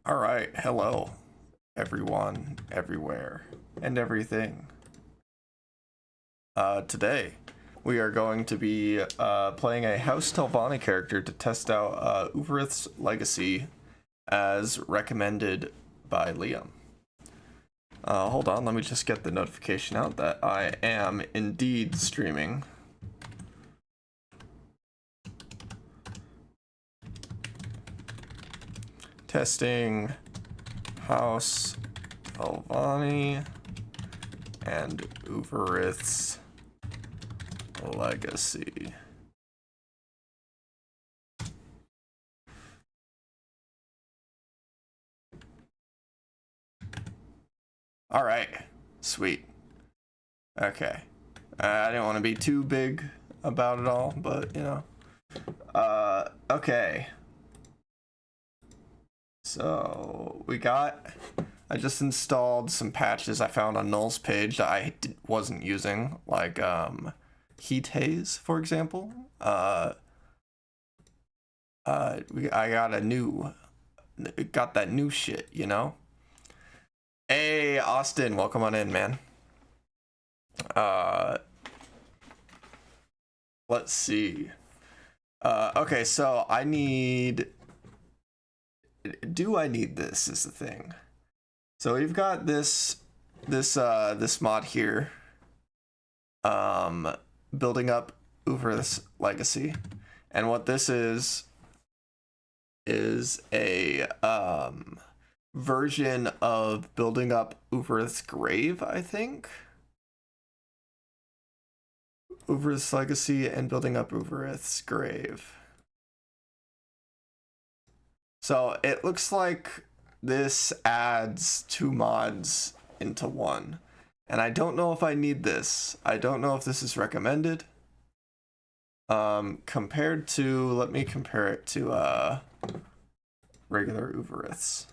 All right, hello, everyone, everywhere, and everything. Today, we are going to be playing a House Telvanni character to test out Uvirith's legacy as recommended by Liam. Hold on, let me just get the notification out that I am indeed streaming. Testing House Telvanni and Uvirith's legacy. All right, sweet. Okay, I didn't want to be too big about it all, but you know. Okay. So I just installed some patches I found on Null's page that I wasn't using, like heat haze, for example. I got that new shit, you know. Hey, Austin, welcome on in, man. Let's see. Okay, so do I need this is the thing. So we've got this mod here, building up Uvirith's legacy, and what this is a version of building up Uvirith's grave, I think. Uvirith's legacy and building up Uvirith's grave. So it looks like this adds two mods into one. And I don't know if I need this. I don't know if this is recommended. Compared to, let me compare it to regular Uviriths.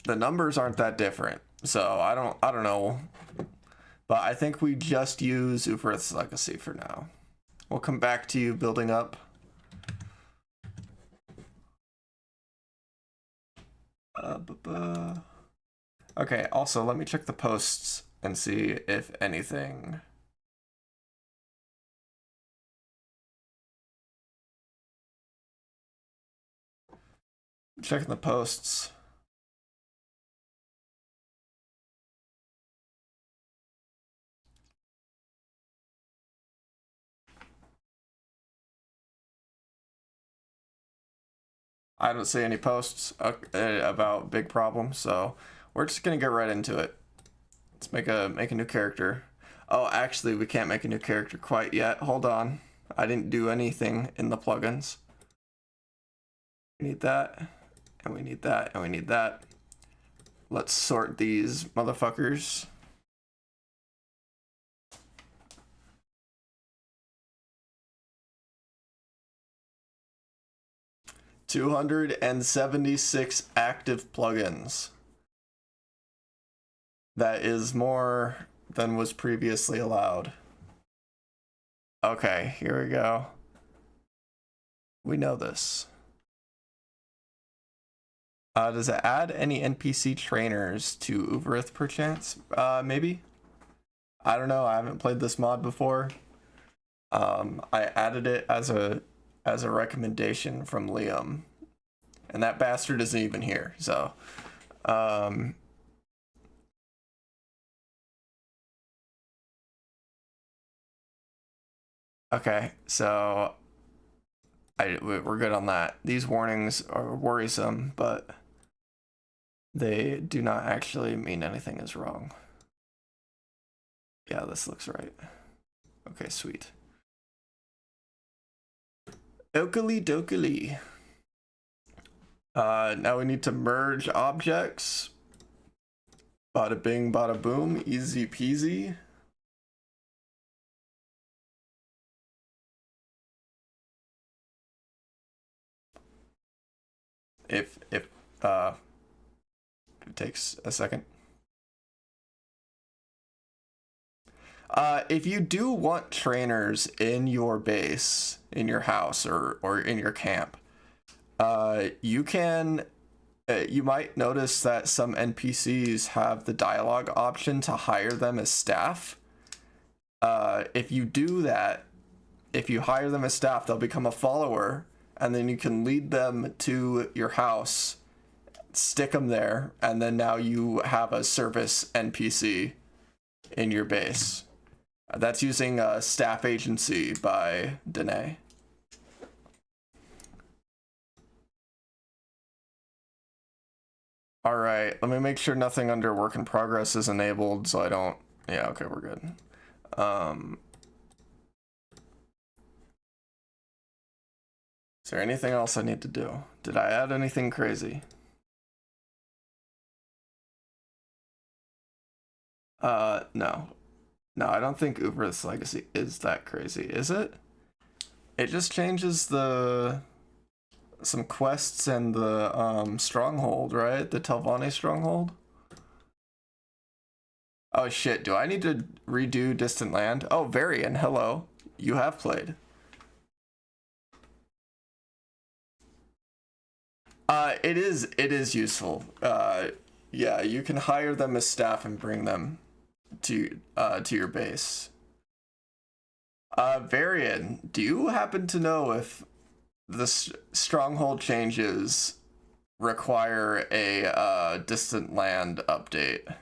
The numbers aren't that different, so I don't know. But I think we just use Uvirith's legacy for now. We'll come back to you building up. Okay, also let me check the posts and see if anything. Checking the posts. I don't see any posts about big problems, so we're just gonna get right into it. Let's make a new character. Oh, actually, we can't make a new character quite yet. Hold on, I didn't do anything in the plugins. We need that, and we need that, and we need that. Let's sort these motherfuckers. $276 active plugins. That is more than was previously allowed. Okay, here we go. We know this. Does it add any NPC trainers to Uvirith perchance? Maybe? I don't know, I haven't played this mod before. I added it as a recommendation from Liam. And that bastard isn't even here, so okay, so we're good on that. These warnings are worrisome, but they do not actually mean anything is wrong. Yeah, this looks right. Okay, sweet. Okily dokily. Now we need to merge objects. Bada bing, bada boom, easy peasy. If it takes a second. If you do want trainers in your base, in your house, or in your camp, you can. You might notice that some NPCs have the dialogue option to hire them as staff. If you do that, if you hire them as staff, they'll become a follower, and then you can lead them to your house, stick them there, and then now you have a service NPC in your base. That's using Staff Agency by Danae. All right, let me make sure nothing under work in progress is enabled so I don't... Yeah, okay, we're good. Is there anything else I need to do? Did I add anything crazy? No. No, I don't think Uvirith's Legacy is that crazy, is it? It just changes some quests and the stronghold, right? The Telvanni stronghold? Oh shit, do I need to redo Distant Land? Oh, Varian, hello. You have played. It is useful. Yeah, you can hire them as staff and bring them to your base. Varian, do you happen to know if the stronghold changes require a Distant Land update?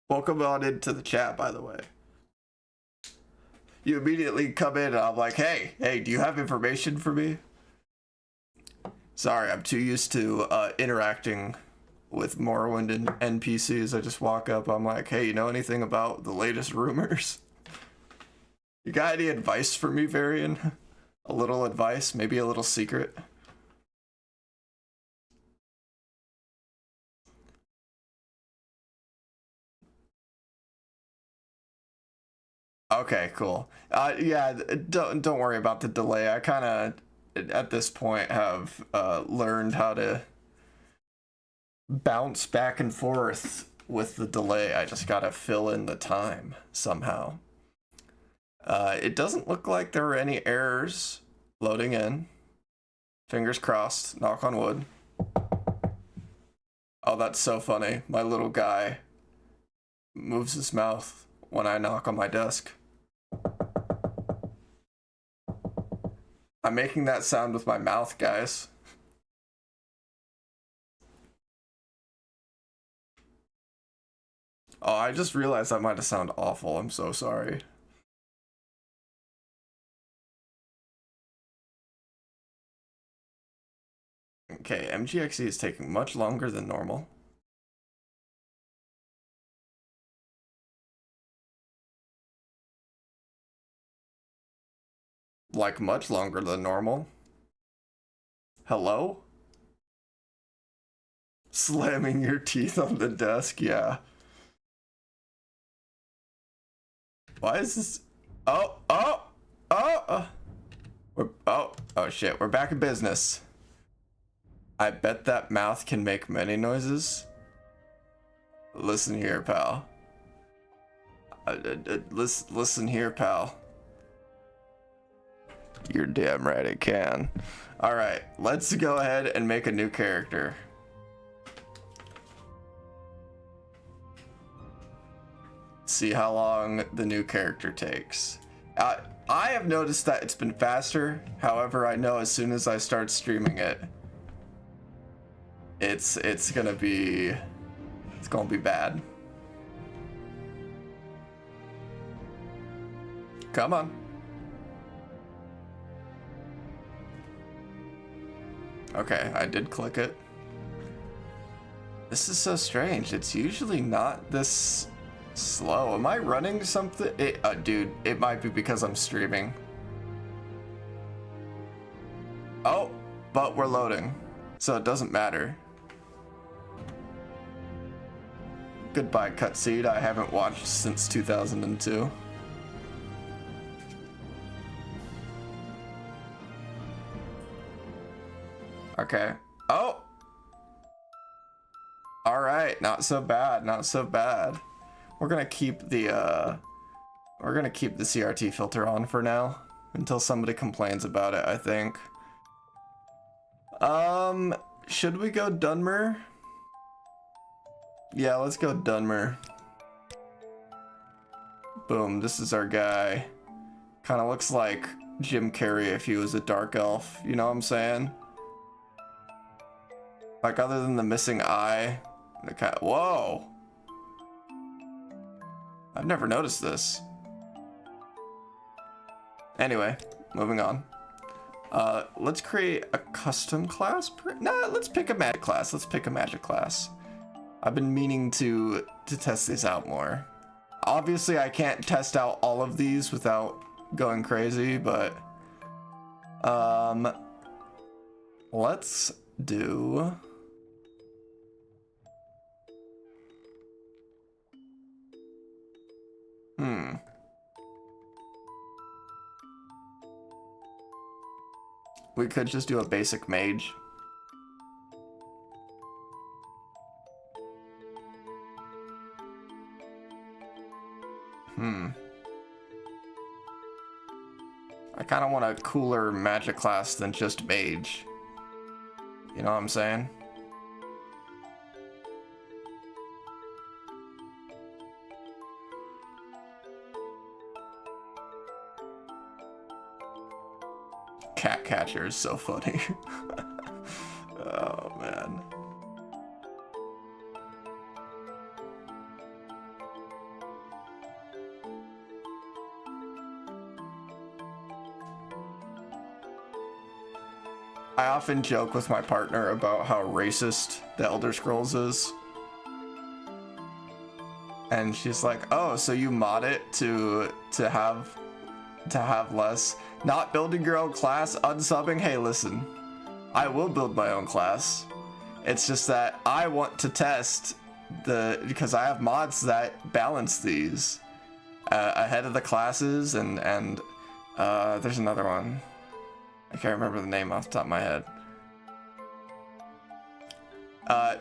Welcome on into the chat, by the way. You immediately come in and I'm like, hey, do you have information for me? Sorry, I'm too used to interacting with Morrowind and NPCs. I just walk up, I'm like, hey, you know anything about the latest rumors? You got any advice for me, Varian? A little advice, maybe a little secret? Okay, cool. Yeah, don't worry about the delay. I kind of, at this point, have learned how to bounce back and forth with the delay. I just gotta fill in the time somehow. It doesn't look like there were any errors loading in. Fingers crossed, knock on wood. Oh, that's so funny. My little guy moves his mouth when I knock on my desk. I'm making that sound with my mouth, guys. Oh, I just realized that might have sounded awful. I'm so sorry. Okay, MGXE is taking much longer than normal. Like, much longer than normal. Hello? Slamming your teeth on the desk, yeah. Why is this? Oh! Oh shit, we're back in business. I bet that mouth can make many noises. Listen here, pal. Listen here, pal. You're damn right it can. Alright, let's go ahead and make a new character. See how long the new character takes. I have noticed that it's been faster. However, I know as soon as I start streaming it, it's gonna be bad. Come on. Okay, I did click it. This is so strange. It's usually not this slow. Am I running something? Dude, it might be because I'm streaming. Oh, but we're loading, so it doesn't matter. Goodbye, cutscene. I haven't watched since 2002. Okay. Oh! Alright, not so bad, not so bad. We're gonna keep the CRT filter on for now. Until somebody complains about it, I think. Should we go Dunmer? Yeah, let's go Dunmer. Boom, this is our guy. Kinda looks like Jim Carrey if he was a dark elf, you know what I'm saying? Like, other than the missing eye, the kind of, whoa! I've never noticed this. Anyway, moving on. Let's create a custom class. Nah, let's pick a magic class. Let's pick a magic class. I've been meaning to test these out more. Obviously, I can't test out all of these without going crazy, but let's do. We could just do a basic mage. I kind of want a cooler magic class than just mage. You know what I'm saying? Cat catcher is so funny. Oh man. I often joke with my partner about how racist the Elder Scrolls is. And she's like, "Oh, so you mod it to have less not building your own class, unsubbing? Hey, listen. I will build my own class. It's just that I want to test because I have mods that balance these ahead of the classes and there's another one. I can't remember the name off the top of my head.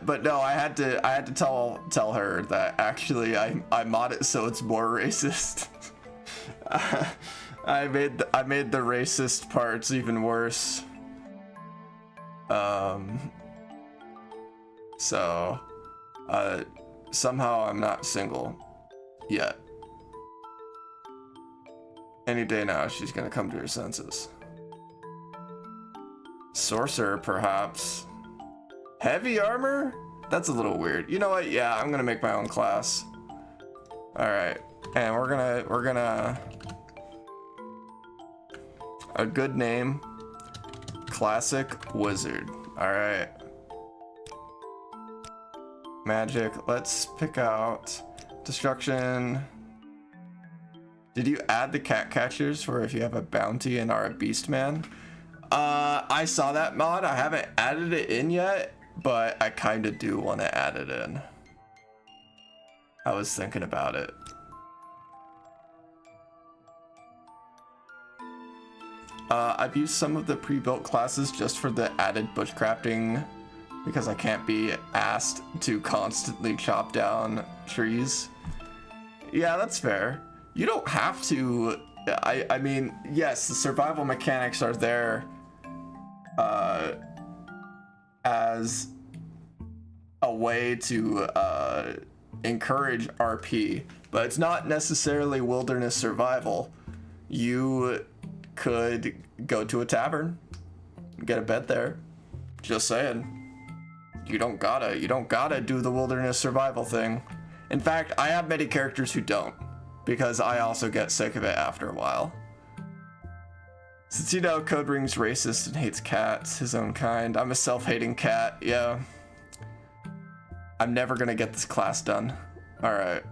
But no, I had to tell her that actually I mod it so it's more racist. I made the racist parts even worse. So somehow I'm not single yet. Any day now she's gonna come to her senses. Sorcerer, perhaps. Heavy armor? That's a little weird. You know what? Yeah, I'm gonna make my own class. All right, and we're gonna a good name. Classic wizard. All right. Magic. Let's pick out destruction. Did you add the cat catchers for if you have a bounty and are a beast man? I saw that mod. I haven't added it in yet, but I kind of do want to add it in. I was thinking about it. I've used some of the pre-built classes just for the added bushcrafting because I can't be asked to constantly chop down trees. Yeah, that's fair. You don't have to. I mean, yes, the survival mechanics are there as a way to encourage RP, but it's not necessarily wilderness survival. You could go to a tavern, get a bed there. Just saying. You don't gotta do the wilderness survival thing. In fact, I have many characters who don't, because I also get sick of it after a while. Since you know Code Ring's racist and hates cats, his own kind, I'm a self-hating cat, yeah. I'm never gonna get this class done. Alright.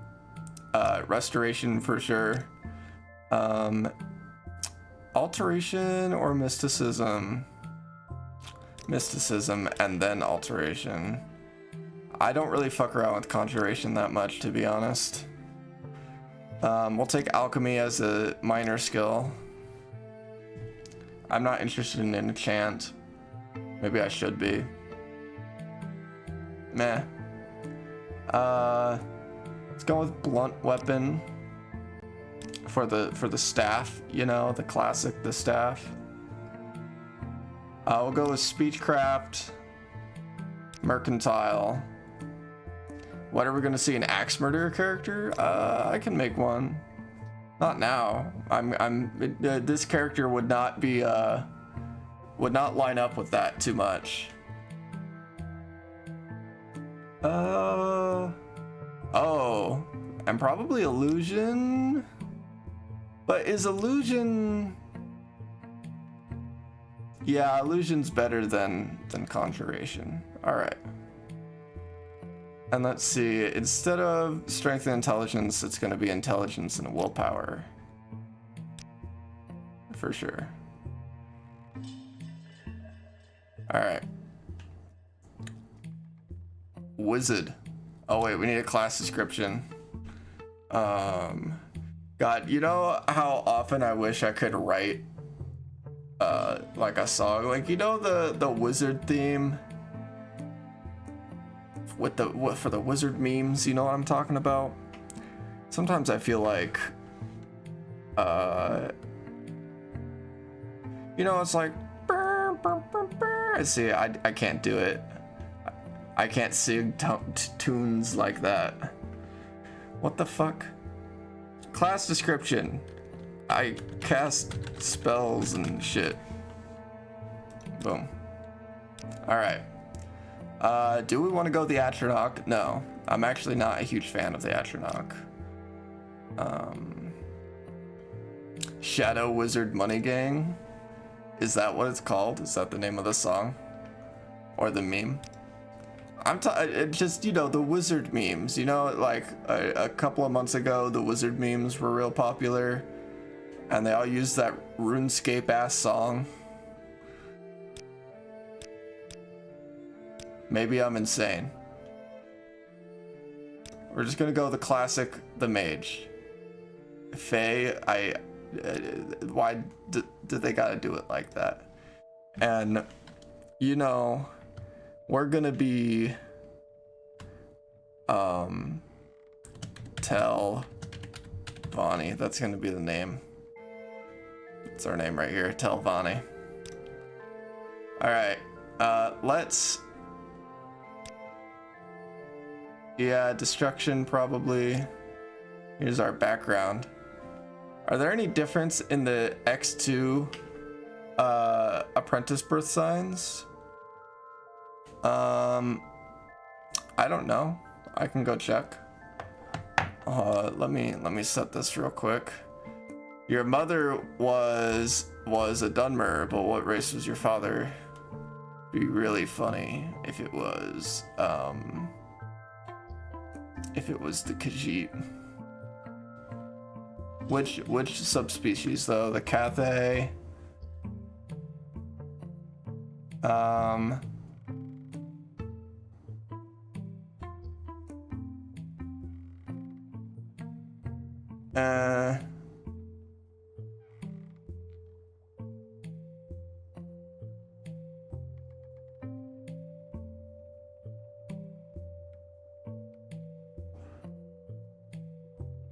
Restoration for sure. Alteration or mysticism? Mysticism and then alteration. I don't really fuck around with conjuration that much, to be honest. We'll take alchemy as a minor skill. I'm not interested in enchant. Maybe I should be. Meh. Let's go with blunt weapon for the staff, you know, the classic, the staff. We'll go with speechcraft, mercantile. What are we gonna see? An axe murderer character? I can make one. Not now. This character would not be would not line up with that too much. Oh, and probably illusion. But is illusion? Yeah, illusion's better than conjuration. All right. And let's see. Instead of strength and intelligence, it's going to be intelligence and willpower. For sure. All right. Wizard. Oh wait, we need a class description. God, you know how often I wish I could write like a song, like, you know, the wizard theme with for the wizard memes, you know what I'm talking about? Sometimes I feel like you know, it's like see, I can't do it. I can't sing tunes like that. What the fuck? Class description. I cast spells and shit. Boom. Alright. Do we want to go the Atronach? No. I'm actually not a huge fan of the Atronach. Shadow Wizard Money Gang? Is that what it's called? Is that the name of the song? Or the meme? Just, you know, the wizard memes, you know, like a couple of months ago, the wizard memes were real popular and they all used that RuneScape ass song. Maybe I'm insane. We're just gonna go the classic, the mage. Faye, why did they gotta do it like that? And, you know, we're gonna be Telvanni. That's gonna be the name. It's our name right here, Telvanni. Alright, let's... Yeah, destruction probably. Here's our background. Are there any difference in the X2 apprentice birth signs? I don't know. I can go check. Let me set this real quick. Your mother was a Dunmer, but what race was your father? Be really funny if it was the Khajiit. Which subspecies though? The Cathay.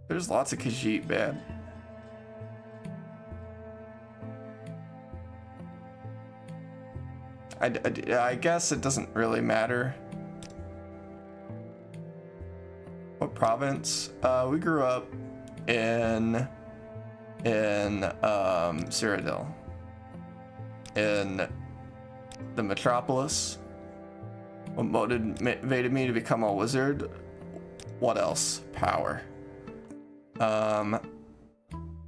There's lots of Khajiit, man. I guess it doesn't really matter. What province? We grew up in Cyrodiil. In the metropolis. What motivated me to become a wizard? What else? Power.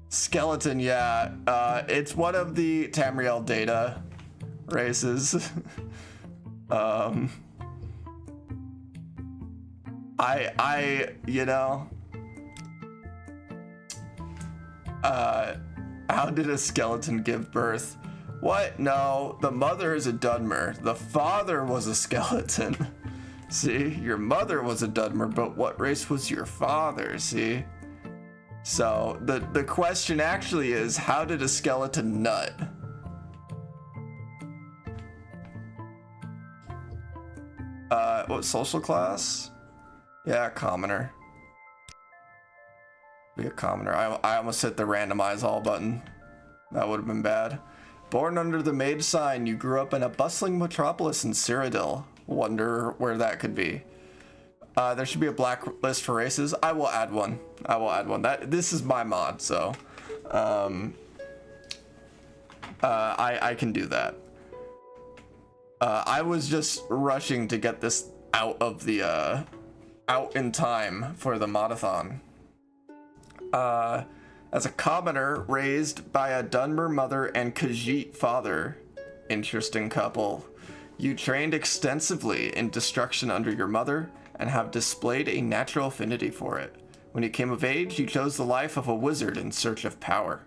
Skeleton, yeah. It's one of the Tamriel data races. You know, how did a skeleton give birth? What? No, the mother is a Dunmer. The father was a skeleton. See, your mother was a Dunmer, but what race was your father? See? So the question actually is, how did a skeleton nut? What, social class? Yeah, commoner. Be a commoner. I almost hit the randomize all button. That would have been bad. Born under the mage sign, you grew up in a bustling metropolis in Cyrodiil. Wonder where that could be. There should be a blacklist for races. I will add one. I will add one. This is my mod, so I can do that. I was just rushing to get this out of the out in time for the modathon. As a commoner raised by a Dunmer mother and Khajiit father, interesting couple. You trained extensively in destruction under your mother and have displayed a natural affinity for it. When you came of age, you chose the life of a wizard in search of power.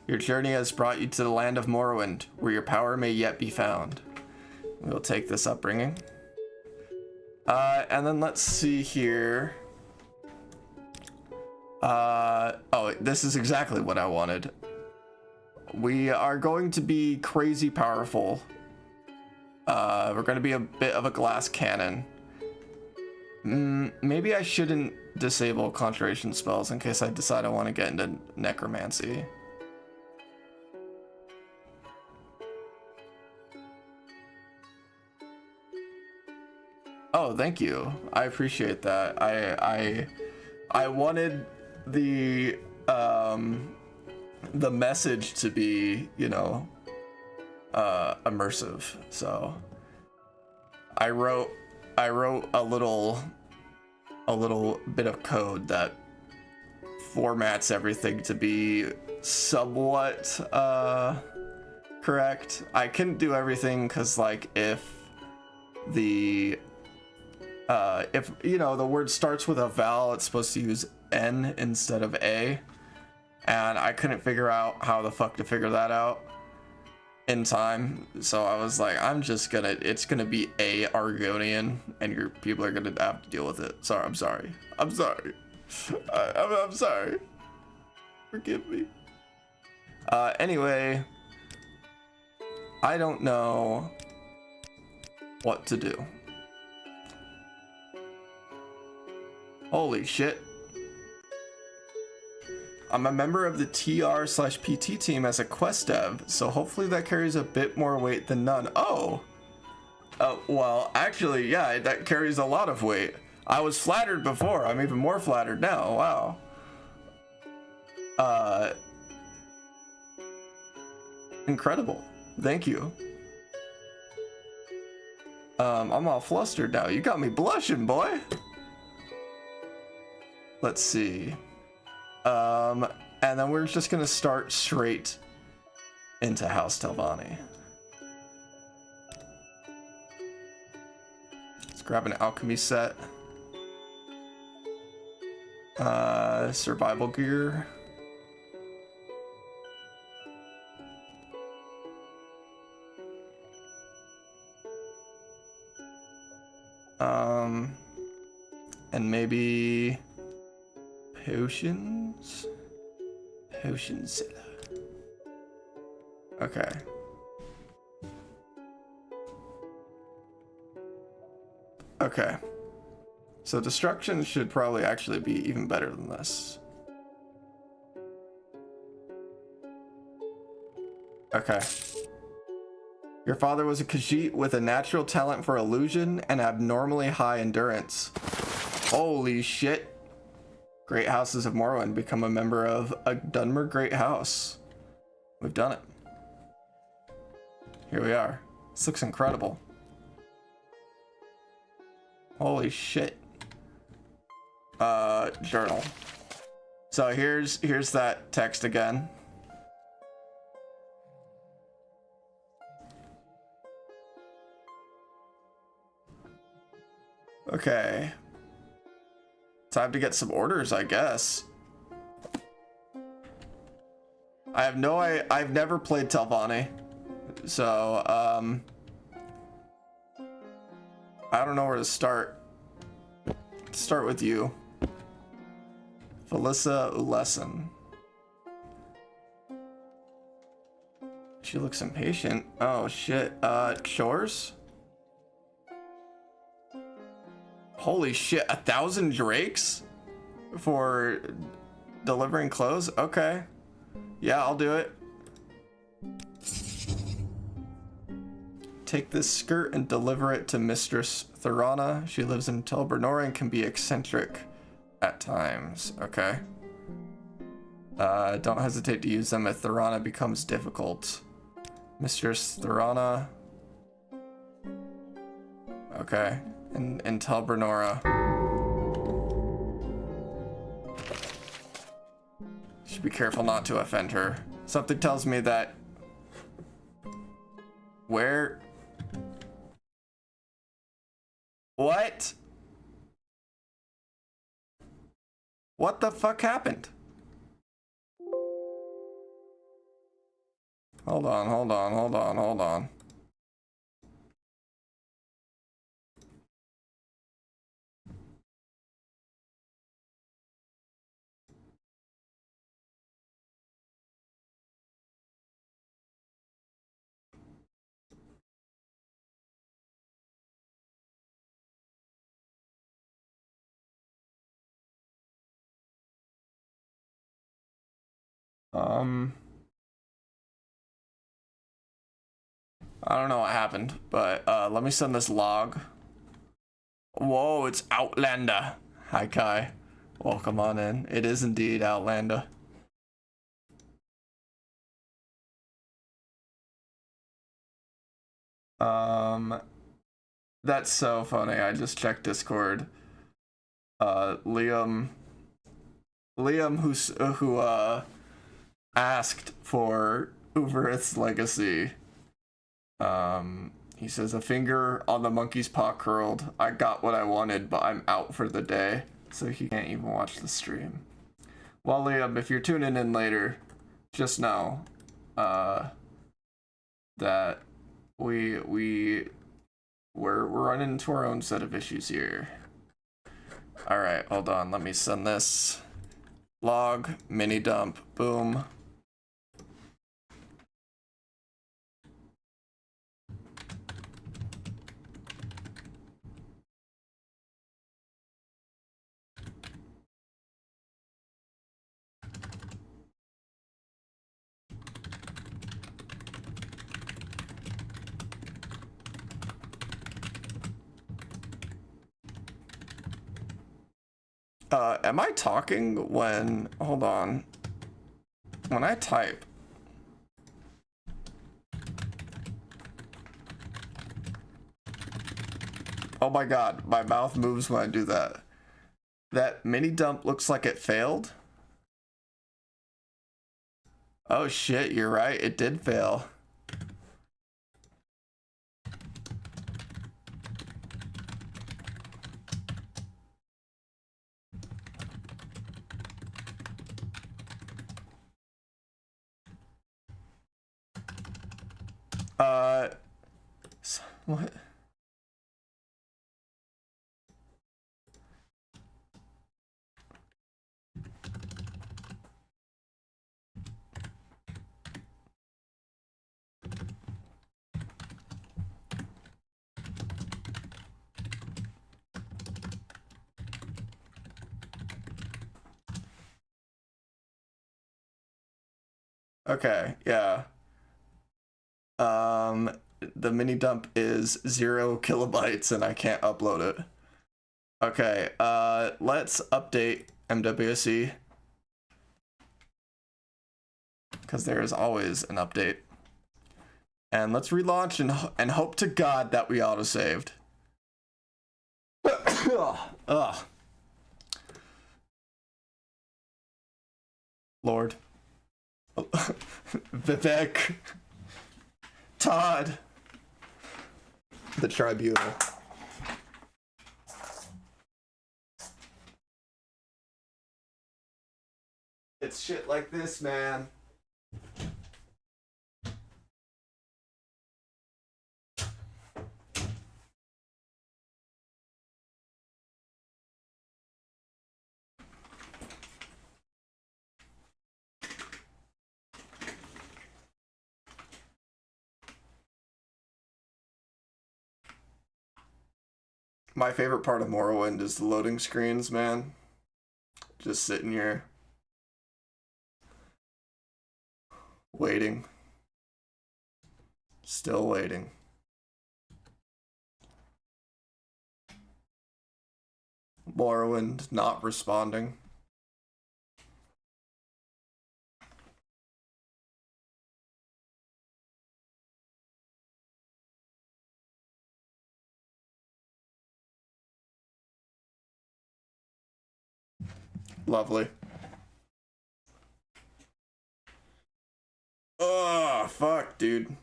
Your journey has brought you to the land of Morrowind, where your power may yet be found. We'll take this upbringing. And then let's see here. Oh, this is exactly what I wanted. We are going to be crazy powerful. We're going to be a bit of a glass cannon. Maybe I shouldn't disable conjuration spells in case I decide I want to get into necromancy. Oh, thank you. I appreciate that. I wanted the message to be, you know, immersive. So I wrote a little bit of code that formats everything to be somewhat correct. I couldn't do everything because, like, if you know the word starts with a vowel, it's supposed to use N instead of A, and I couldn't figure out how the fuck to figure that out in time. So I was like, it's gonna be a Argonian, and your people are gonna have to deal with it. Sorry, I'm sorry. I'm sorry. I'm sorry. Forgive me. Anyway, I don't know what to do. Holy shit. I'm a member of the TR/PT team as a quest dev, so hopefully that carries a bit more weight than none. Oh! Well, actually, yeah, that carries a lot of weight. I was flattered before, I'm even more flattered now, wow. Incredible. Thank you. I'm all flustered now. You got me blushing, boy! Let's see. And then we're just gonna start straight into House Telvanni. Let's grab an alchemy set. Survival gear. And maybe potions? Potion cellar. Okay. Okay. So destruction should probably actually be even better than this. Okay. Your father was a Khajiit with a natural talent for illusion and abnormally high endurance. Holy shit. Great Houses of Morrowind. Become a member of a Dunmer Great House. We've done it. Here we are. This looks incredible. Holy shit. Journal. So here's that text again. Okay. Time to get some orders, I guess. I've never played Telvanni. So, I don't know where to start. Let's start with you. Felissa Ulesson. She looks impatient. Oh shit. Chores? Holy shit, 1,000 drakes for delivering clothes? Okay. Yeah, I'll do it. Take this skirt and deliver it to Mistress Thorana. She lives in Telvanni and can be eccentric at times. Okay. Don't hesitate to use them if Thorana becomes difficult. Mistress Thorana. Okay. In Telvanni. Should be careful not to offend her. Something tells me that... Where... What? What the fuck happened? Hold on, hold on, hold on, hold on. I don't know what happened, but let me send this log. Whoa, it's Outlander. Hi, Kai. Welcome on in. It is indeed Outlander. That's so funny. I just checked Discord. Liam who asked for Uvirith's legacy. He says, a finger on the monkey's paw curled. I got what I wanted, but I'm out for the day. So he can't even watch the stream. Well, Liam, if you're tuning in later, just know, that we're running into our own set of issues here. All right, hold on. Let me send this log, mini dump, boom. Am I talking when, hold on, when I type? Oh my god, my mouth moves when I do that. That mini dump looks like it failed. Oh shit, you're right, it did fail. What? Okay, yeah. The mini dump is 0 kilobytes and I can't upload it. Okay, let's update MWC. Because there is always an update. And let's relaunch and hope to God that we auto-saved. Ugh. Lord. Vivek. Todd. The Tribunal. It's shit like this, man. My favorite part of Morrowind is the loading screens, man. Just sitting here waiting. Still waiting. Morrowind not responding. Lovely. Oh, fuck, dude.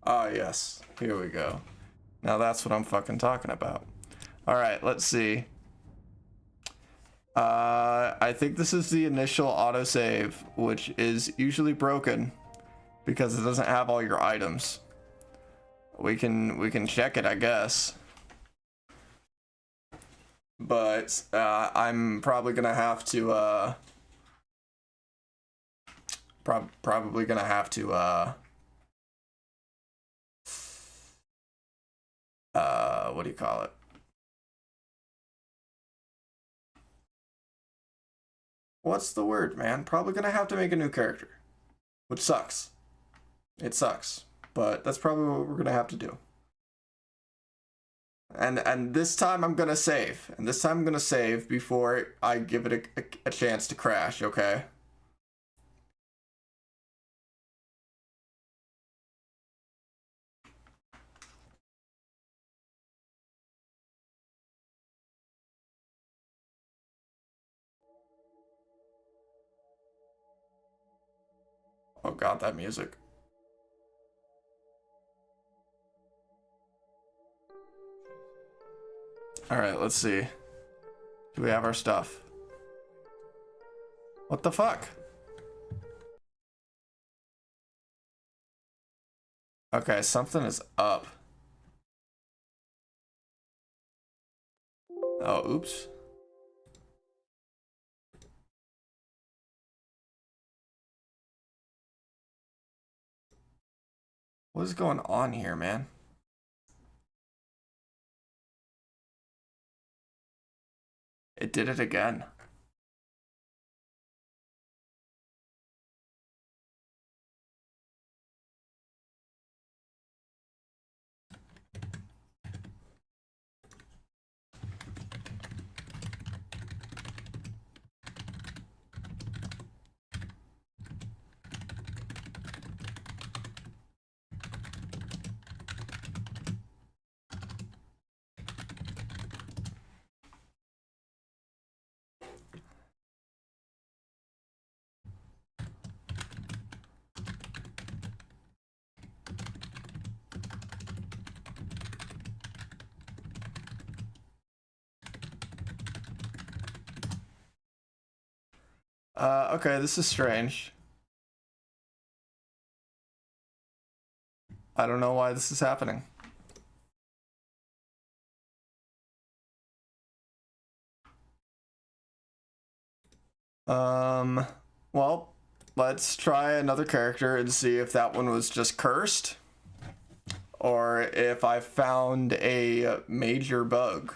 Ah, yes. Here we go. Now that's what I'm fucking talking about. Alright, let's see. I think this is the initial autosave, which is usually broken because it doesn't have all your items. We can check it, I guess. But I'm probably gonna have to probably gonna have to what do you call it? What's the word, man? Probably gonna have to make a new character, which sucks. It sucks, but that's probably what we're gonna have to do. And this time I'm gonna save, and this time I'm gonna save before I give it a chance to crash. Okay. Oh god, that music. Alright, let's see. Do we have our stuff? What the fuck? Okay, something is up. Oh, oops. What is going on here, man? It did it again. Okay, this is strange. I don't know why this is happening. Well, let's try another character and see if that one was just cursed or if I found a major bug.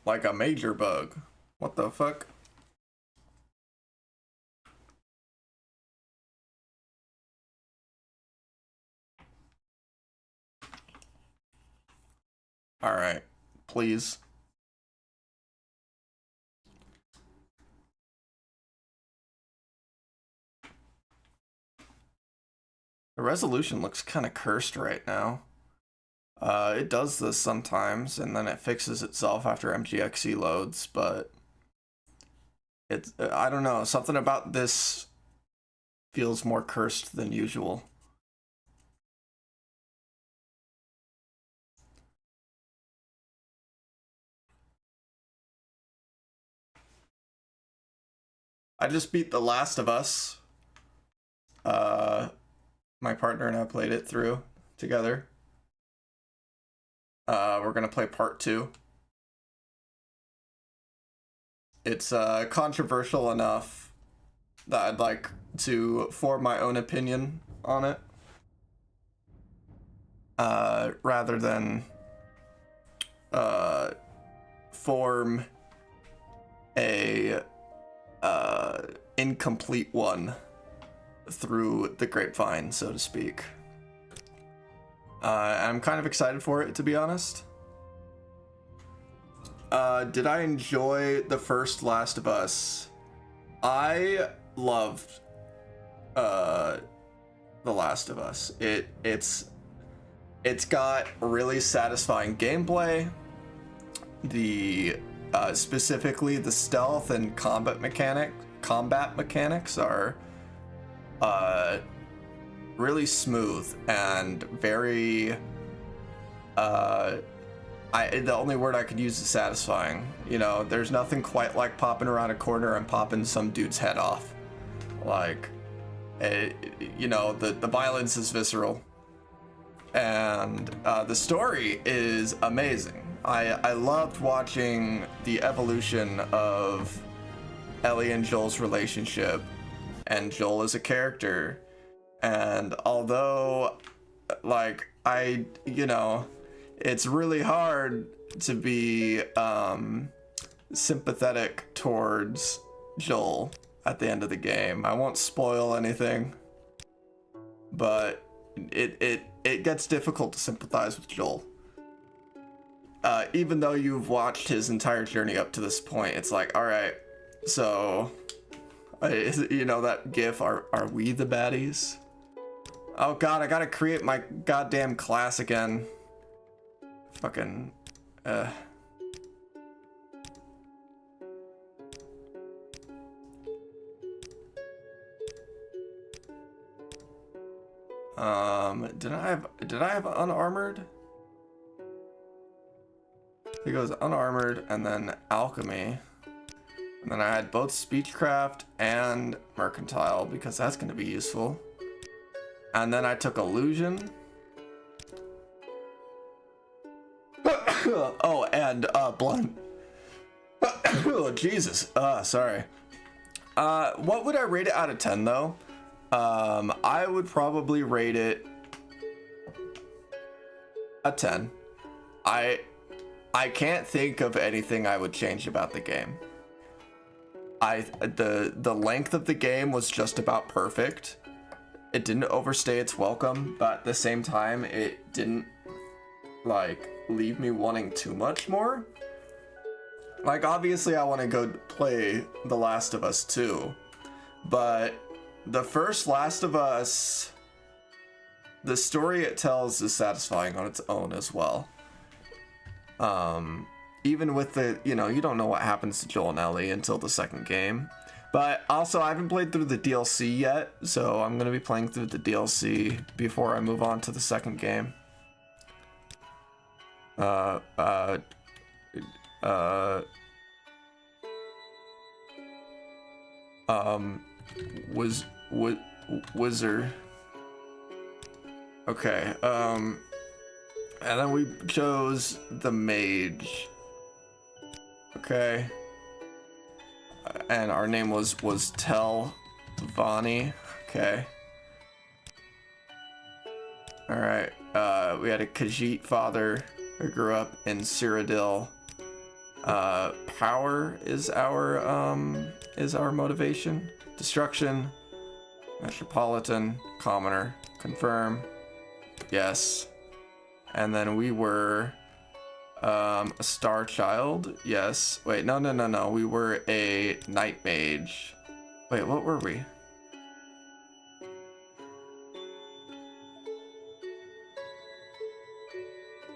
Like a major bug. What the fuck? Alright, please. The resolution looks kind of cursed right now. It does this sometimes, and then it fixes itself after MGXE loads, but it's, I don't know, something about this feels more cursed than usual. I just beat The Last of Us. My partner and I played it through together. we're gonna play part 2. It's controversial enough that I'd like to form my own opinion on it, rather than form a incomplete one through the grapevine, so to speak. I'm kind of excited for it, to be honest. Did I enjoy the first Last of Us? I loved The Last of Us. It's got really satisfying gameplay. The specifically the stealth and combat mechanics are really smooth and very the only word I could use is satisfying. You know, there's nothing quite like popping around a corner and popping some dude's head off. Like, you know, the violence is visceral, and the story is amazing. I loved watching the evolution of Ellie and Joel's relationship, and Joel as a character. And although, like, you know, it's really hard to be sympathetic towards Joel at the end of the game. I won't spoil anything, but it gets difficult to sympathize with Joel. Even though you've watched his entire journey up to this point, it's like, all right, so, you know that gif, are we the baddies? Oh god, I gotta create my goddamn class again. Fucking, did I have unarmored? I think it was unarmored and then alchemy. And then I had both speechcraft and mercantile because that's gonna be useful. And then I took illusion. Oh, and blunt. Oh, Jesus. Sorry. What would I rate it out of 10 though? I would probably rate it a 10. I can't think of anything I would change about the game. The length of the game was just about perfect. It didn't overstay its welcome, but at the same time, it didn't, like, leave me wanting too much more. Like, obviously I want to go play The Last of Us 2, but the first Last of Us, the story it tells is satisfying on its own as well. Even with the, you know, you don't know what happens to Joel and Ellie until the second game. But also, I haven't played through the DLC yet, so I'm going to be playing through the DLC before I move on to the second game. Wizard. Okay, and then we chose the mage. Okay. And our name was Telvanni. Okay. Alright. We had a Khajiit father who grew up in Cyrodiil. Power is our motivation. Destruction. Metropolitan. Commoner. Confirm. Yes. And then we were a star child. Yes. Wait, no. We were a night mage. Wait, what were we?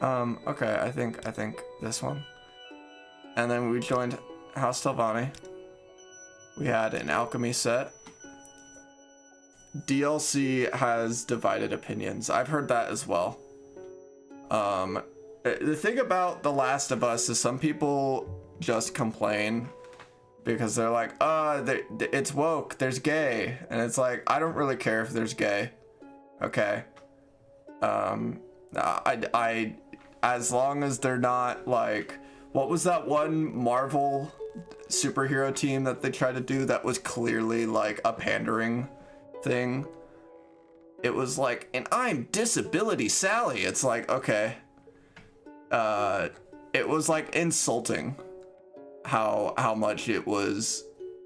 Okay, I think this one. And then we joined House Telvanni. We had an alchemy set. DLC has divided opinions. I've heard that as well. The thing about The Last of Us is some people just complain because they're like, it's woke, there's gay. And it's like, I don't really care if there's gay. Okay. as long as they're not like, what was that one Marvel superhero team that they tried to do that was clearly like a pandering thing? It was like, and I'm Disability Sally. It's like, okay. It was like insulting how much it was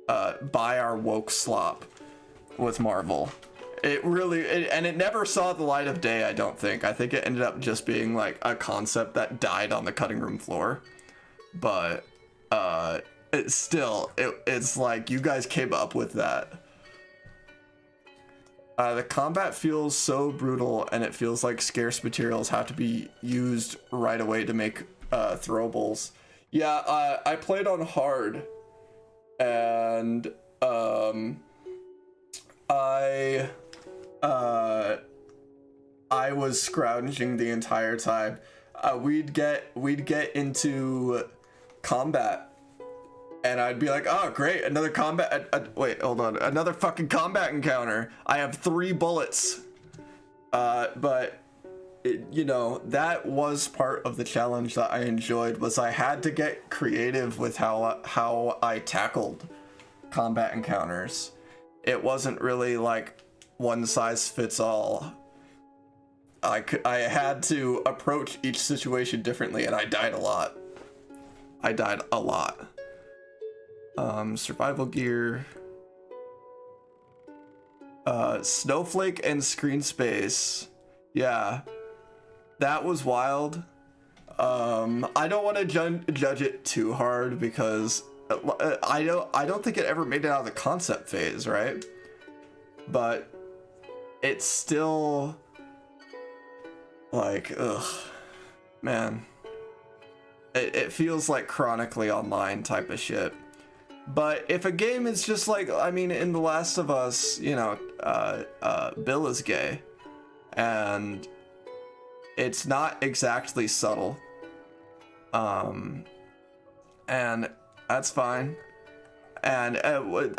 by our woke slop with Marvel. It really, and it never saw the light of day, I don't think. I think it ended up just being like a concept that died on the cutting room floor. But it's still, it's like you guys came up with that. The combat feels so brutal, and it feels like scarce materials have to be used right away to make throwables. Yeah, I played on hard, and I was scrounging the entire time. We'd get into combat, and I'd be like, oh great, another combat, wait, hold on, another fucking combat encounter. I have 3 bullets. But you know, that was part of the challenge that I enjoyed, was I had to get creative with how I tackled combat encounters. It wasn't really like one size fits all. I had to approach each situation differently, and I died a lot. Survival gear. Snowflake and screen space. Yeah. That was wild. I don't want to judge it too hard, because I don't think it ever made it out of the concept phase, right? But it's still like, ugh, man. It feels like chronically online type of shit. But if a game is just like, I mean, in The Last of Us, you know, Bill is gay, and it's not exactly subtle, and that's fine. And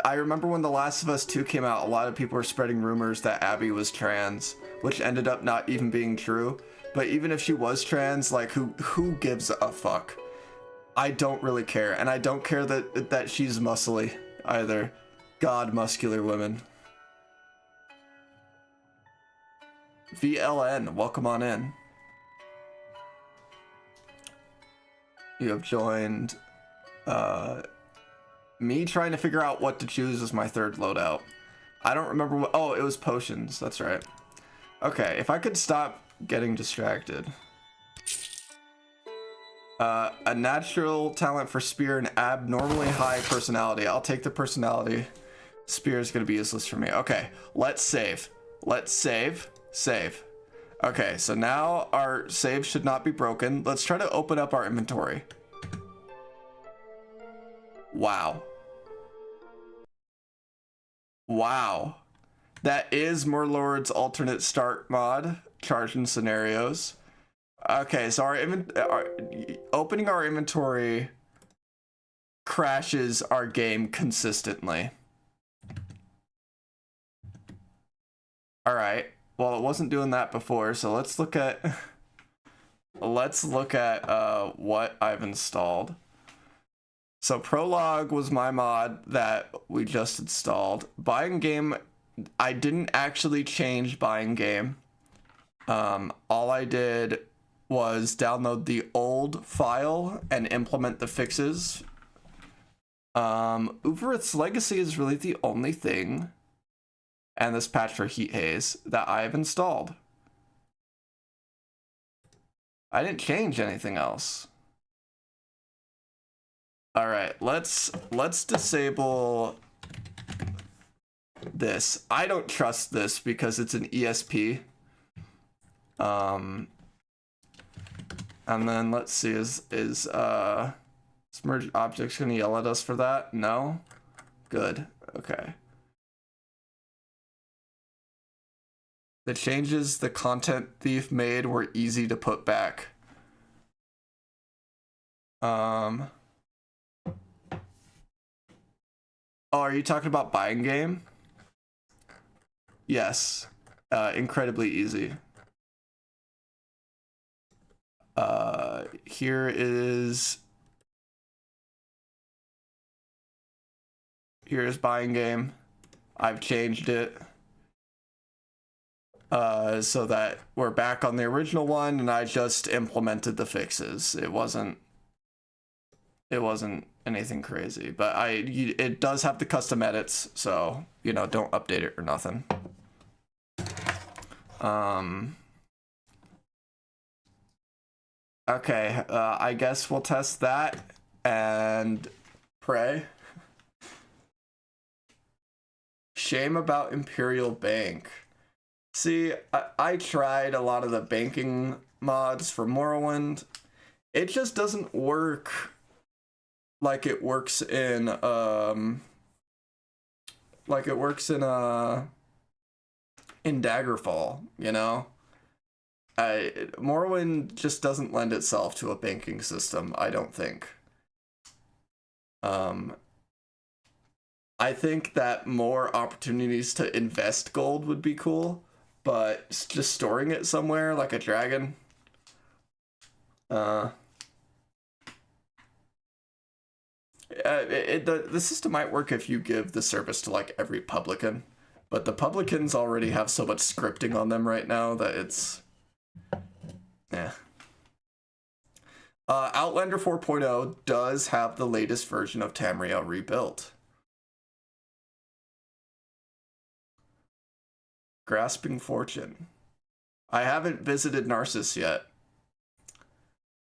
I remember when The Last of Us 2 came out, a lot of people were spreading rumors that Abby was trans, which ended up not even being true. But even if she was trans, like, who gives a fuck? I don't really care, and I don't care that she's muscly either. God, muscular women. VLN, welcome on in. You have joined. Me trying to figure out what to choose as my 3rd loadout. I don't remember what. Oh, it was potions. That's right. Okay, if I could stop getting distracted. A natural talent for spear and abnormally high personality. I'll take the personality. Spear is going to be useless for me. Okay, let's save. Let's save. Save. Okay, so now our save should not be broken. Let's try to open up our inventory. Wow. Wow. That is Murlord's alternate start mod, charging scenarios. Okay, so opening our inventory crashes our game consistently. All right. Well, it wasn't doing that before, so let's look at what I've installed. So Prologue was my mod that we just installed. Buying game, I didn't actually change buying game. All I did was download the old file and implement the fixes. Uvirith's Legacy is really the only thing, and this patch for Heat Haze, that I've installed. I didn't change anything else. All right, let's disable this. I don't trust this because it's an ESP. And then let's see, is Submerged Objects gonna yell at us for that? No? Good. Okay. The changes the Content Thief made were easy to put back. Oh, are you talking about buying game? Yes. Incredibly easy. here's buying game. I've changed it so that we're back on the original one, and I just implemented the fixes. It wasn't anything crazy, but it does have the custom edits, so don't update it or nothing. Okay, I guess we'll test that and pray. Shame about Imperial Bank. See, I tried a lot of the banking mods for Morrowind. It just doesn't work like it works in in Daggerfall, Morrowind just doesn't lend itself to a banking system, I don't think. I think that more opportunities to invest gold would be cool, but just storing it somewhere like a dragon, the system might work if you give the service to like every publican, but the publicans already have so much scripting on them right now that it's Outlander 4.0 does have the latest version of Tamriel rebuilt. Grasping Fortune. I haven't visited Narcissus yet.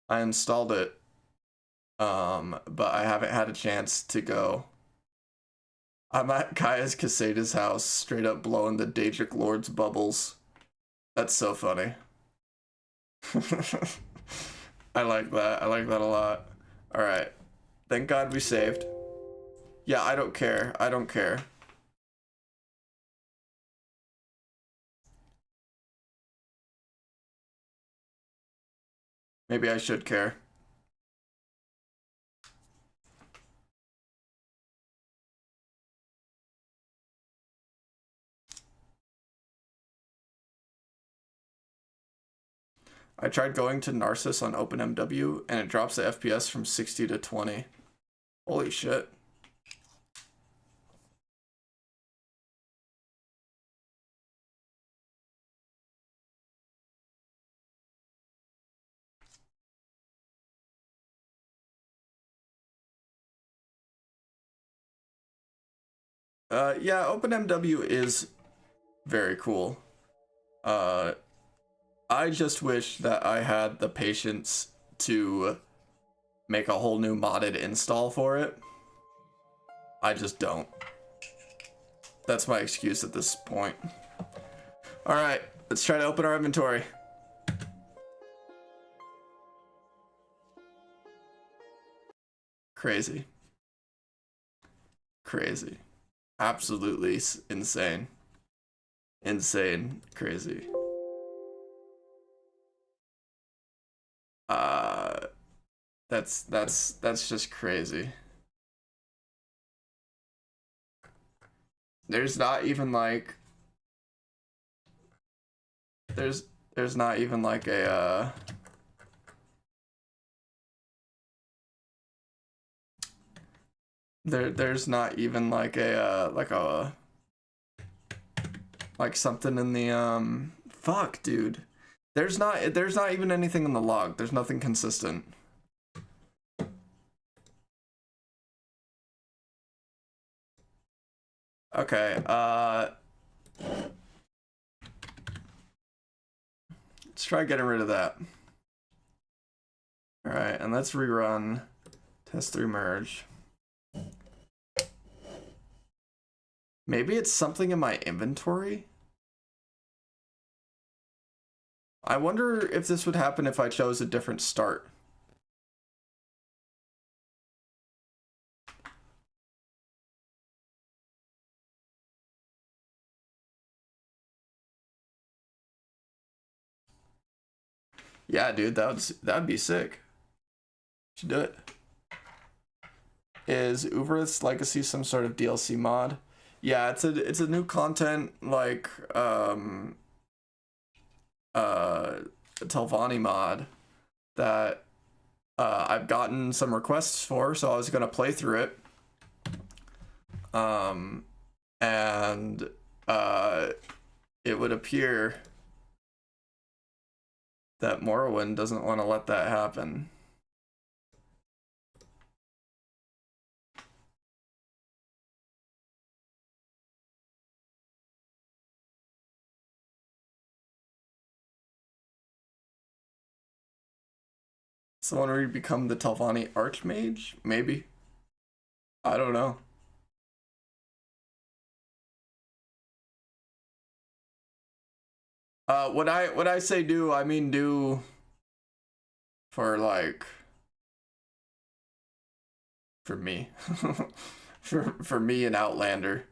I installed it, but I haven't had a chance to go. I'm at Kaya's Caseda's house, straight up blowing the Daedric Lord's bubbles. That's so funny. I like that. I like that a lot. Alright. Thank God we saved. Yeah, I don't care. I don't care. Maybe I should care. I tried going to Narcissus on OpenMW, and it drops the FPS from 60 to 20. Holy shit. Yeah, OpenMW is very cool. I just wish that I had the patience to make a whole new modded install for it. I just don't. That's my excuse at this point. Alright, let's try to open our inventory. Crazy. Crazy. Absolutely insane. Insane. Crazy. That's just crazy. There's not even like there's not even like a there's not even like a like something in the fuck, dude. There's not even anything in the log. There's nothing consistent. Okay, let's try getting rid of that. Alright, and let's rerun test 3 merge. Maybe it's something in my inventory? I wonder if this would happen if I chose a different start. Yeah, dude, that'd be sick. Should do it. Is Uvirith's Legacy some sort of DLC mod? Yeah, it's a new content like Telvanni mod that I've gotten some requests for, so I was gonna play through it. And it would appear that Morrowind doesn't want to let that happen. It's the one where you become the Telvanni Archmage? Maybe. I don't know. When I say do, I mean do for like for me. for me and Outlander.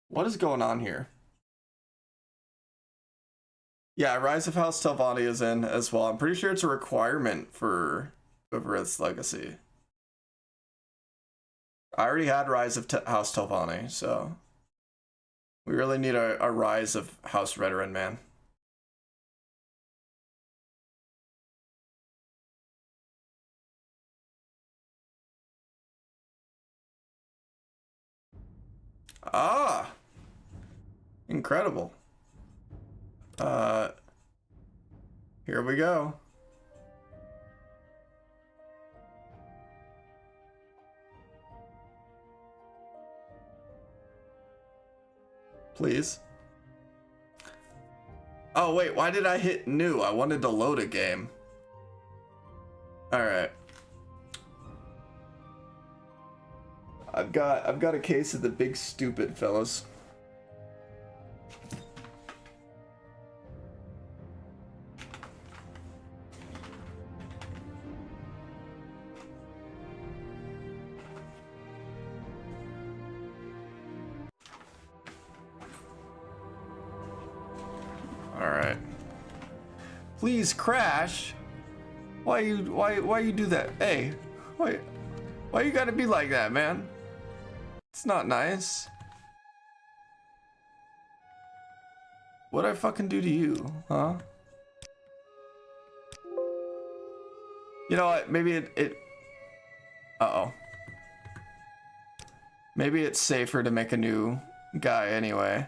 What is going on here? Yeah, Rise of House Telvanni is in as well. I'm pretty sure it's a requirement for Uvirith's Legacy. I already had Rise of House Telvanni, so we really need a Rise of House Veteran, man. Ah, incredible. Here we go. Please. Oh wait, why did I hit new? I wanted to load a game. All right. I've got a case of the big stupid, fellas. All right. Please crash. Why you do that? Hey, why you gotta be like that, man? It's not nice. What'd I fucking do to you, huh? You know what? Maybe it uh-oh. Maybe it's safer to make a new guy anyway.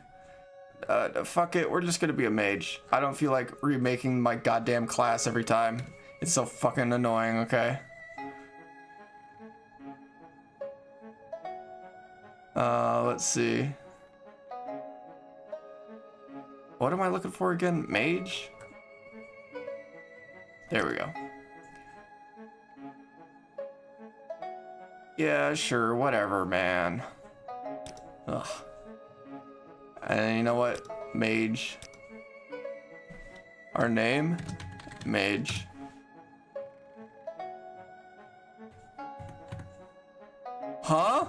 Fuck it, we're just gonna be a mage. I don't feel like remaking my goddamn class every time. It's so fucking annoying, okay? Let's see. What am I looking for again? Mage? There we go. Yeah, sure, whatever, man. Ugh. And you know what? Mage. Our name? Mage. Huh?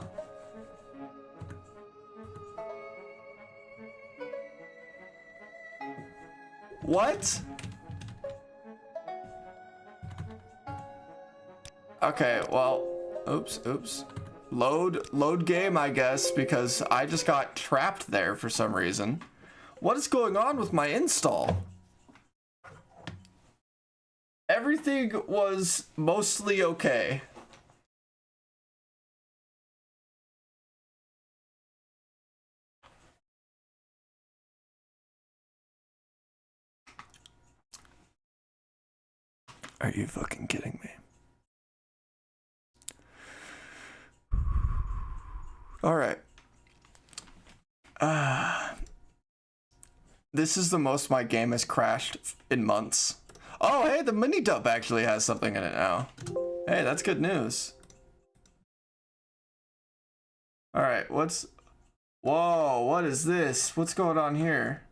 What? Okay, well, oops. Load game, I guess, because I just got trapped there for some reason. What is going on with my install? Everything was mostly okay. Are you fucking kidding me? All right. This is the most my game has crashed in months. Oh, hey, the mini dub actually has something in it now. Hey, that's good news. All right, whoa, what is this? What's going on here?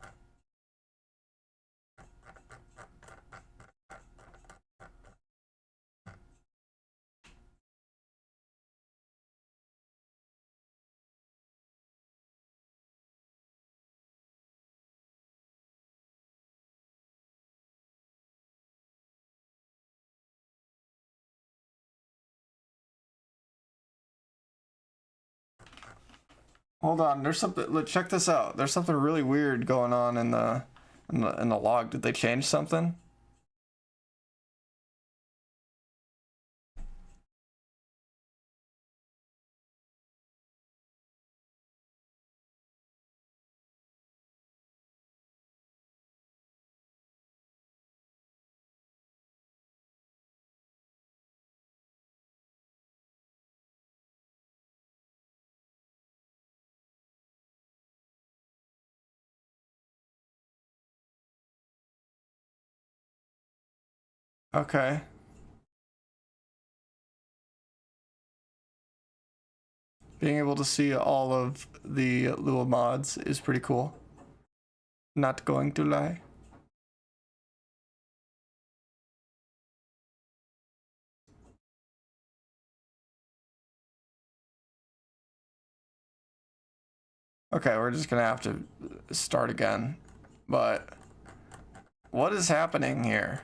Hold on, there's something. Look, check this out. There's something really weird going on in the log. Did they change something? Okay. Being able to see all of the little mods is pretty cool. Not going to lie. Okay, we're just gonna have to start again. But what is happening here?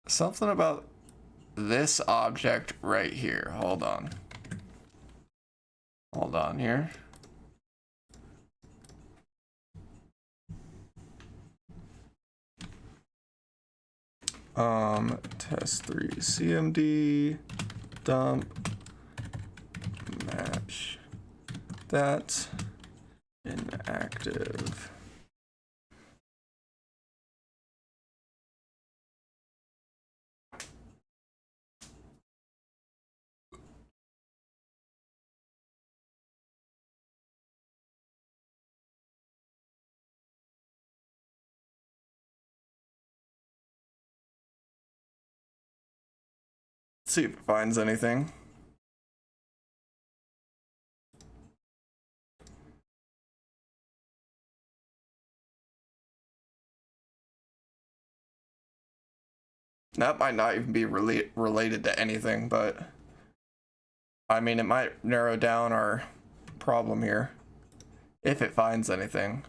Something about this object right here. Hold on. Hold on here. Test 3 CMD dump match that inactive. Let's see if it finds anything. That might not even be related to anything, but I mean, it might narrow down our problem here if it finds anything.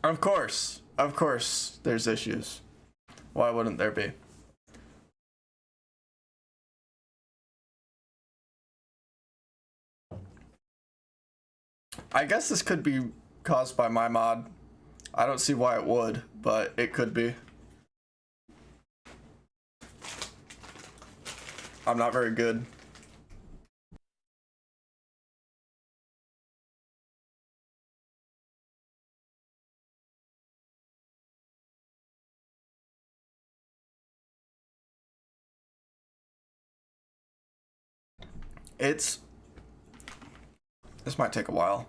Of course, there's issues. Why wouldn't there be? I guess this could be caused by my mod. I don't see why it would, but it could be. I'm not very good. This might take a while.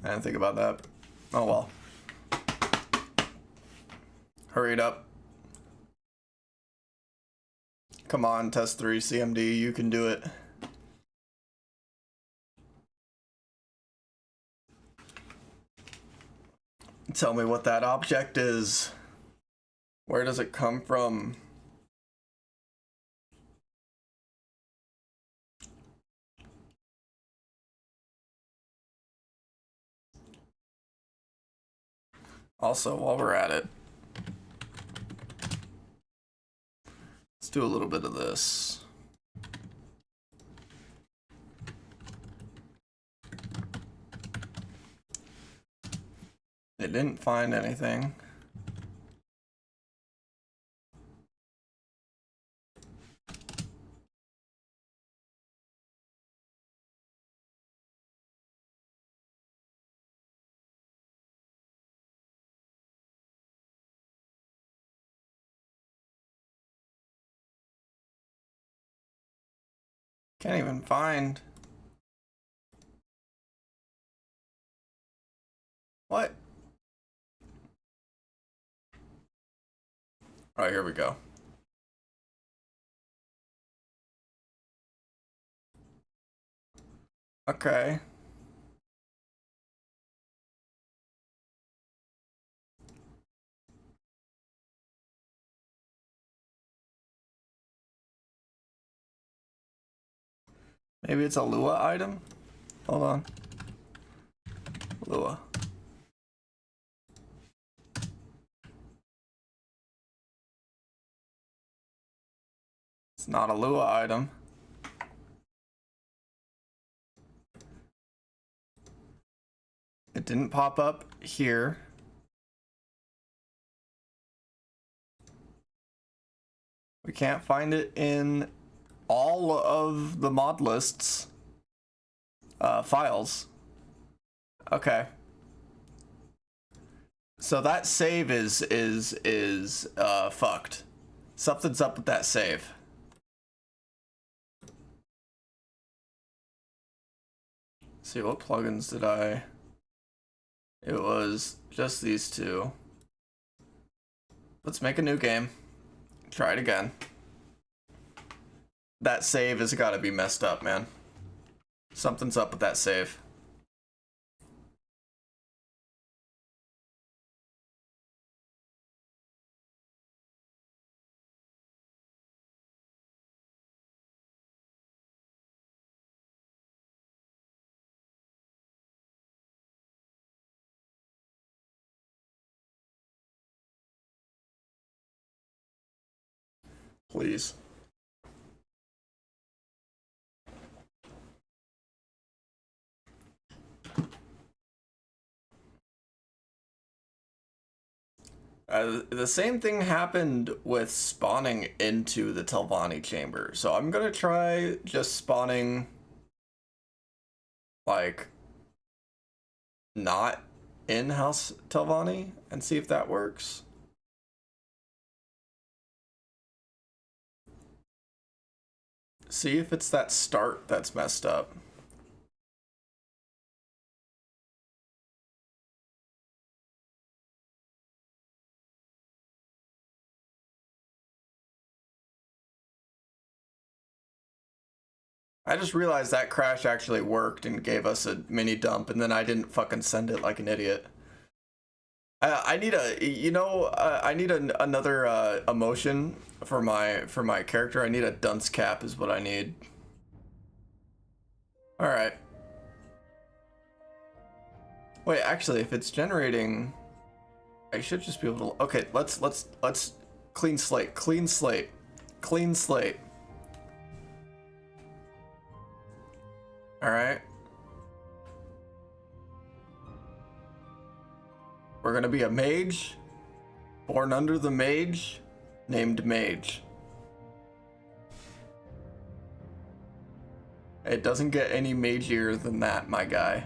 I didn't think about that. Oh well. Hurry it up. Come on, test 3 CMD, you can do it. Tell me what that object is. Where does it come from? Also, while we're at it, let's do a little bit of this. It didn't find anything. Can't even find. What? All right, here we go. Okay. Maybe it's a Lua item? Hold on. Lua. It's not a Lua item. It didn't pop up here. We can't find it in all of the mod lists files. Okay. So that save is fucked. Something's up with that save. Let's see, what plugins did I? It was just these two. Let's make a new game. Try it again. That save has got to be messed up, man. Something's up with that save. Please. The same thing happened with spawning into the Telvanni chamber. So I'm gonna try just spawning, like, not in House Telvanni and see if that works. See if it's that start that's messed up. I just realized that crash actually worked and gave us a mini dump, and then I didn't fucking send it like an idiot. I need a, you know, I need another emotion for my character. I need a dunce cap is what I need. All right. Wait, actually, if it's generating, I should just be able to. Okay, let's clean slate, clean slate, clean slate. All right. We're gonna be a mage, born under the mage, named Mage. It doesn't get any magier than that, my guy.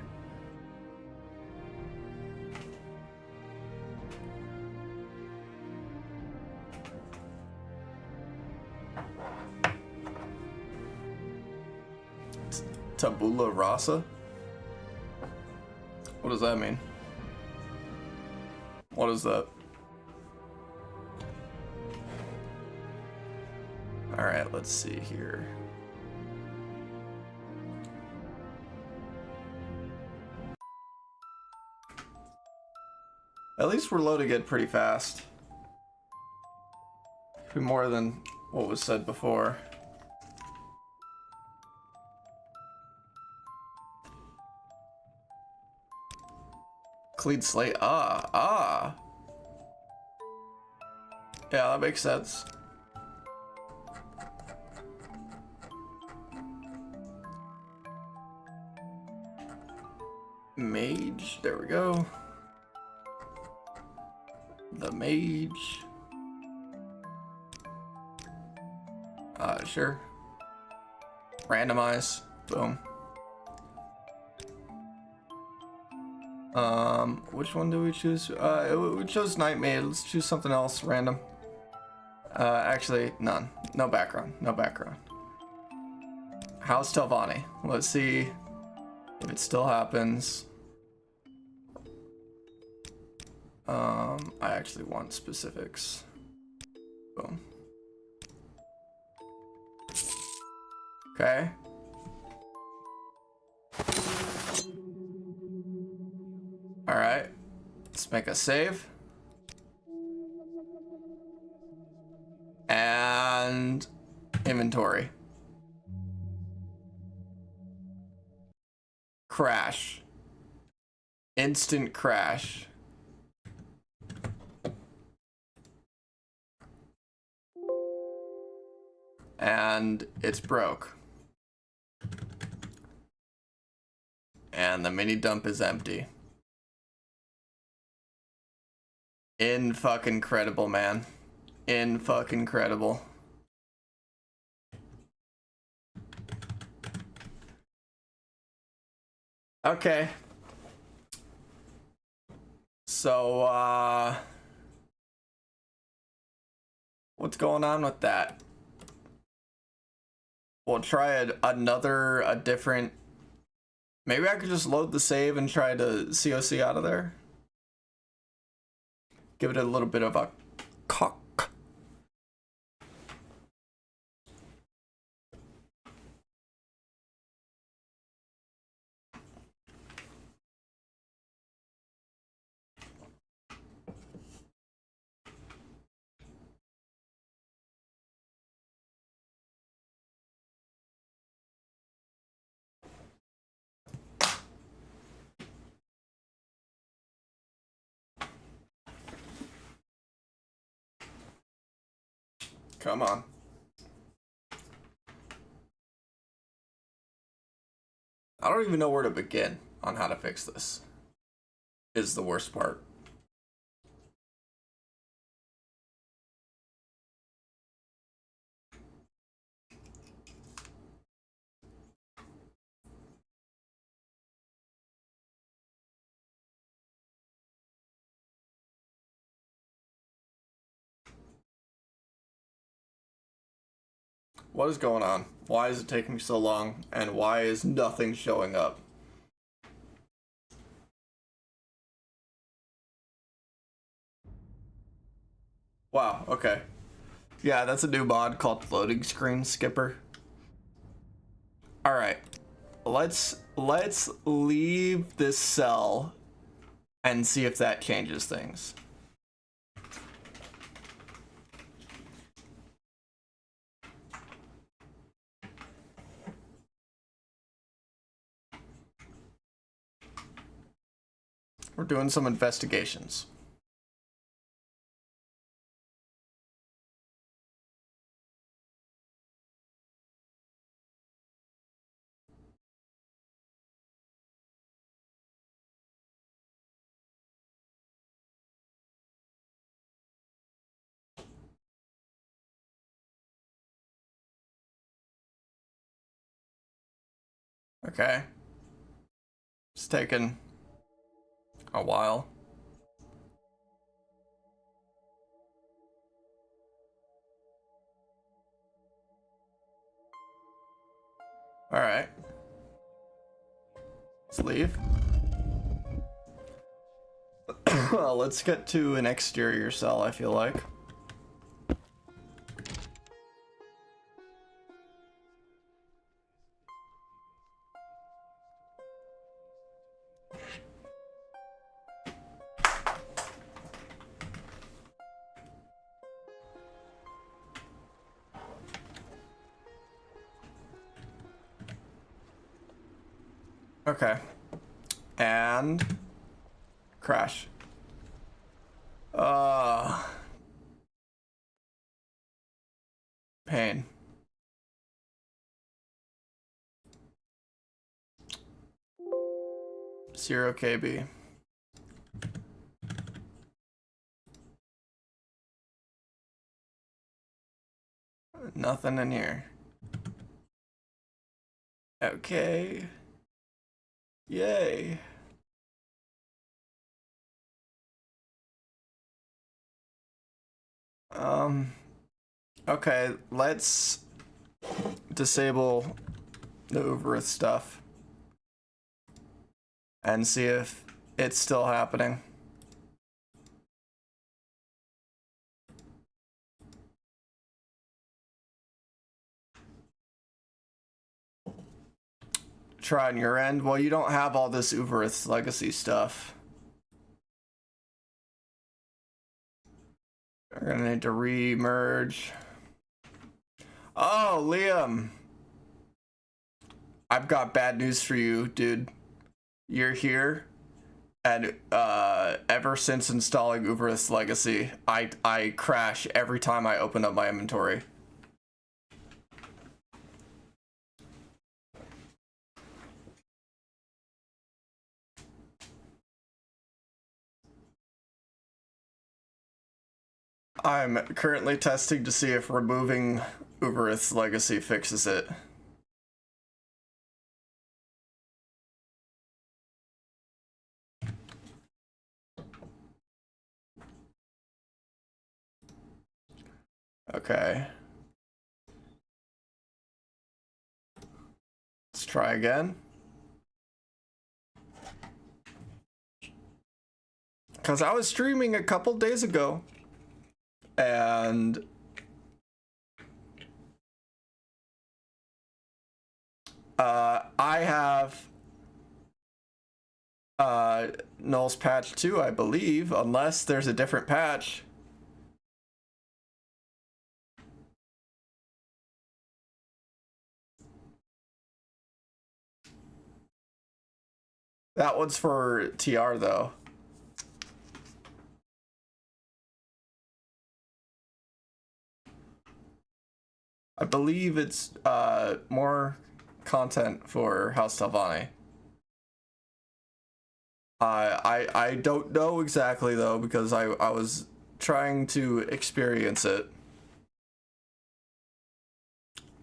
Tabula rasa? What does that mean? What is that? All right, let's see here. At least we're loading it pretty fast. More than what was said before. Clean slate. Ah. Yeah, that makes sense. Mage. There we go. The mage. Sure. Randomize. Boom. Which one do we choose? We chose Night Maid. Let's choose something else random. Actually, none. No background. No background. House Telvanni. Let's see if it still happens. I actually want specifics. Boom. Okay. All right. Let's make a save. And inventory. Crash. Instant crash. And it's broke. And the mini dump is empty. In fucking credible, man. In fucking credible. Okay. So, what's going on with that? We'll try a different... Maybe I could just load the save and try to COC out of there. Give it a little bit of a cock. Come on. I don't even know where to begin on how to fix this. Is the worst part. What is going on? Why is it taking so long? And why is nothing showing up? Wow, okay. Yeah, that's a new mod called Loading Screen Skipper. Alright. Let's leave this cell and see if that changes things. We're doing some investigations. Okay. It's taken a while. All right. Let's leave. Well, let's get to an exterior cell, I feel like. Okay. And crash. Pain. Zero KB. Nothing in here. Okay. Yay. Okay, let's disable the Uvirith stuff and see if it's still happening. Try on your end. Well, you don't have all this Uvirith legacy stuff. We're gonna need to re-merge. Oh, Liam. I've got bad news for you, dude. you're here, and ever since installing Uvirith's Legacy, I crash every time I open up my inventory. I'm currently testing to see if removing Uvirith's Legacy fixes it. Okay. Let's try again. Because I was streaming a couple days ago, and I have Null's patch 2, I believe, unless there's a different patch. That one's for TR though. I believe it's more content for House Telvanni. I don't know exactly though, because I was trying to experience it,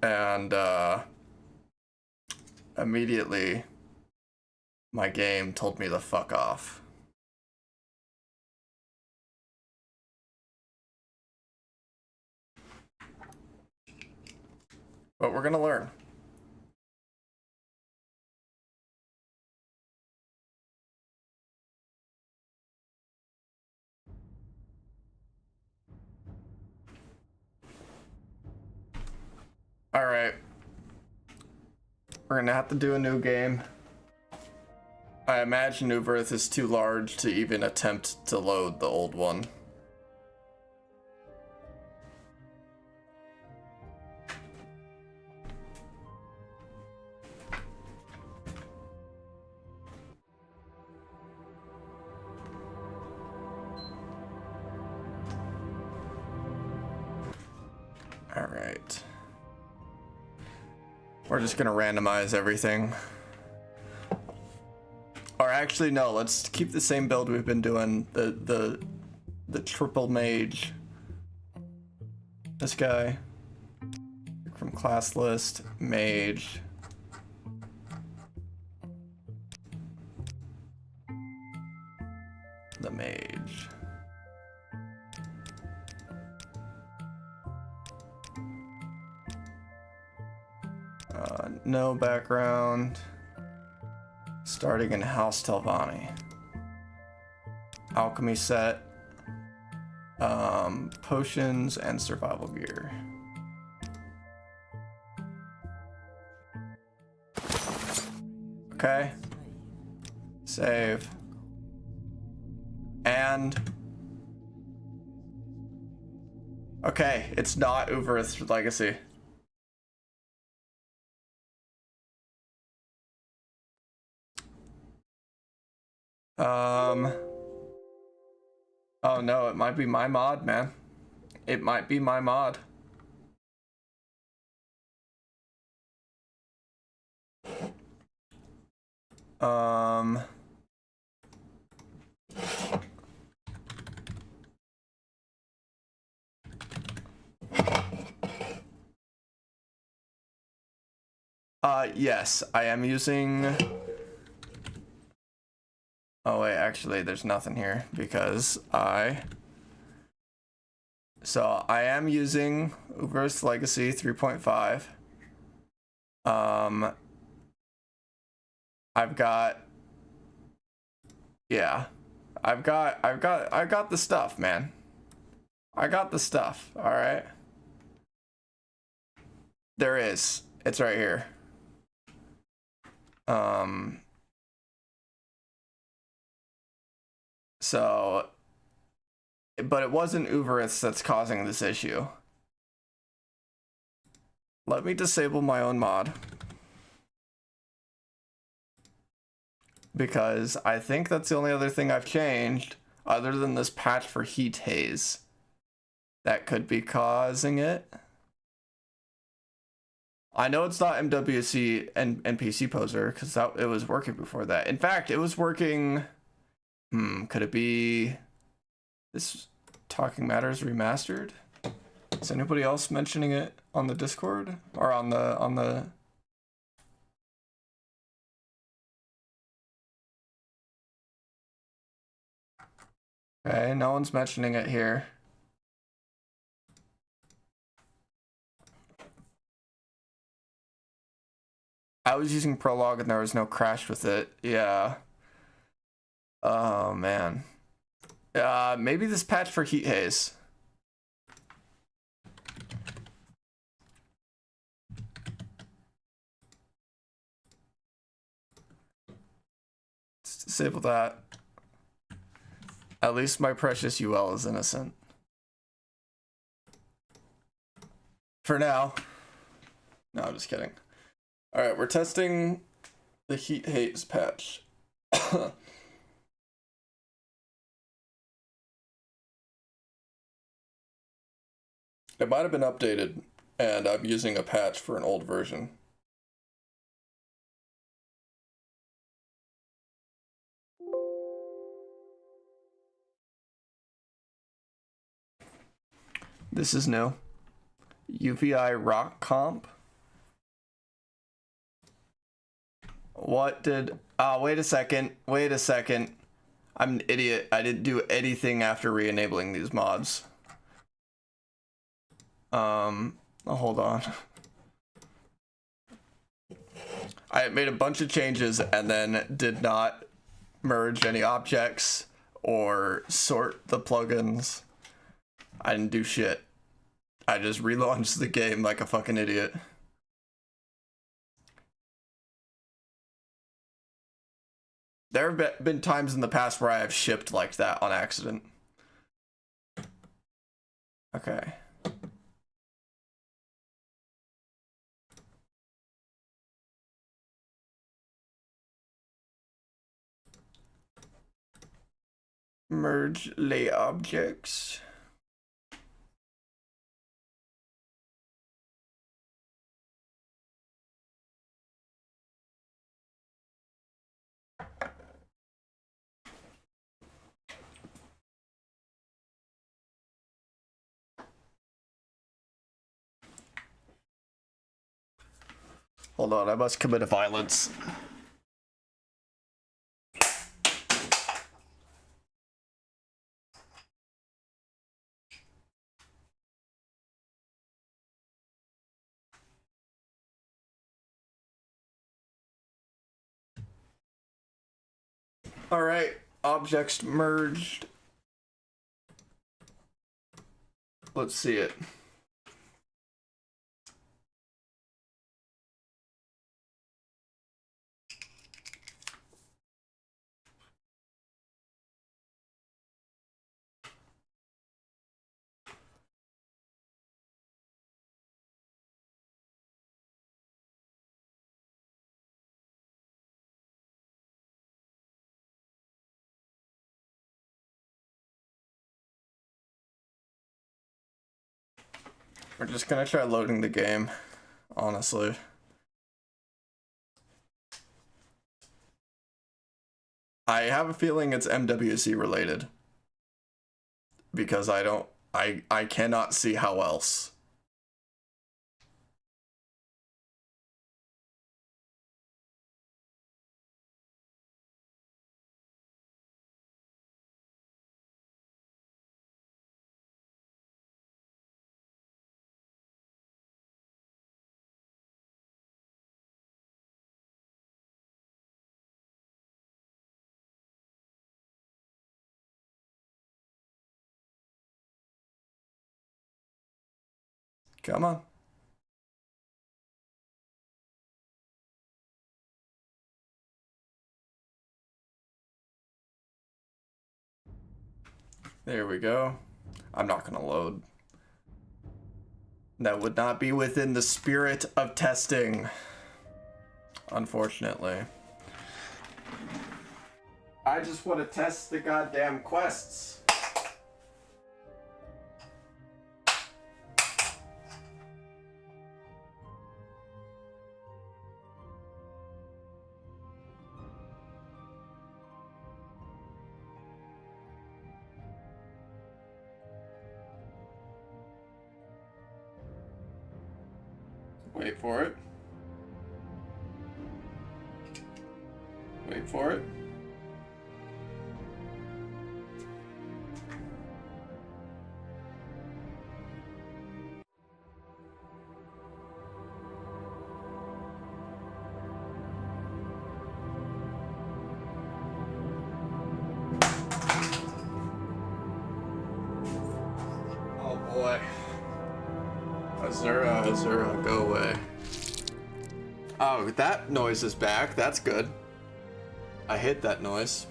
and immediately my game told me to fuck off. But we're gonna learn. All right. We're gonna have to do a new game. I imagine Uvirith is too large to even attempt to load the old one. All right. We're just gonna randomize everything. Or actually, no, let's keep the same build we've been doing. The triple mage. This guy. From class list, mage. The mage. No background. Starting in House Telvanni. Alchemy set. Potions and survival gear. Okay. Save. And... okay, it's not Uvirith's Legacy. Oh no, it might be my mod, man. It might be my mod. Yes, I am using... oh wait, actually there's nothing here because so I am using Uvirith's Legacy 3.5. I've got, yeah, I got the stuff, man. I got the stuff, all right? There is. It's right here. So, but it wasn't Uvirith that's causing this issue. Let me disable my own mod. because I think that's the only other thing I've changed other than this patch for heat haze that could be causing it. I know it's not MWC and NPC poser because it was working before that. In fact, it was working. Could it be this Talking Matters remastered? Is anybody else mentioning it on the Discord or on the? Okay, no one's mentioning it here. I was using Prologue and there was no crash with it. Yeah. Oh man. Maybe this patch for heat haze. Let's disable that. At least my precious UL is innocent. For now. No, I'm just kidding. Alright, we're testing the heat haze patch. It might have been updated, and I'm using a patch for an old version. This is new. UVI rock comp. What did... wait a second. Wait a second. I'm an idiot. I didn't do anything after re-enabling these mods. Hold on. I made a bunch of changes and then did not merge any objects or sort the plugins. I didn't do shit. I just relaunched the game like a fucking idiot. There have been times in the past where I have shipped like that on accident. Okay. Merge lay objects. Hold on, I must commit a violence. All right, objects merged. Let's see it. We're just gonna try loading the game, honestly. I have a feeling it's MWC related. Because I cannot see how else. Come on. There we go. I'm not gonna load. That would not be within the spirit of testing, unfortunately. I just want to test the goddamn quests. Wait for it. Wait for it. Oh boy. Azura, go away. Oh, that noise is back. That's good. I hate that noise.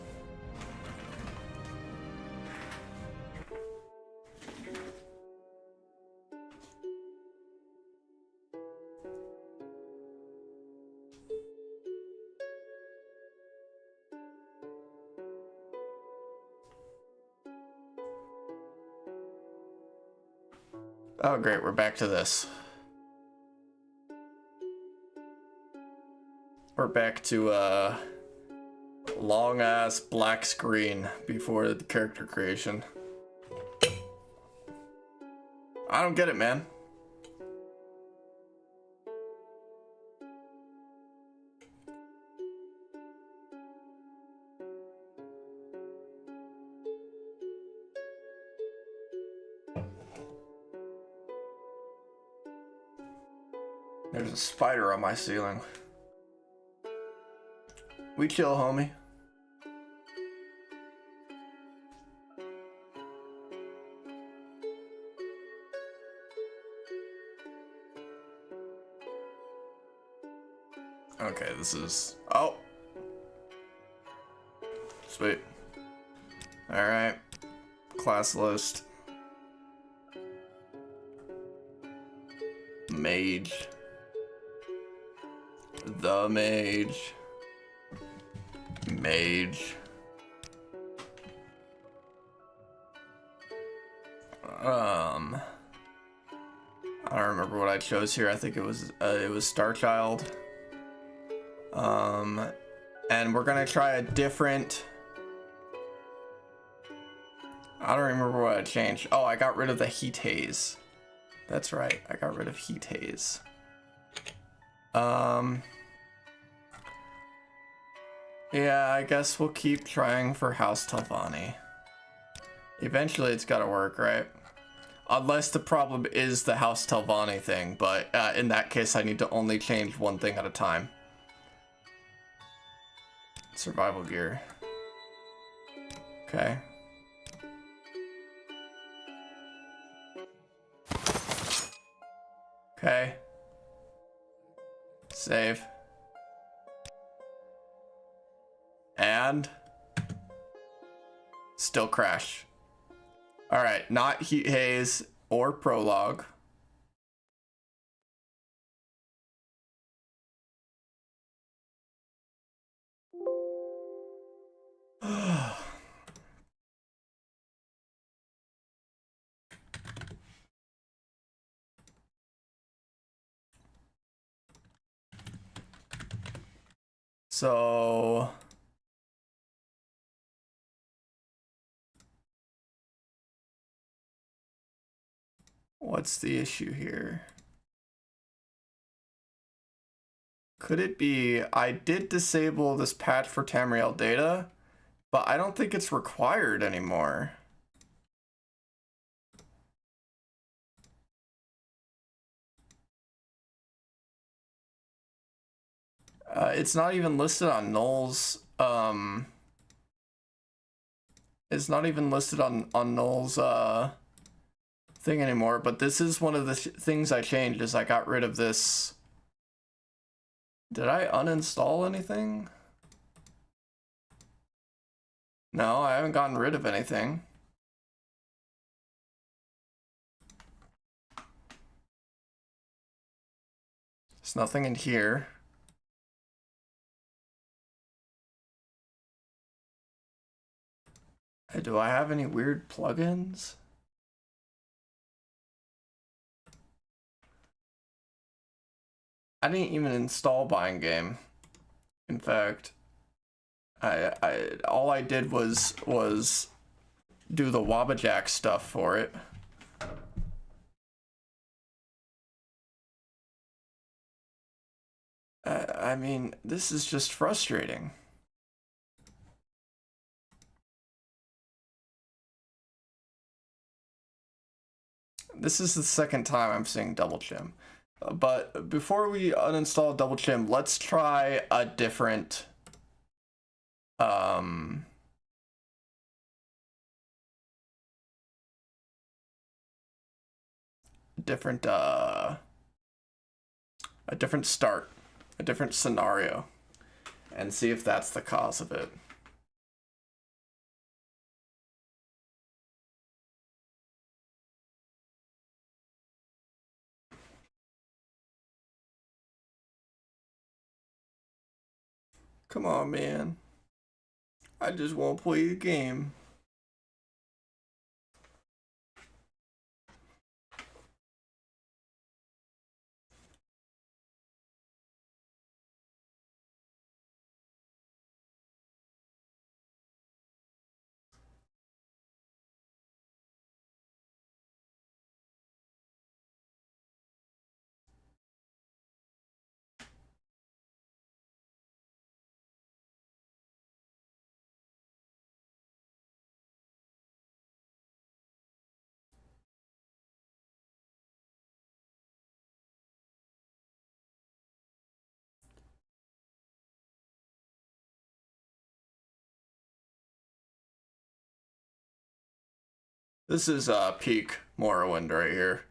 Oh great, we're back to this. We're back to long ass black screen before the character creation. I don't get it, man. There's a spider on my ceiling. We chill, homie. Okay, this is... Oh! Sweet. Alright. Class list. Mage. The mage. Mage. I don't remember what I chose here. I think it was Starchild. And we're gonna try a different... I don't remember what I changed. Oh, I got rid of the heat haze. That's right, I got rid of heat haze. Yeah, I guess we'll keep trying for House Telvanni. Eventually it's gotta work, right? Unless the problem is the House Telvanni thing, but in that case I need to only change one thing at a time. Survival gear. Okay. Okay. Save. And still crash. All right, not heat haze or prologue. So what's the issue here? Could it be I did disable this patch for Tamriel data, but I don't think it's required anymore. It's not even listed on Null's it's not even listed on Null's thing anymore, but this is one of the things I changed is I got rid of this. Did I uninstall anything? No, I haven't gotten rid of anything. There's nothing in here. Do I have any weird plugins? I didn't even install Buying Game. In fact, I all I did was do the Wabbajack stuff for it. I mean, this is just frustrating. This is the second time I'm seeing Double Chim. But before we uninstall Double Chim, let's try a different a different start, a different scenario, and see if that's the cause of it. Come on, man. I just won't play the game. This is peak Morrowind right here.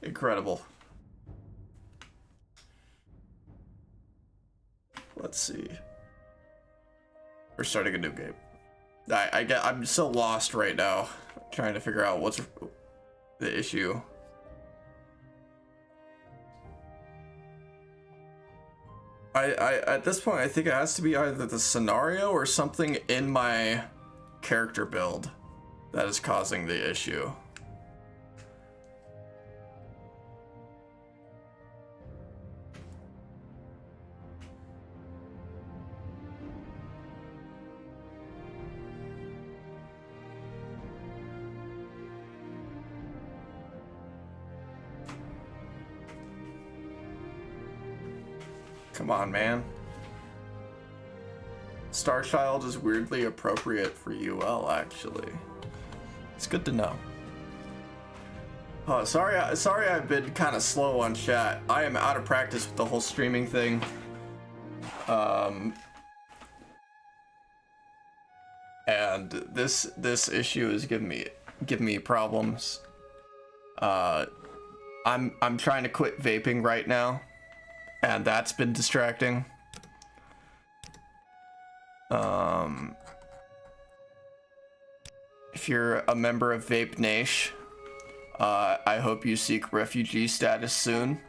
Incredible. Let's see. We're starting a new game. I'm so lost right now, trying to figure out what's the issue. At this point, I think it has to be either the scenario or something in my character build that is causing the issue. Come on, man. Starchild is weirdly appropriate for UL, actually. It's good to know. Oh, sorry I've been kind of slow on chat. I am out of practice with the whole streaming thing. And this issue is giving me problems. I'm trying to quit vaping right now, and that's been distracting. If you're a member of Vape Nation, I hope you seek refugee status soon,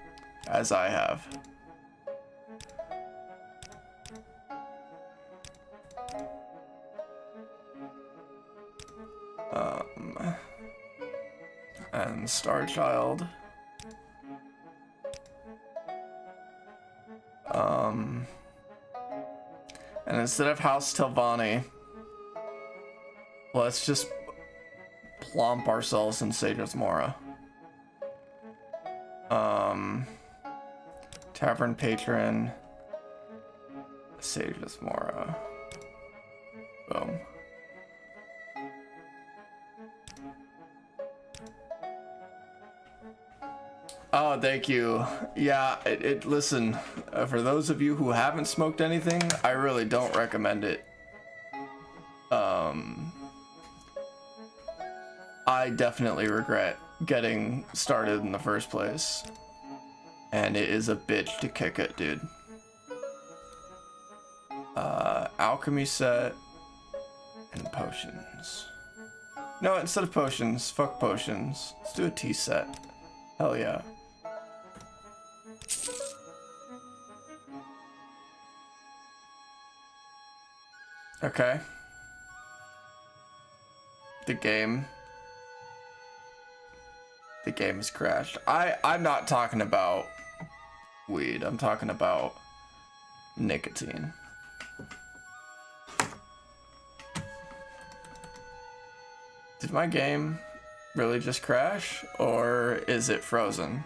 as I have. And Starchild. And instead of House Telvanni, let's just plump ourselves in Sage's Mora. Tavern Patron, Sage's Mora. Boom. Oh, thank you. Yeah, listen, for those of you who haven't smoked anything, I really don't recommend it. I definitely regret getting started in the first place. And it is a bitch to kick it, dude. Alchemy set and potions. No, instead of potions, fuck potions. Let's do a tea set. Hell yeah. Okay. The game has crashed. I'm not talking about weed. I'm talking about nicotine. Did my game really just crash, or is it frozen?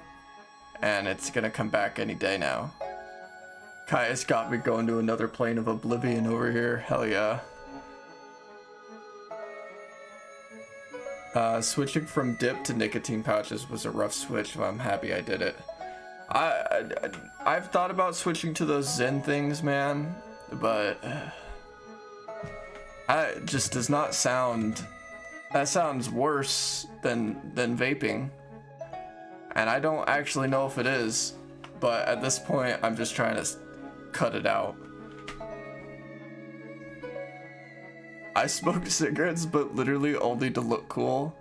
And it's gonna come back any day now. Kaya's got me going to another plane of oblivion over here. Hell yeah. Switching from dip to nicotine pouches was a rough switch, but I'm happy I did it. I've thought about switching to those Zen things, man, but it just does not sound. That sounds worse than vaping, and I don't actually know if it is. But at this point, I'm just trying to cut it out. I smoke cigarettes, but literally only to look cool.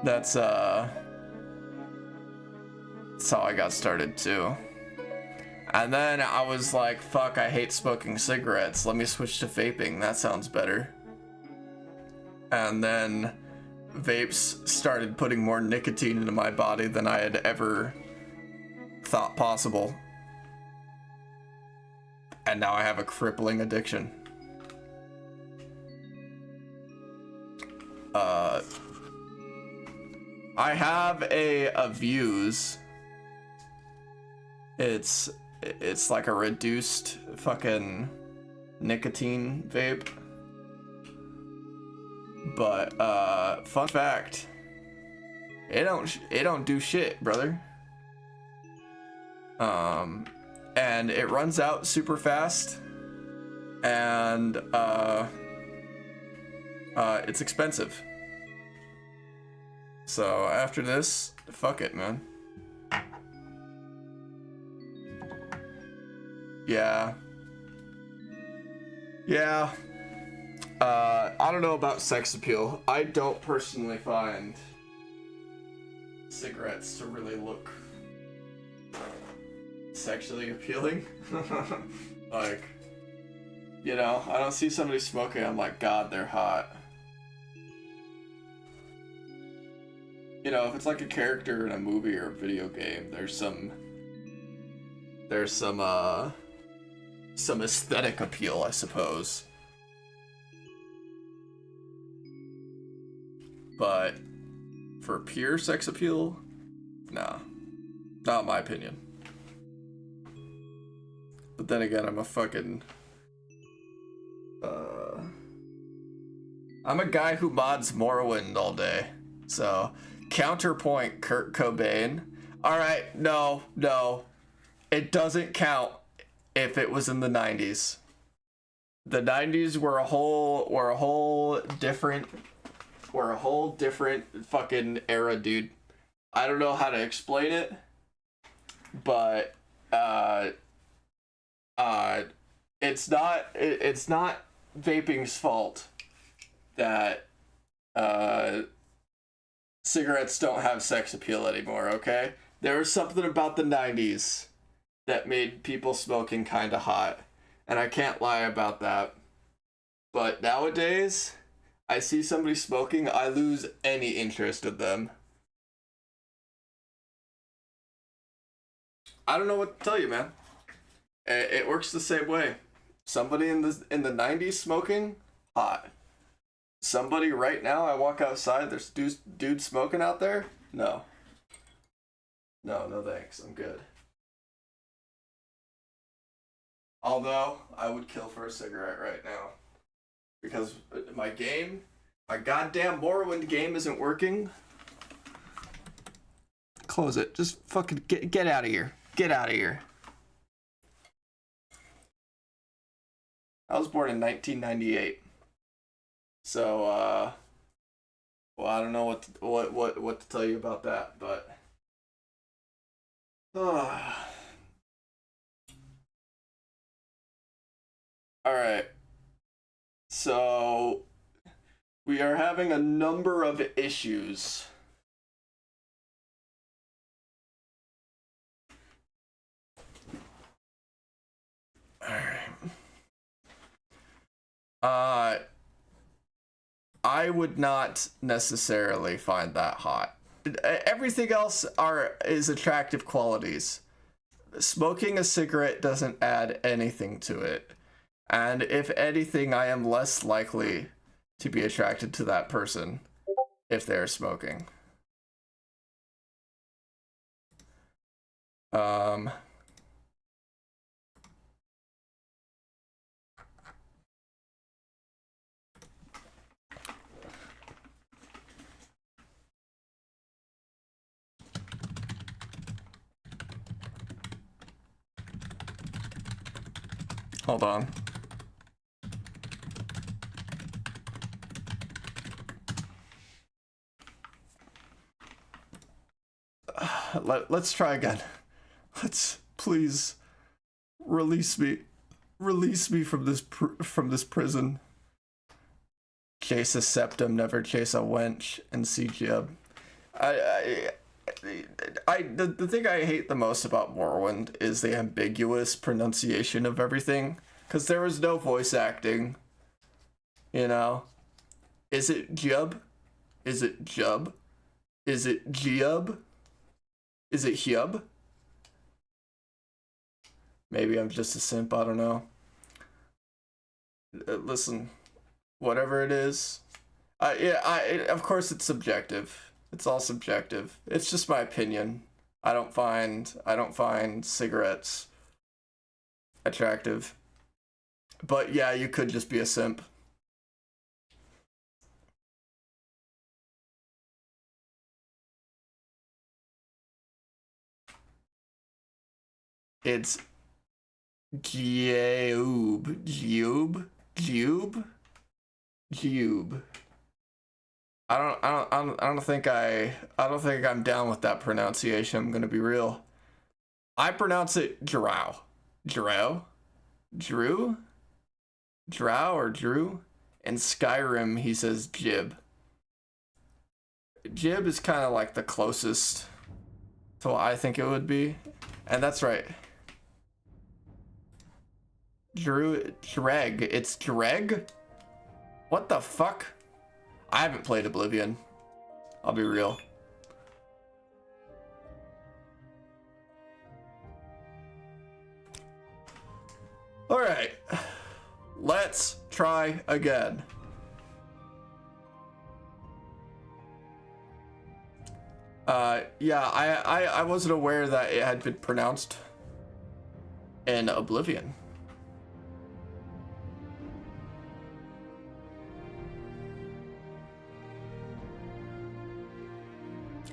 That's how I got started too. And then I was like, fuck, I hate smoking cigarettes. Let me switch to vaping. That sounds better. And then vapes started putting more nicotine into my body than I had ever thought possible. And now I have a crippling addiction. I have a Views. It's like a reduced fucking nicotine vape. But fun fact, it don't do shit, brother. And it runs out super fast, and it's expensive. So after this, fuck it, man. Yeah. I don't know about sex appeal. I don't personally find cigarettes to really look sexually appealing. Like, you know, I don't see somebody smoking, I'm like, God, they're hot. You know, if it's like a character in a movie or a video game, there's some aesthetic appeal, I suppose. But for pure sex appeal, nah. Not in my opinion. But then again, I'm a fucking... I'm a guy who mods Morrowind all day. So, counterpoint Kurt Cobain. Alright, no. It doesn't count if it was in the 90s. The 90s were a whole different fucking era, dude. I don't know how to explain it, but it's not vaping's fault that cigarettes don't have sex appeal anymore, okay? There was something about the 90s that made people smoking kind of hot, and I can't lie about that. But nowadays, I see somebody smoking, I lose any interest in them. I don't know what to tell you, man. It works the same way. Somebody in the 90s smoking, hot. Somebody right now, I walk outside, there's dude smoking out there? No thanks, I'm good. Although, I would kill for a cigarette right now. Because my goddamn Morrowind game isn't working. Close it. Just fucking get out of here. Get out of here. I was born in 1998. So, well, I don't know what to tell you about that, but all right. So, we are having a number of issues. All right. Uh, I would not necessarily find that hot. Everything else is attractive qualities. Smoking a cigarette doesn't add anything to it. And if anything, I am less likely to be attracted to that person if they're smoking. Hold on. Let's try again. Let's please release me from this prison. Chase a septum, never chase a wench, and see Jib. The thing I hate the most about Morrowind is the ambiguous pronunciation of everything, because there was no voice acting. You know, is it Jub? Is it Jub? Is it Giub? Is it Hub? Maybe I'm just a simp, I don't know. Listen, whatever it is, of course it's subjective. It's all subjective. It's just my opinion. I don't find cigarettes attractive. But yeah, you could just be a simp. It's Jube. I don't think I'm down with that pronunciation. I'm gonna be real. I pronounce it Drow. Drow? Drew? Drow or Drew? In Skyrim, he says Jib. Jib is kind of like the closest to what I think it would be. And that's right. Dreg. It's Dreg? What the fuck? I haven't played Oblivion. I'll be real. Alright. Let's try again. Yeah, I wasn't aware that it had been pronounced in Oblivion.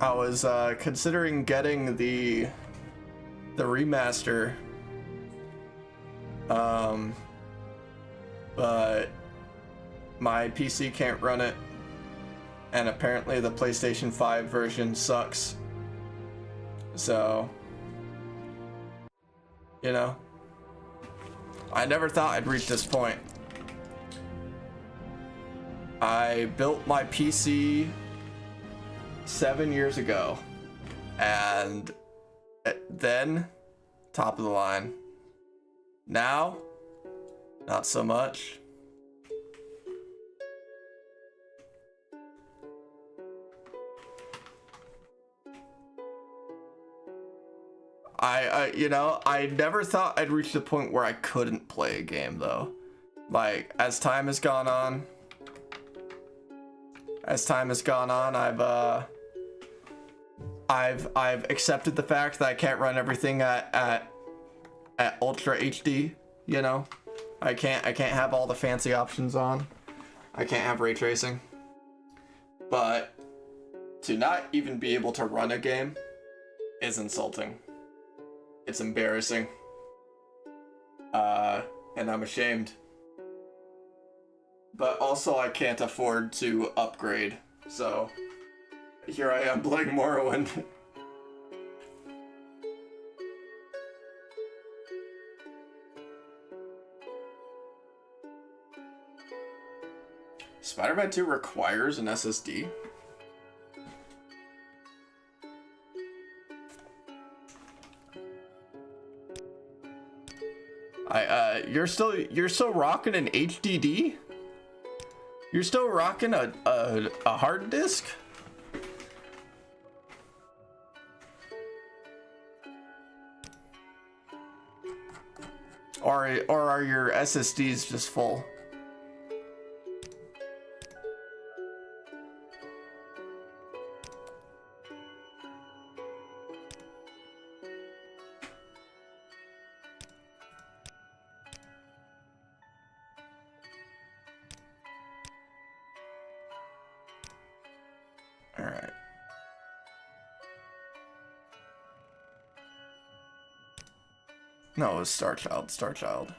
I was considering getting the remaster, but my PC can't run it, and apparently the PlayStation 5 version sucks. So, you know, I never thought I'd reach this point. I built my PC 7 years ago, and then top of the line. Now, not so much. I never thought I'd reach the point where I couldn't play a game though. Like, as time has gone on, I've accepted the fact that I can't run everything at Ultra HD, you know? I can't have all the fancy options on. I can't have ray tracing. But to not even be able to run a game is insulting. It's embarrassing. And I'm ashamed. But also I can't afford to upgrade. So here I am playing Morrowind. Spider-Man 2 requires an SSD? You're still rocking an HDD? You're still rocking a hard disk? Or are your SSDs just full? All right. No, it was Star Child. Star Child.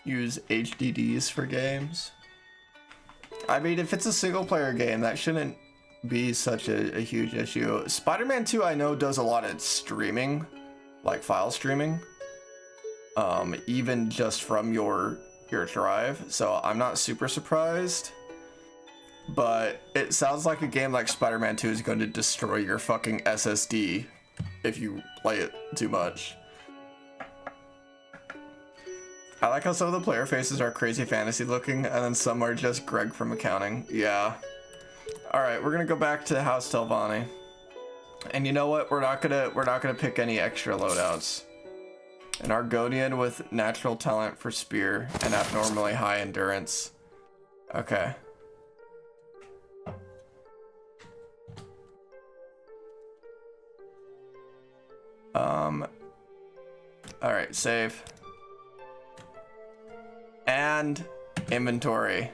Use HDDs for games. I mean, if it's a single player game, that shouldn't be such a huge issue. Spider-Man 2, I know, does a lot of streaming, like file streaming, even just from your drive. So I'm not super surprised. But it sounds like a game like Spider-Man 2 is going to destroy your fucking SSD if you play it too much. I like how some of the player faces are crazy fantasy looking, and then some are just Greg from accounting. Yeah. Alright, we're gonna go back to House Telvanni. And you know what? We're not gonna pick any extra loadouts. An Argonian with natural talent for spear and abnormally high endurance. Okay. Alright, save. And inventory.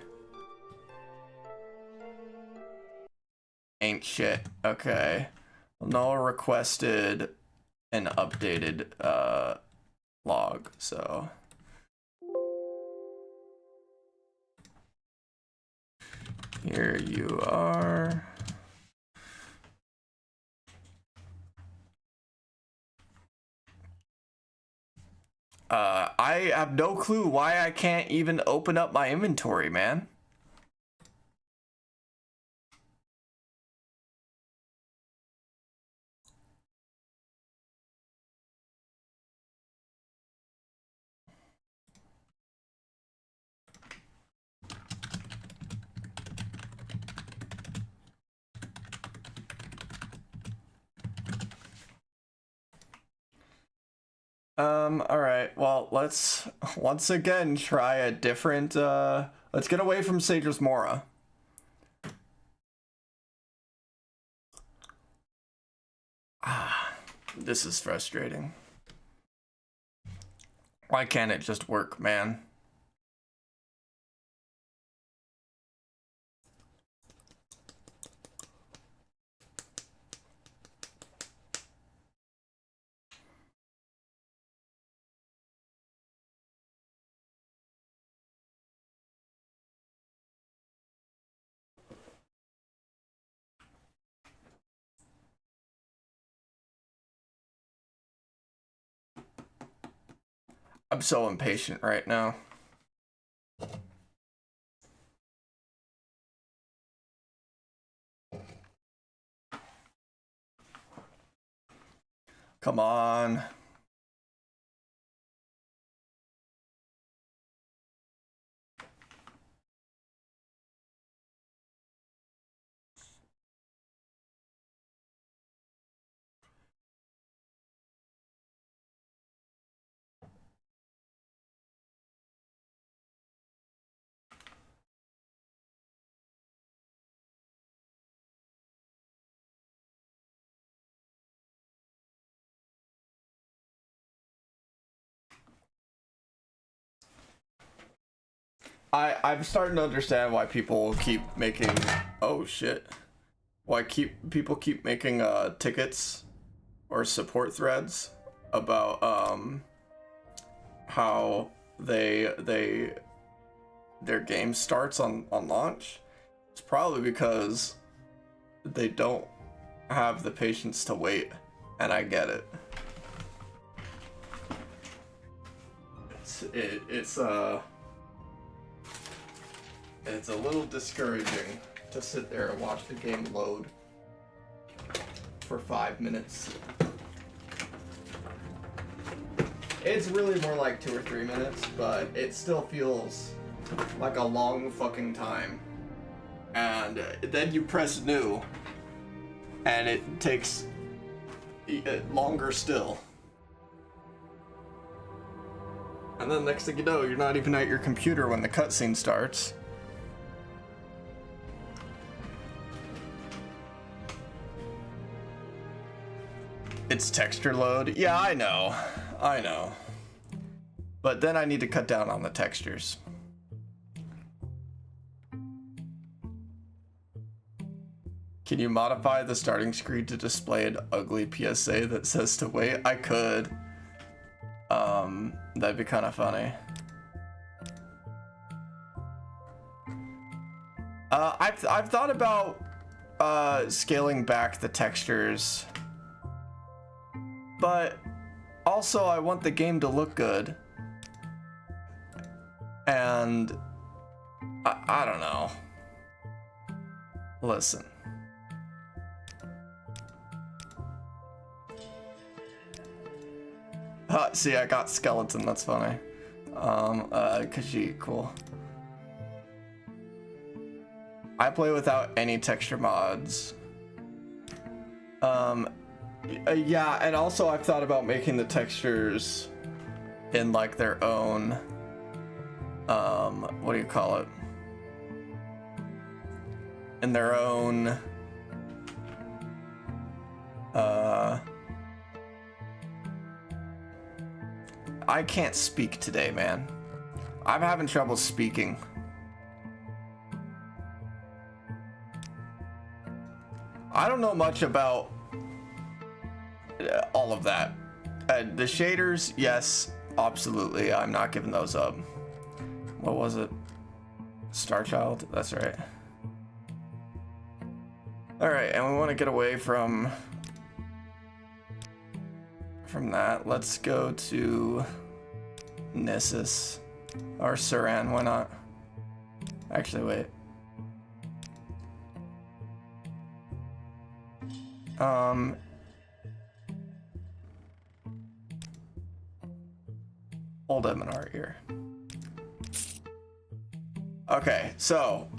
Ain't shit. Okay. Noah requested an updated log, so here you are. I have no clue why I can't even open up my inventory, man. All right, well, let's once again try a different, let's get away from Sage's Mora. This is frustrating. Why can't it just work, man? I'm so impatient right now. Come on. I'm starting to understand why people keep making, oh shit, why people keep making tickets or support threads about how their game starts on launch. It's probably because they don't have the patience to wait, and I get it. It's a little discouraging to sit there and watch the game load for 5 minutes. It's really more like 2 or 3 minutes, but it still feels like a long fucking time. And then you press new, and it takes longer still. And then next thing you know, you're not even at your computer when the cutscene starts. It's texture load. Yeah, I know. But then I need to cut down on the textures. Can you modify the starting screen to display an ugly PSA that says to wait? I could. That'd be kind of funny. I've thought about scaling back the textures, but also I want the game to look good, and I don't know. Listen. See, I got skeleton, that's funny. Khajiit, cool. I play without any texture mods. Yeah, and also I've thought about making the textures in like their own, what do you call it? In their own, I can't speak today, man. I'm having trouble speaking. I don't know much about all of that. The shaders, yes, absolutely. I'm not giving those up. What was it? Star Child? That's right. All right, and we want to get away from that. Let's go to Nissus or Suran. Why not? Actually, wait. Old Eminar here. Okay, so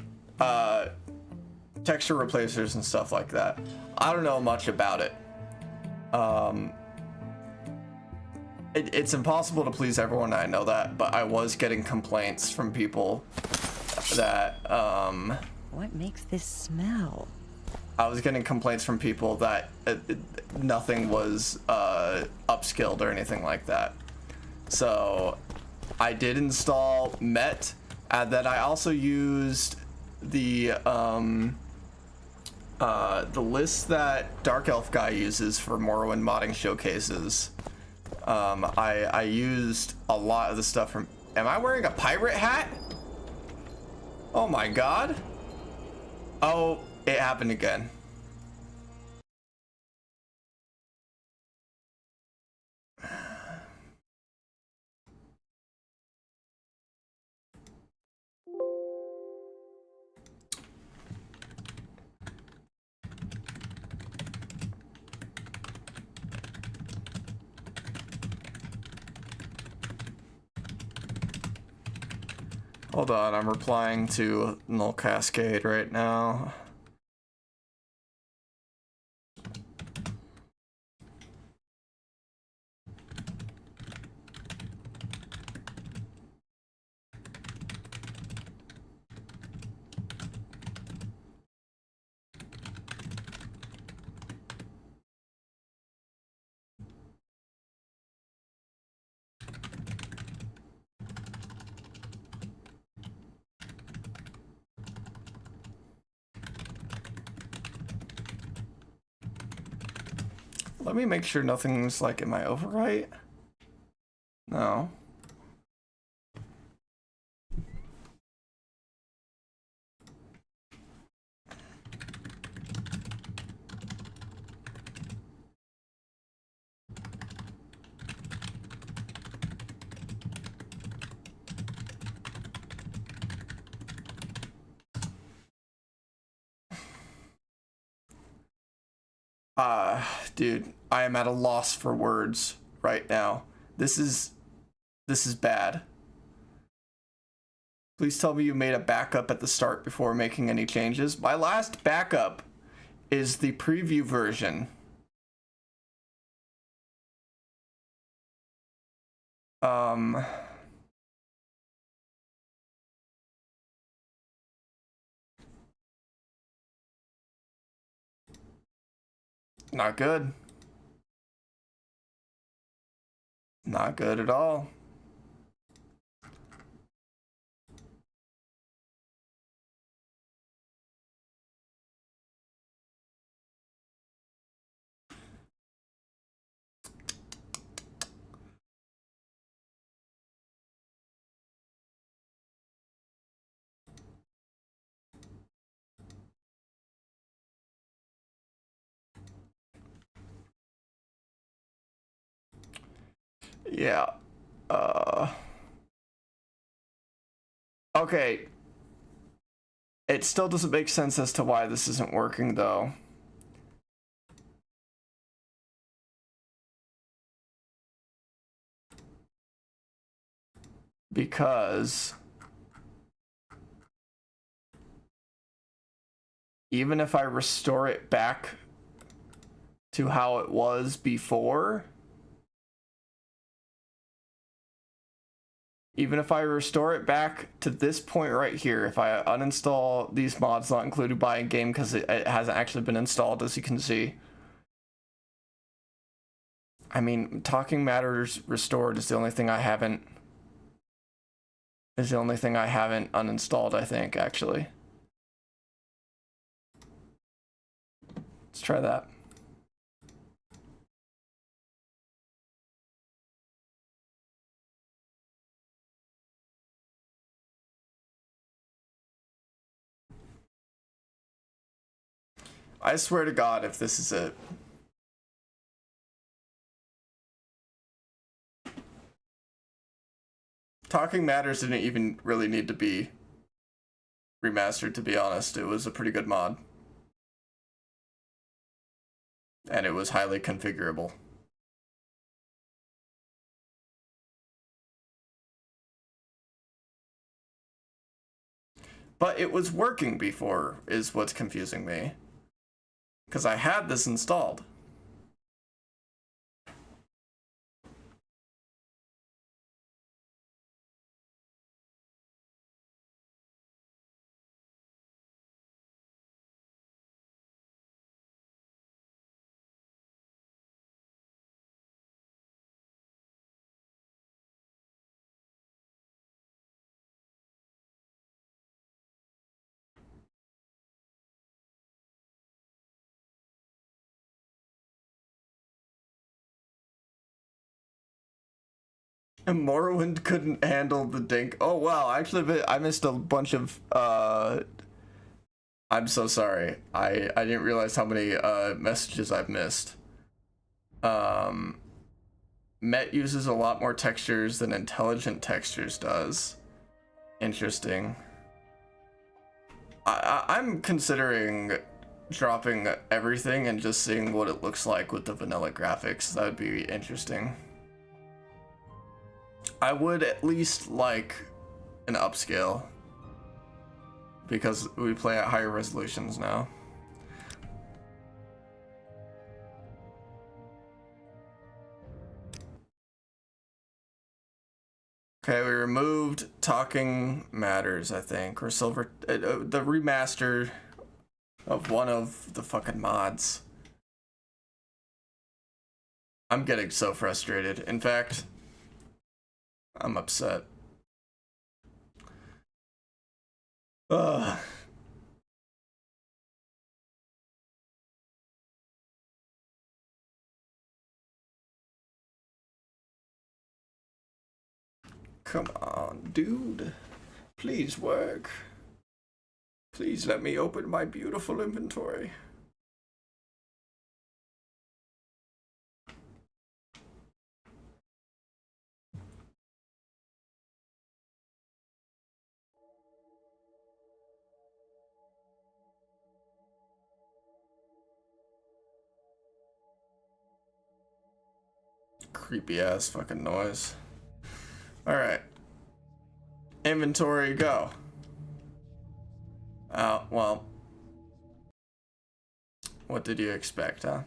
texture replacers and stuff like that. I don't know much about it. It's impossible to please everyone, I know that, but I was getting complaints from people that What makes this smell? I was getting complaints from people that nothing was upskilled or anything like that. So I did install Met, and then I also used the list that Dark Elf guy uses for Morrowind modding showcases. I used a lot of the stuff from... Am I wearing a pirate hat? Oh my god. Oh, it happened again. Hold on, I'm replying to Null Cascade right now. Let me make sure nothing's like in my overwrite. No. Dude, I am at a loss for words right now. This is bad. Please tell me you made a backup at the start before making any changes. My last backup is the preview version. Not good. Not good at all. Yeah. Okay. It still doesn't make sense as to why this isn't working, though. Because even if I restore it back to how it was before, even if I restore it back to this point right here, if I uninstall these mods not included by in-game because it hasn't actually been installed, as you can see. I mean, Talking Matters Restored is the only thing I haven't uninstalled, I think, actually. Let's try that. I swear to God, if this is it. Talking Matters didn't even really need to be remastered, to be honest. It was a pretty good mod. And it was highly configurable. But it was working before, is what's confusing me. Because I had this installed. And Morrowind couldn't handle the dink. Oh wow, actually I missed a bunch of I'm so sorry. I didn't realize how many messages I've missed. Met uses a lot more textures than Intelligent Textures does. Interesting. I'm considering dropping everything and just seeing what it looks like with the vanilla graphics. That would be interesting. I would at least like an upscale because we play at higher resolutions now. Okay, we removed Talking Matters, I think, or the remaster of one of the fucking mods. I'm getting so frustrated. In fact, I'm upset. Ugh. Come on, dude. Please work. Please let me open my beautiful inventory. Creepy ass fucking noise. Alright. Inventory, go. Oh, well. What did you expect, huh?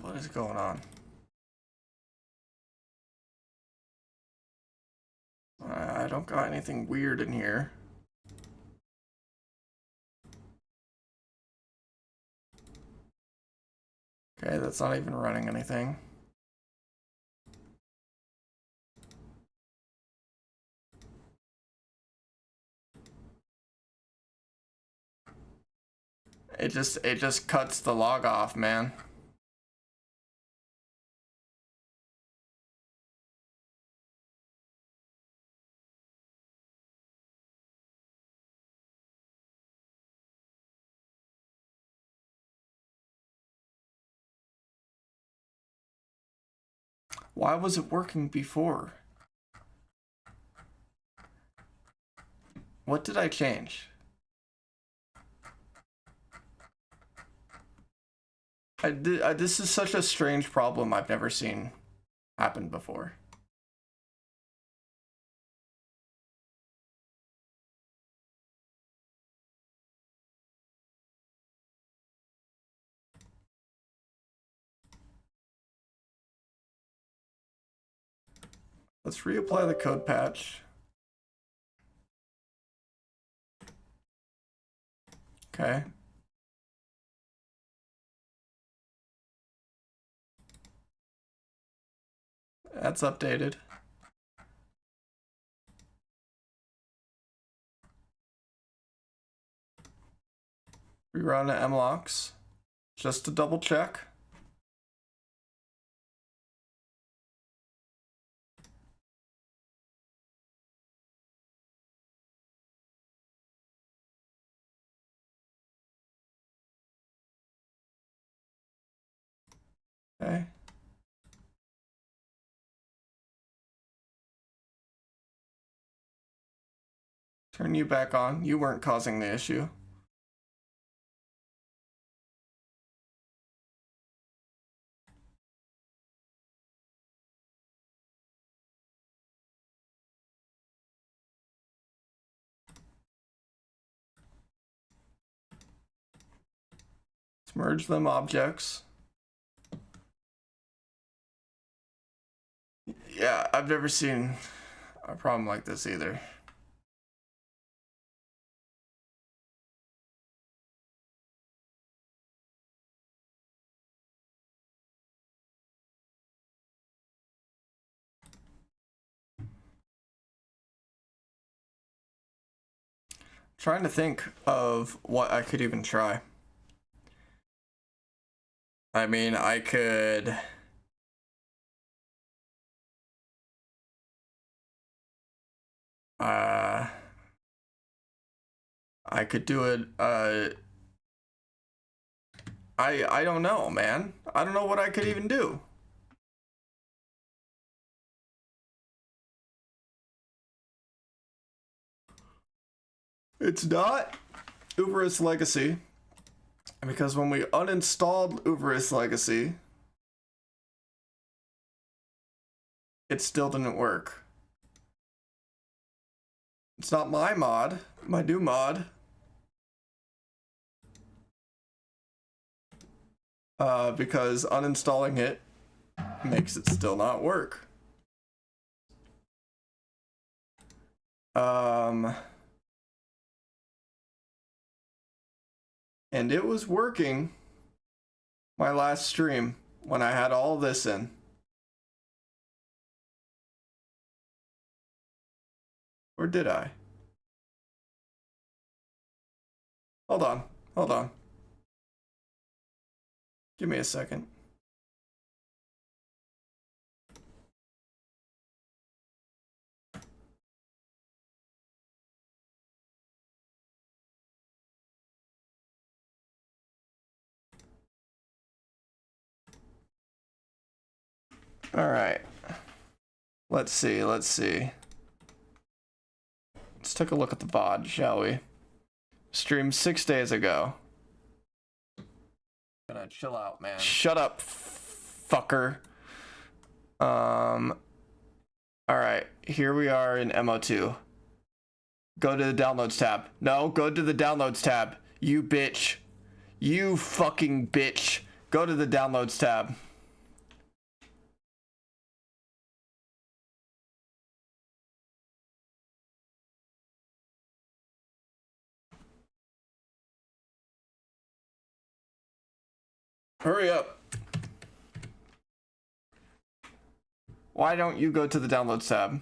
What is going on? I don't got anything weird in here. Okay, that's not even running anything. It just cuts the log off, man. Why was it working before? What did I change? This is such a strange problem I've never seen happen before. Let's reapply the code patch. Okay. That's updated. Rerun the mlocks just to double check. Okay. Turn you back on. You weren't causing the issue. Let's merge them objects. Yeah, I've never seen a problem like this either. Trying to think of what I could even try. I mean, I could... I could do it, I don't know, man. I don't know what I could even do. It's not Uvirith Legacy, because when we uninstalled Uvirith Legacy, it still didn't work. It's not my mod, my new mod. Because uninstalling it makes it still not work. And it was working my last stream when I had all this in. Or did I? Hold on, hold on. Give me a second. All right. Let's see. Let's take a look at the VOD, shall we? Streamed 6 days ago. Gonna chill out, man. Shut up, fucker. Alright, here we are in MO2. Go to the downloads tab. No, go to the downloads tab. You bitch. You fucking bitch. Go to the downloads tab. Hurry up. Why don't you go to the downloads tab?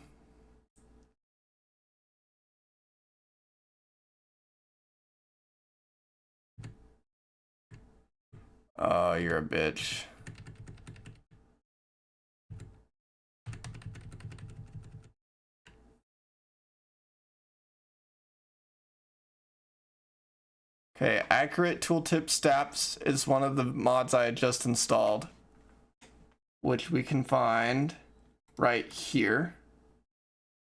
Oh, you're a bitch. Okay, accurate tooltip stats is one of the mods I had just installed, which we can find right here.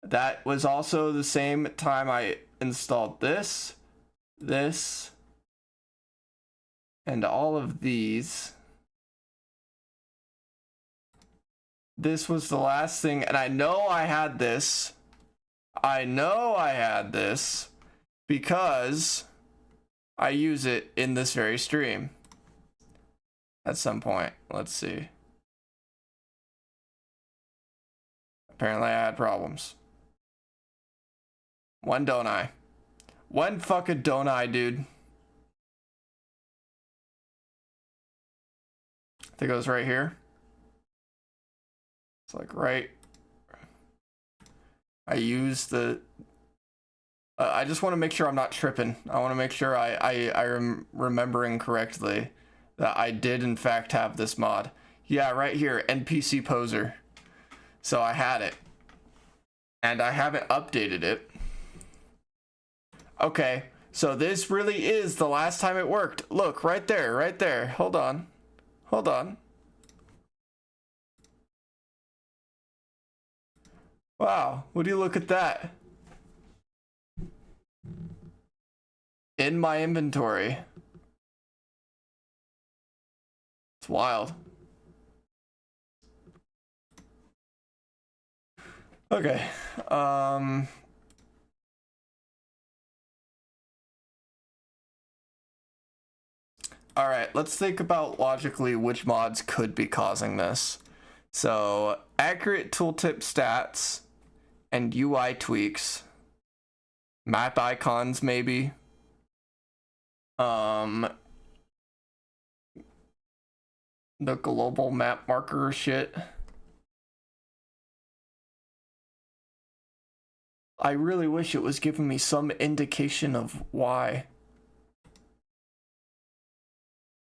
That was also the same time I installed this, and all of these. This was the last thing, and I know I had this. I know I had this because I use it in this very stream at some point. Let's see. Apparently I had problems. When don't I? When fucking don't I, dude? I think it was right here. It's like right. I use the. I just want to make sure I'm not tripping. I want to make sure I'm remembering correctly that I did in fact have this mod. Yeah, right here, NPC Poser. So I had it. And I haven't updated it. Okay, so this really is the last time it worked. Look, right there, right there. Hold on. Hold on. Wow, would you look at that? In my inventory. It's wild. Okay. All right, let's think about logically which mods could be causing this. So, accurate tooltip stats and UI tweaks. Map icons, maybe. The global map marker shit. I really wish it was giving me some indication of why.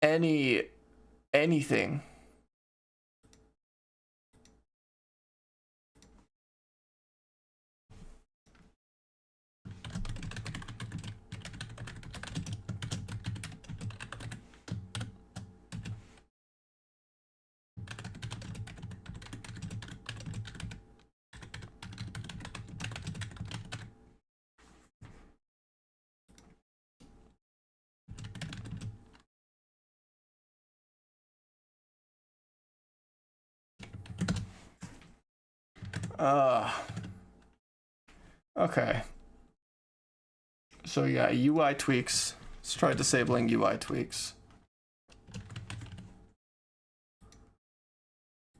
Anything. Okay. So yeah, UI tweaks. Let's try disabling UI tweaks.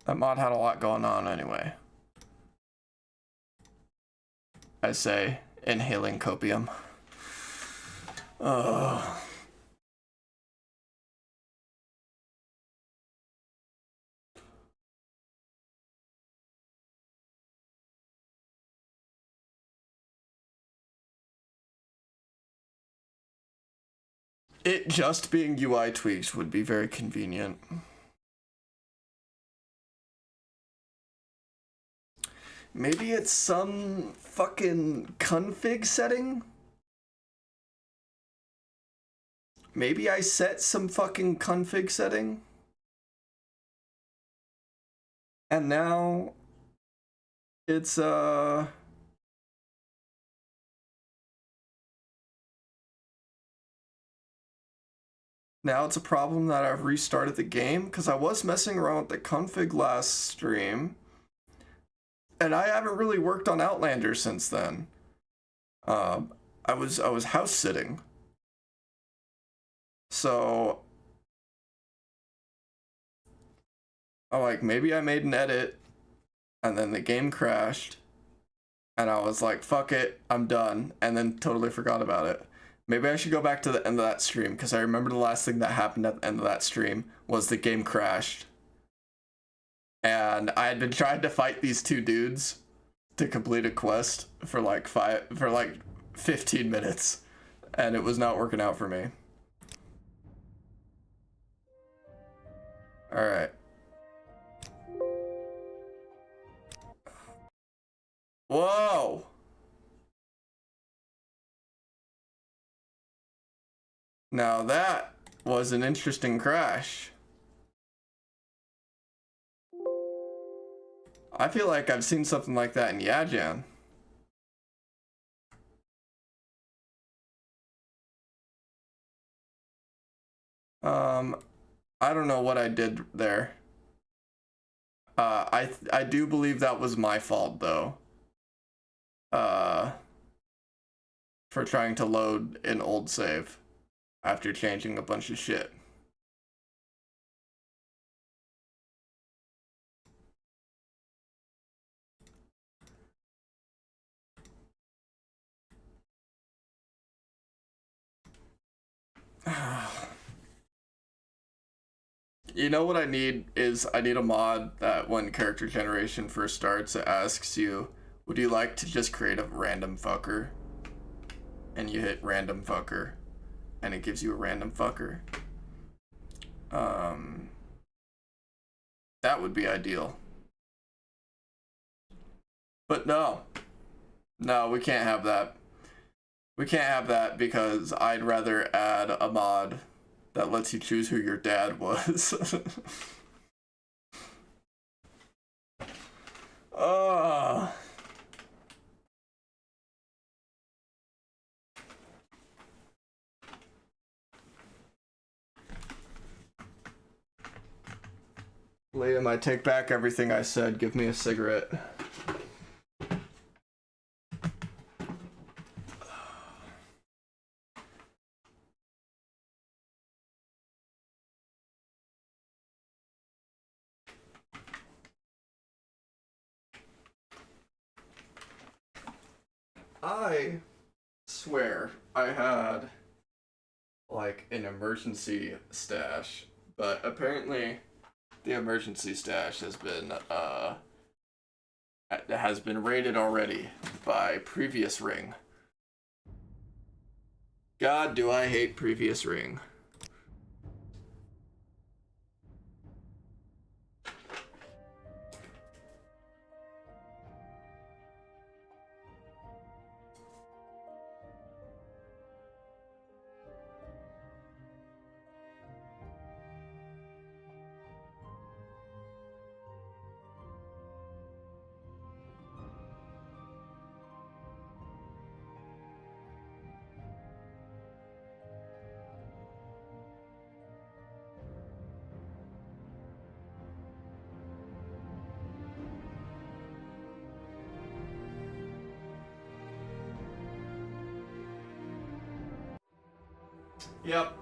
That mod had a lot going on anyway. I say, inhaling copium. It just being UI tweaks would be very convenient. Maybe it's some fucking config setting? Maybe I set some fucking config setting? And now It's now it's a problem that I've restarted the game because I was messing around with the config last stream, and I haven't really worked on Outlander since then. I was house sitting, so I'm like, maybe I made an edit, and then the game crashed, and I was like, fuck it, I'm done, and then totally forgot about it. Maybe I should go back to the end of that stream, because I remember the last thing that happened at the end of that stream was the game crashed. And I had been trying to fight these two dudes to complete a quest for like 15 minutes, and it was not working out for me. Alright. Whoa! Now that was an interesting crash. I feel like I've seen something like that in Yajan. I don't know what I did there. I do believe that was my fault though. For trying to load an old save after changing a bunch of shit. You know what I need is I need a mod that when character generation first starts, it asks you, would you like to just create a random fucker? And you hit random fucker, and it gives you a random fucker. That would be ideal. But no, we can't have that. We can't have that because I'd rather add a mod that lets you choose who your dad was. Liam, I take back everything I said. Give me a cigarette. I swear I had like an emergency stash, but apparently the emergency stash has been raided already by previous ring. God, do I hate previous ring. Yep.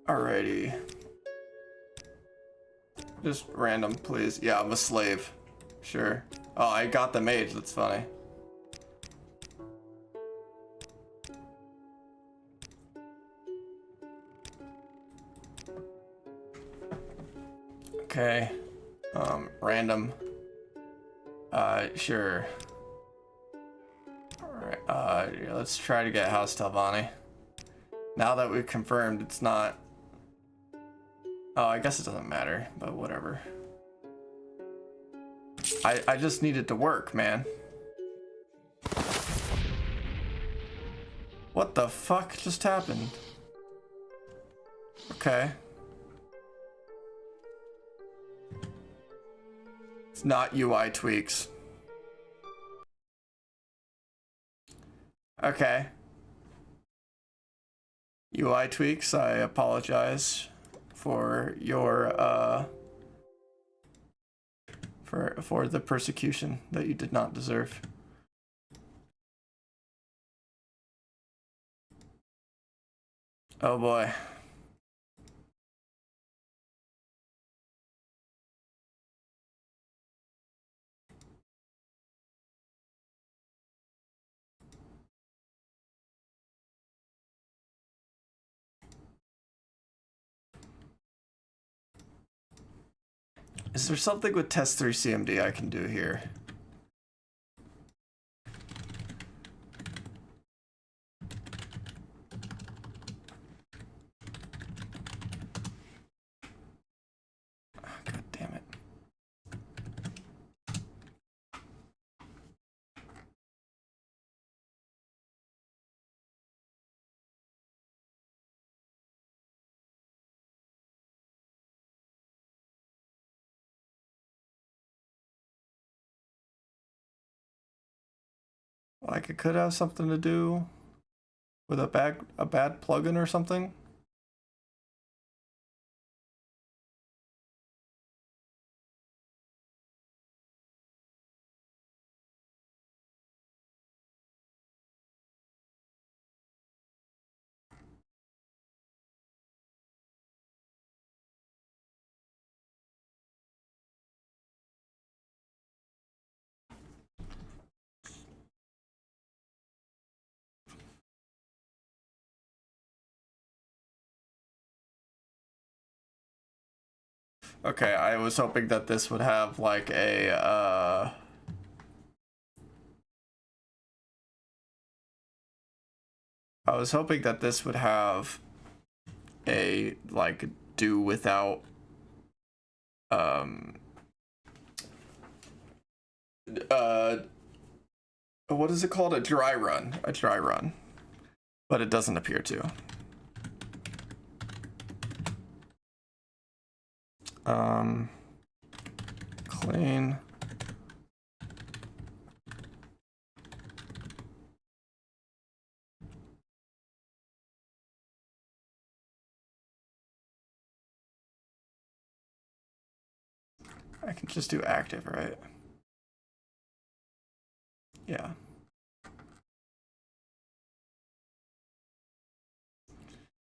Alrighty. Just random, please. Yeah, I'm a slave. Sure. Oh, I got the mage. That's funny. Okay. Random. Sure. Alright, let's try to get House Telvanni. Now that we've confirmed it's not Oh, I guess it doesn't matter, but whatever. I just need it to work, man. What the fuck just happened? Okay. It's not UI tweaks. Okay. UI tweaks, I apologize for your for the persecution that you did not deserve. Oh boy. Is there something with test 3 CMD I can do here? God damn it. Like it could have something to do with a bad plugin or something. Okay, I was hoping that this would have like a I was hoping that this would have a like do without what is it called? A dry run. But it doesn't appear to. Clean. I can just do active, right? Yeah.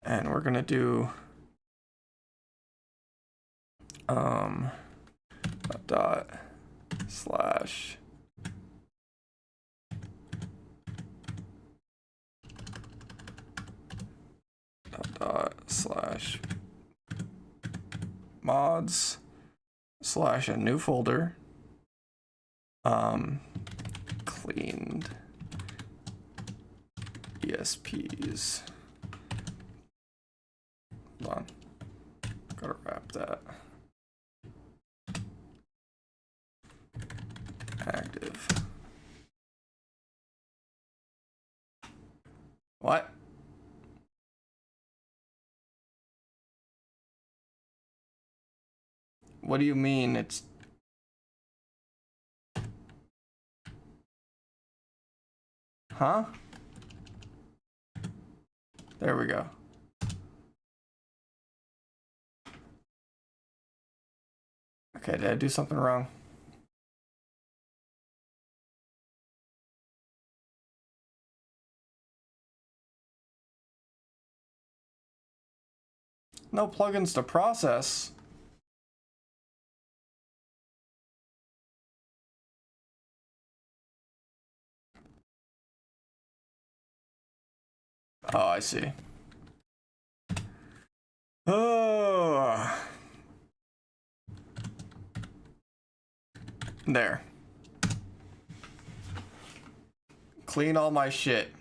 And we're gonna do dot slash dot slash mods slash a new folder cleaned ESPs. Hold on, gotta wrap that. Active. What? What do you mean it's... Huh? There we go. Okay, did I do something wrong? No plugins to process. Oh, I see. Oh. There. Clean all my shit.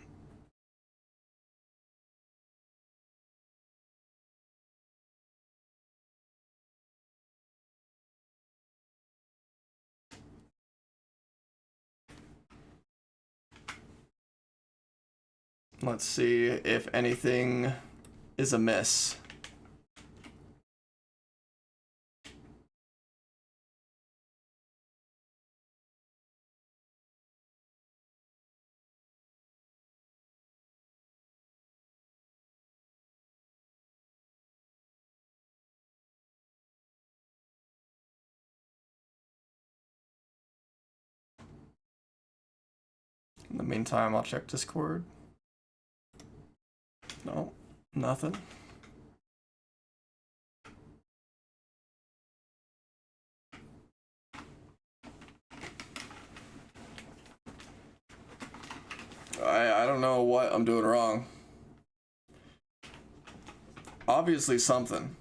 Let's see if anything is amiss. In the meantime, I'll check Discord. No, nothing. I don't know what I'm doing wrong. Obviously something.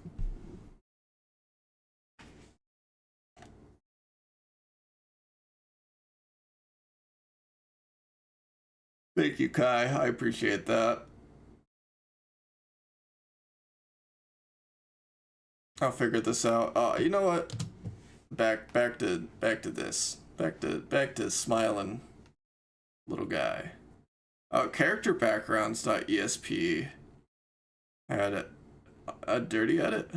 Thank you, Kai. I appreciate that. I'll figure this out. You know what? Back to this. Back to smiling little guy. Character backgrounds.esp had a dirty edit.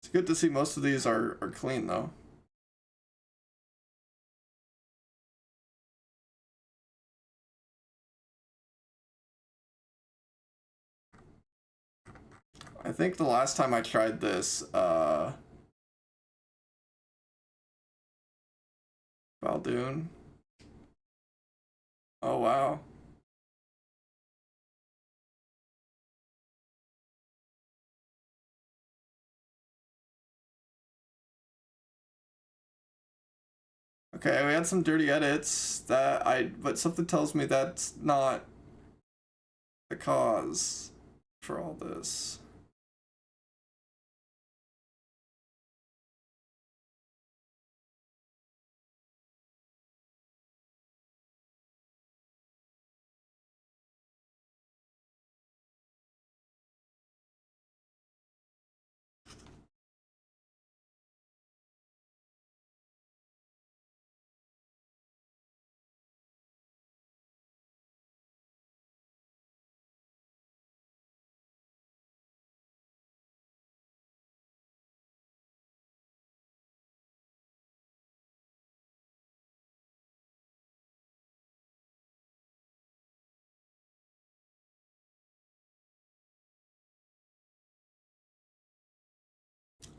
It's good to see most of these are clean though. I think the last time I tried this, Baldoon. Oh wow. Okay, we had some dirty edits but something tells me that's not the cause for all this.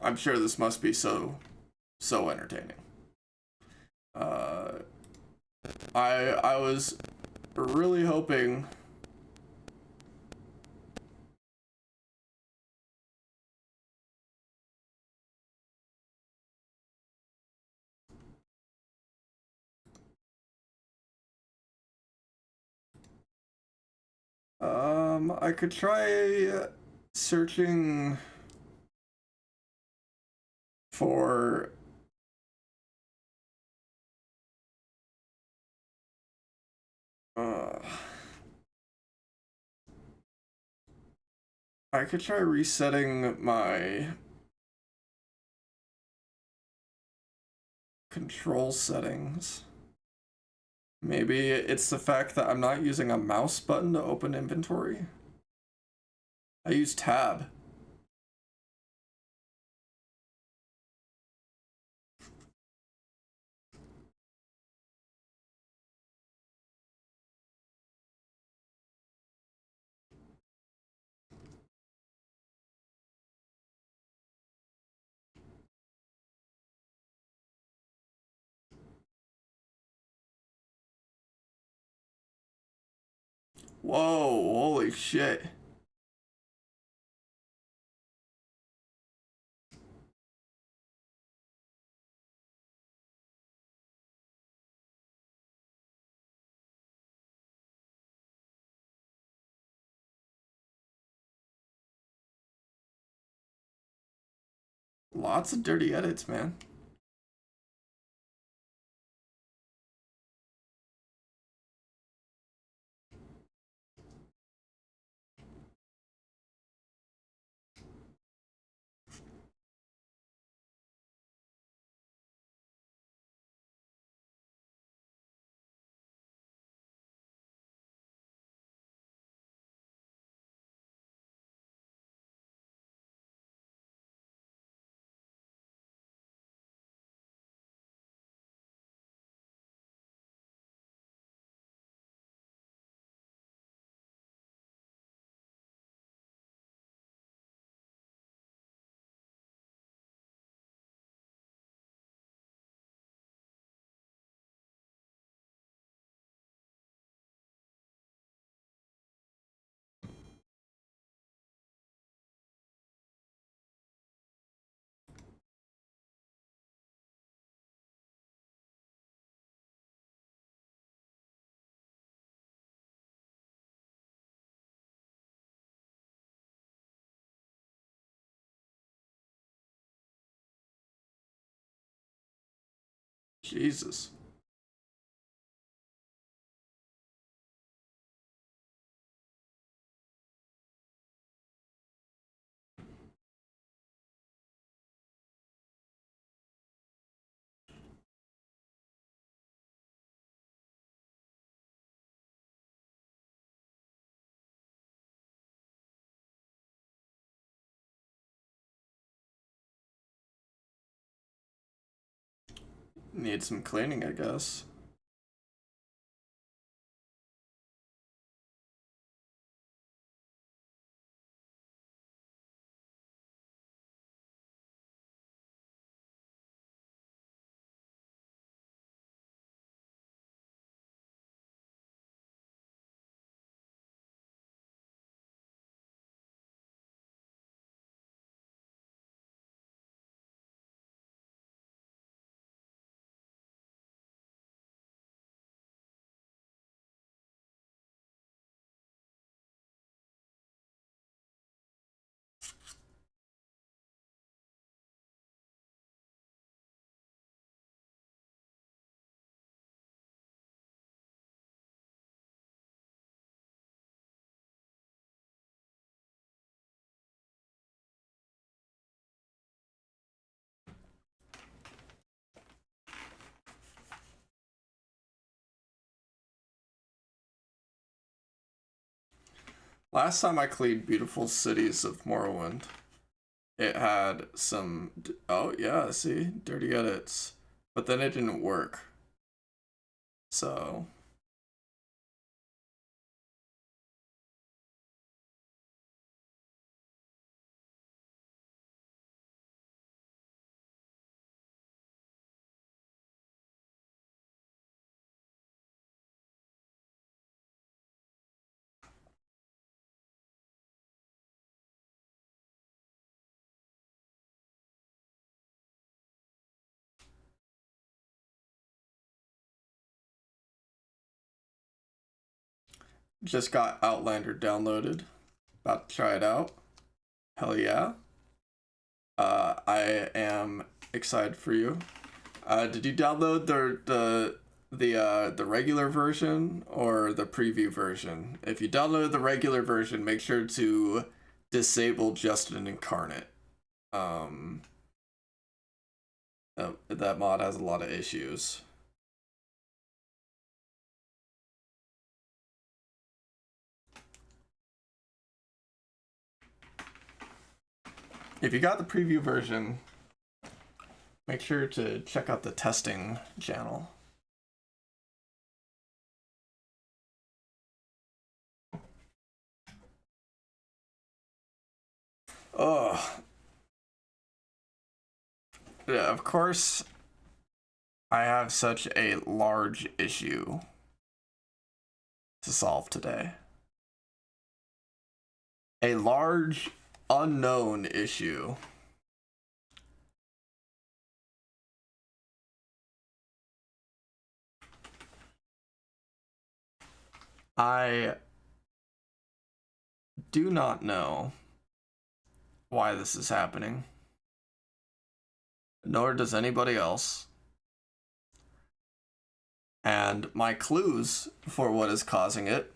I'm sure this must be so entertaining. Uh, I was really hoping. I could try searching for I could try resetting my control settings. Maybe it's the fact that I'm not using a mouse button to open inventory. I use tab. Whoa, holy shit. Lots of dirty edits, man. Jesus. Need some cleaning, I guess. Last time I cleaned Beautiful Cities of Morrowind, it had some. Oh, yeah, see? Dirty edits. But then it didn't work. So. Just got Outlander downloaded. About to try it out. Hell yeah. I am excited for you. Did you download the regular version or the preview version? If you download the regular version, make sure to disable Justin Incarnate. That mod has a lot of issues. If you got the preview version, make sure to check out the testing channel. Oh, yeah, of course, I have such a large issue to solve today. A large unknown issue. I do not know why this is happening. nor does anybody else. And my clues for what is causing it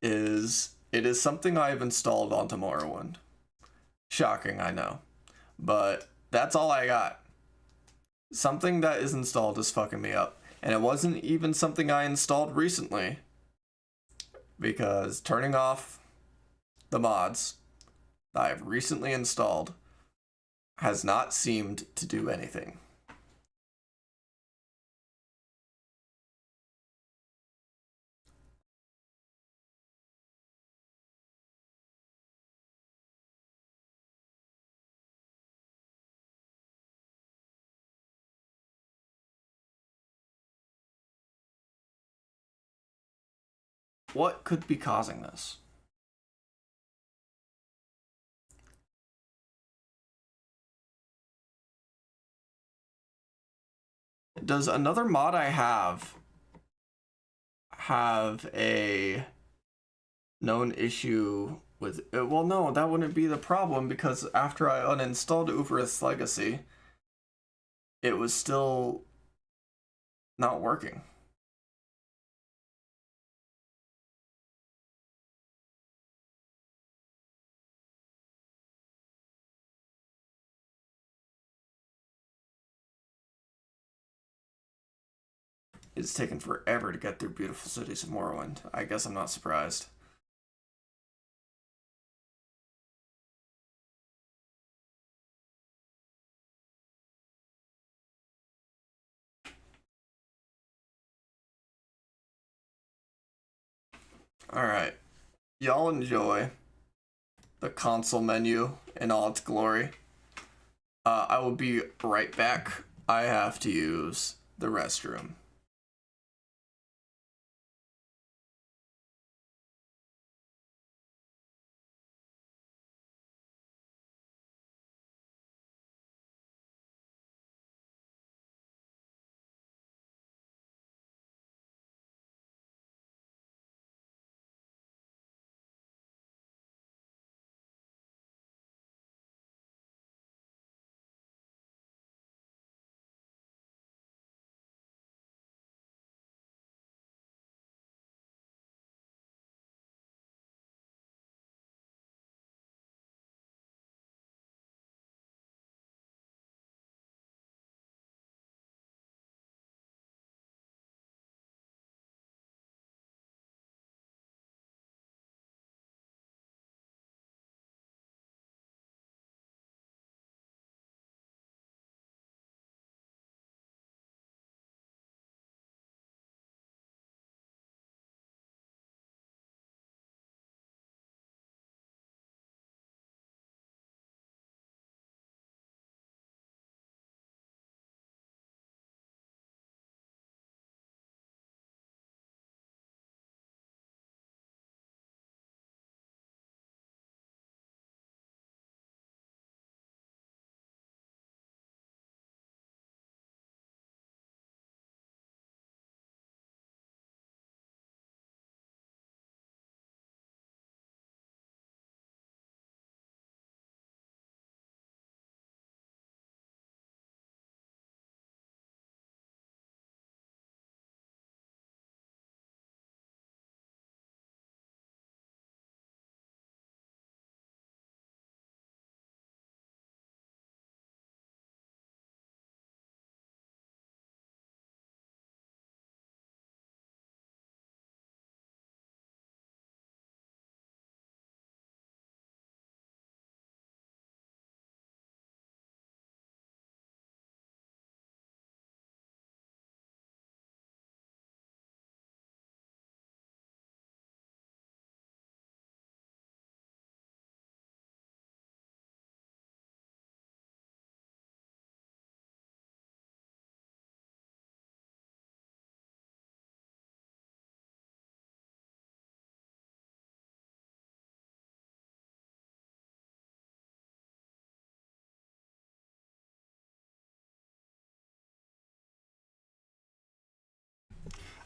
is something I've installed onto Morrowind. Shocking, I know. But that's all I got. Something that is installed is fucking me up. And it wasn't even something I installed recently. Because turning off the mods that I've recently installed has not seemed to do anything. What could be causing this? Does another mod I have a known issue with it? Well, no, that wouldn't be the problem because after I uninstalled Uvirith's Legacy, it was still not working. It's taken forever to get through Beautiful Cities of Morrowind. I guess I'm not surprised. Alright. Y'all enjoy the console menu in all its glory. I will be right back. I have to use the restroom.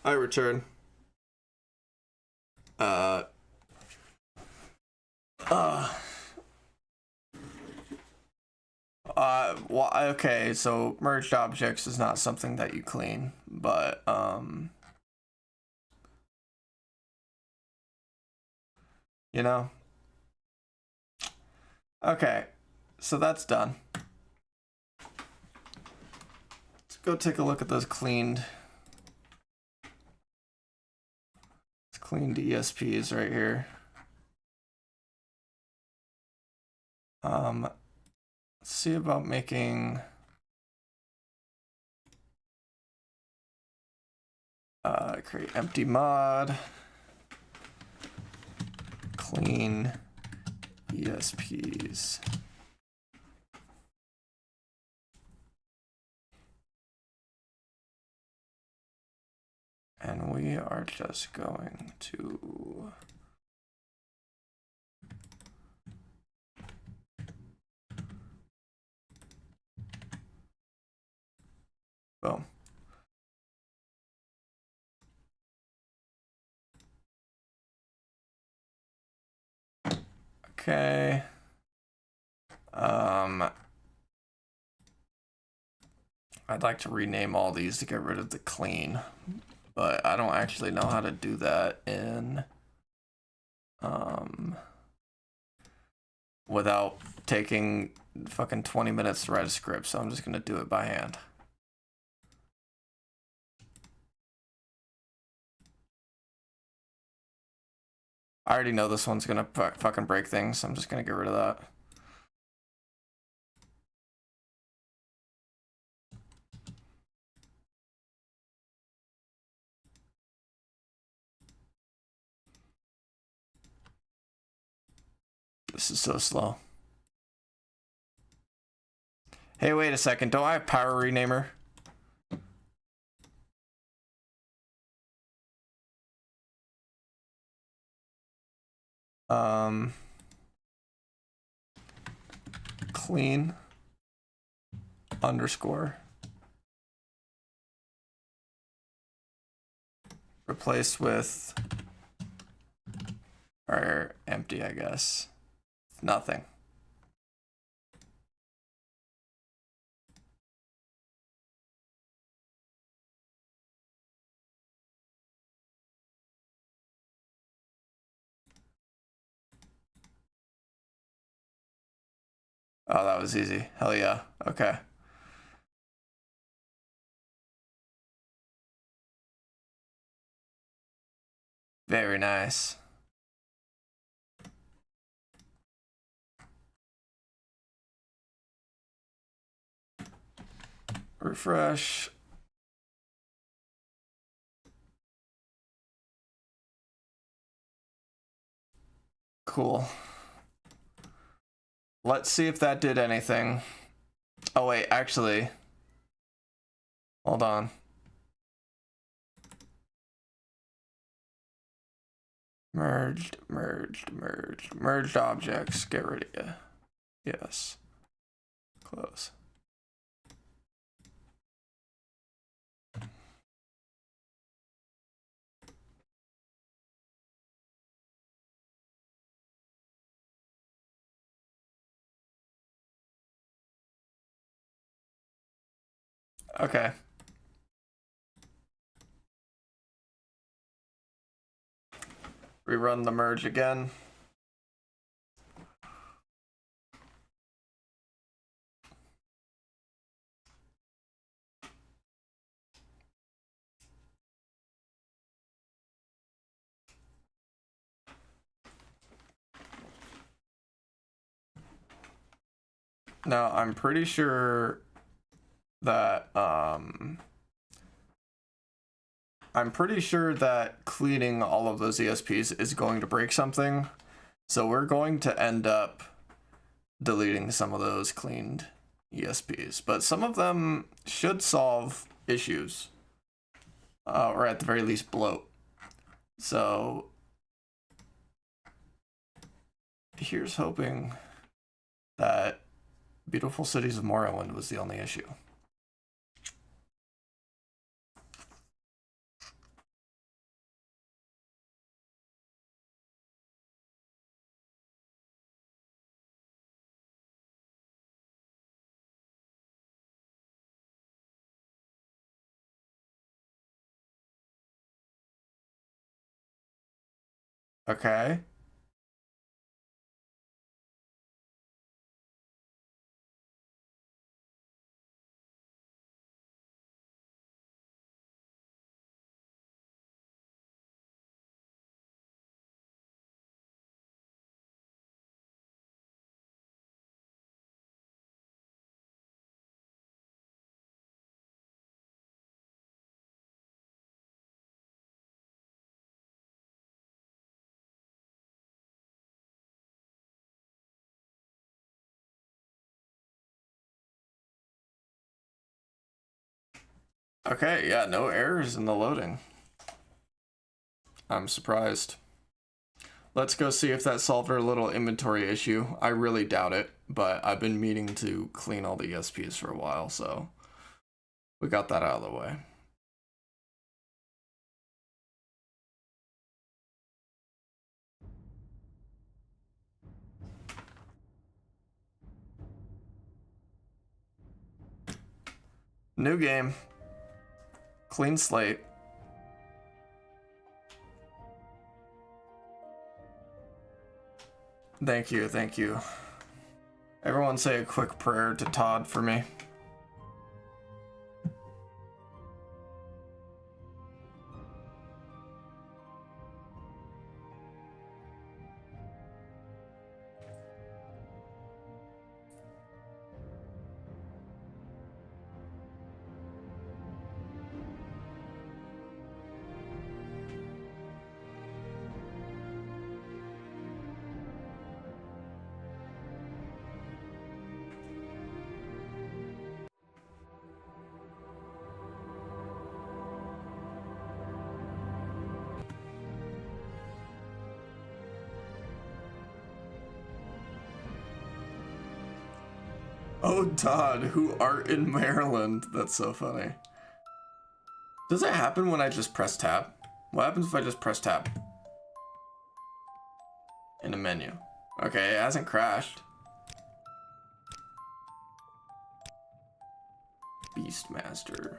I return. Uh. Uh. well, okay, so merged objects is not something that you clean, but, you know? Okay, so that's done. Let's go take a look at those cleaned ESPs right here. Let's see about making create empty mod, clean ESPs. And we are just going to boom. Okay. I'd like to rename all these to get rid of the clean, but I don't actually know how to do that in without taking fucking 20 minutes to write a script, so I'm just gonna do it by hand. I already know this one's gonna fucking break things, so I'm just gonna get rid of that. This is so slow. Hey, wait a second. Don't I have power renamer? Clean underscore replaced with or empty, I guess. Nothing. Oh, that was easy. Hell yeah. Okay. Very nice. Refresh. Cool. Let's see if that did anything. Oh wait, actually. Hold on. Merged objects. Get rid of you. Yes. Close. Okay. Rerun the merge again. Now, I'm pretty sure that cleaning all of those ESPs is going to break something. So we're going to end up deleting some of those cleaned ESPs, but some of them should solve issues, or at the very least bloat. So here's hoping that Beautiful Cities of Morrowind was the only issue. Okay. Okay, yeah, no errors in the loading. I'm surprised. Let's go see if that solved our little inventory issue. I really doubt it, but I've been meaning to clean all the ESPs for a while, so we got that out of the way. New game. Clean slate. Thank you, thank you. Everyone say a quick prayer to Todd for me. Oh, Todd, who art in Maryland. That's so funny. Does it happen when I just press tab? What happens if I just press tab? In a menu. Okay, it hasn't crashed. Beastmaster.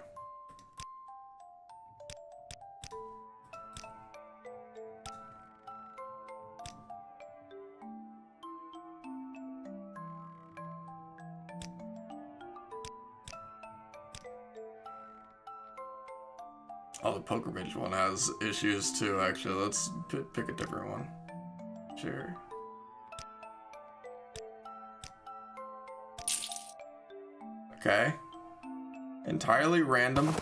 Oh, the Poker Bitch one has issues too, actually. Let's pick a different one. Sure. Okay. Entirely random.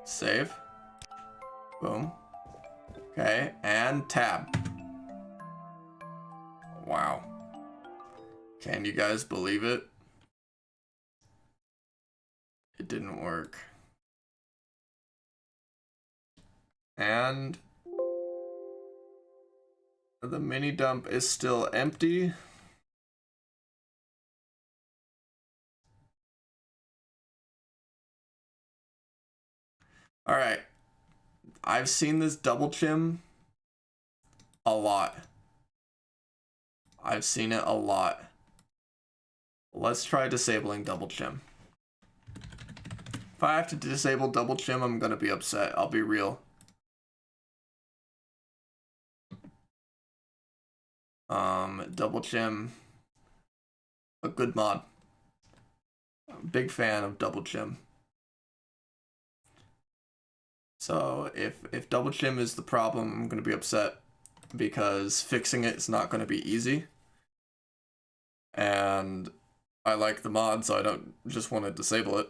Save. Boom. Okay, and tab. Wow. Can you guys believe it? It didn't work. And the mini dump is still empty. All right. I've seen this double chim a lot. I've seen it a lot. Let's try disabling double chim. If I have to disable double chim, I'm gonna be upset. I'll be real. Double chim, a good mod. I'm a big fan of double chim. So if double chim is the problem, I'm gonna be upset because fixing it is not gonna be easy. And I like the mod, so I don't just want to disable it.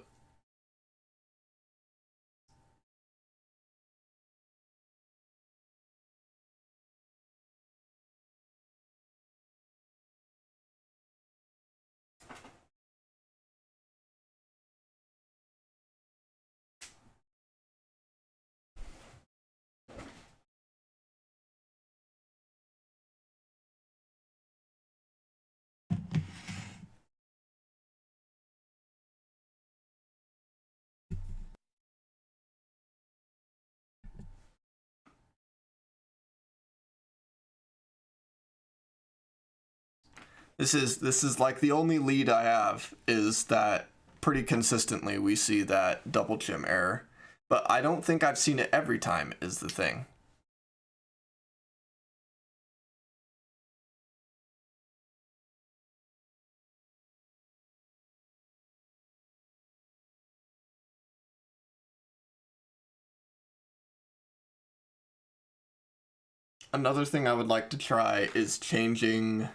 This is like the only lead I have is that pretty consistently we see that double chim error. But I don't think I've seen it every time is the thing. Another thing I would like to try is changing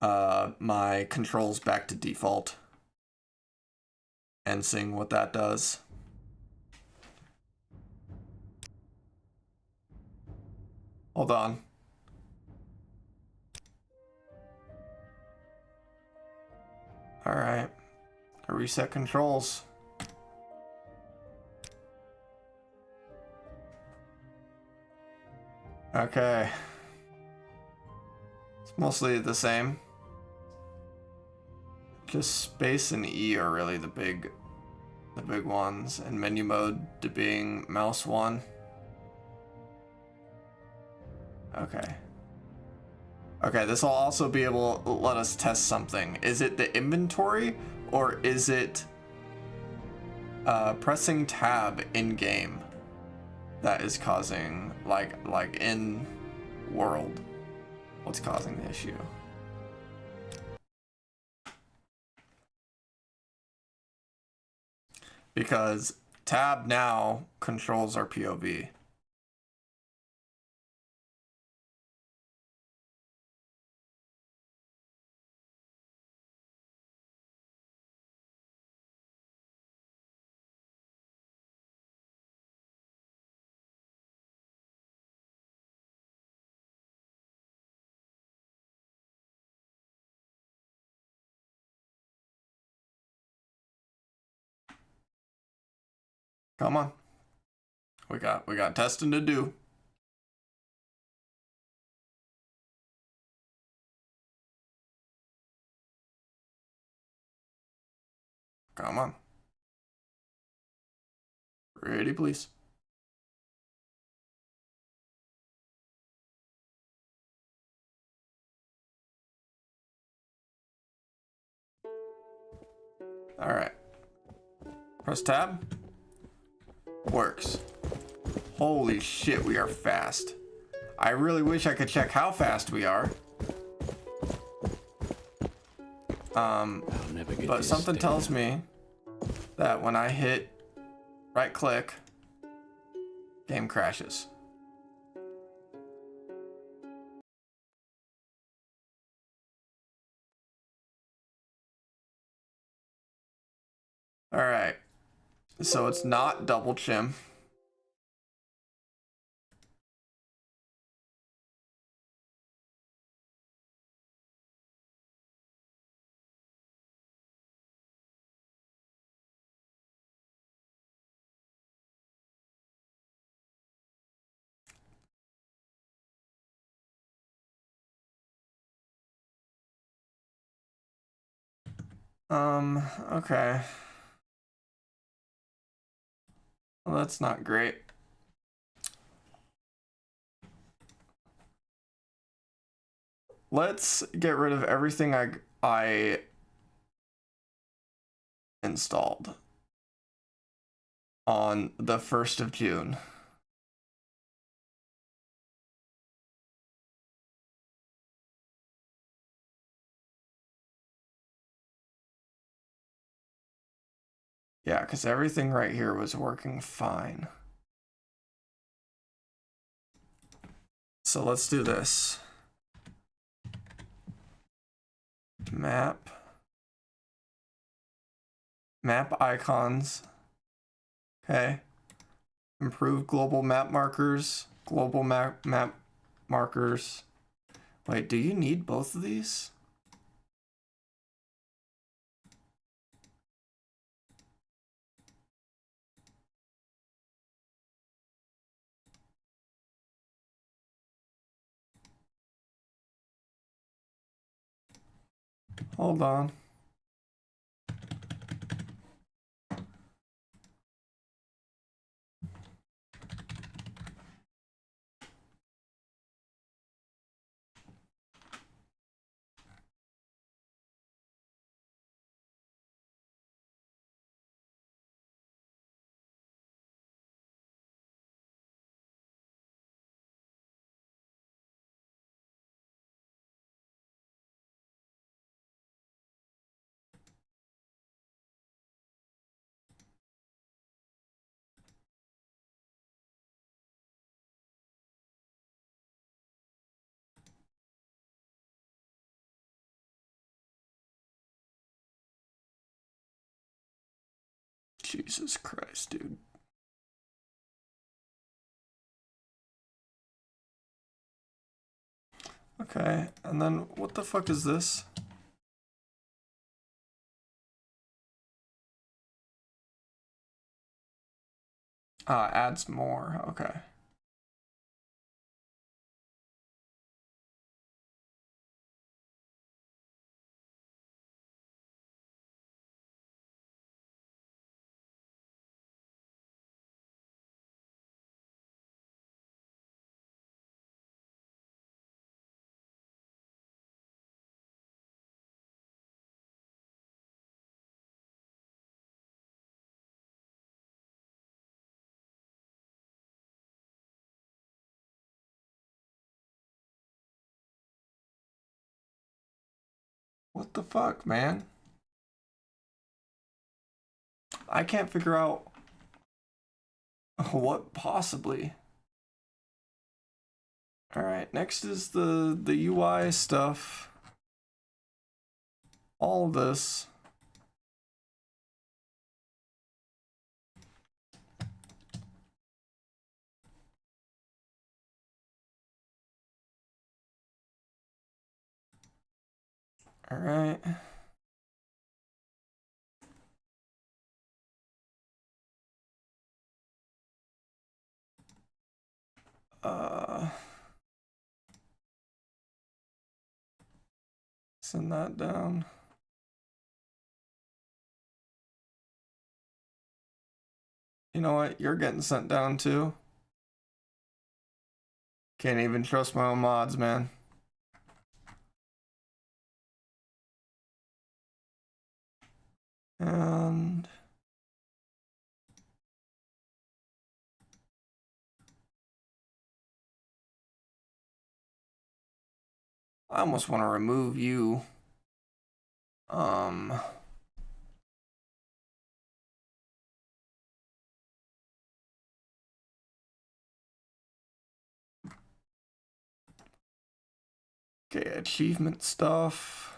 my controls back to default and seeing what that does. Hold on. All right. Reset controls. Okay. It's mostly the same. Just space and E are really the big ones, and menu mode to being mouse 1. Okay. Okay, this will also be able to let us test something. Is it the inventory, or is it pressing tab in game that is causing, like in world, what's causing the issue? Because tab now controls our POV. Come on. We got testing to do. Come on. Ready, please. All right. Press tab. Works. Holy shit, we are fast. I really wish I could check how fast we are. But something tells me that when I hit right click, game crashes. All right. So it's not double chim. Okay. Well, that's not great. Let's get rid of everything I installed on the 1st of June. Yeah, because everything right here was working fine. So let's do this. Map icons. Okay. Improve global map markers. Global map markers. Wait, do you need both of these? Hold on. Jesus Christ, dude. Okay, and then what the fuck is this? Adds more. Okay. What the fuck, man? I can't figure out what possibly. All right, next is the UI stuff. All this. All right. Send that down. You know what? You're getting sent down too. Can't even trust my own mods, man. And I almost want to remove you. Okay, achievement stuff.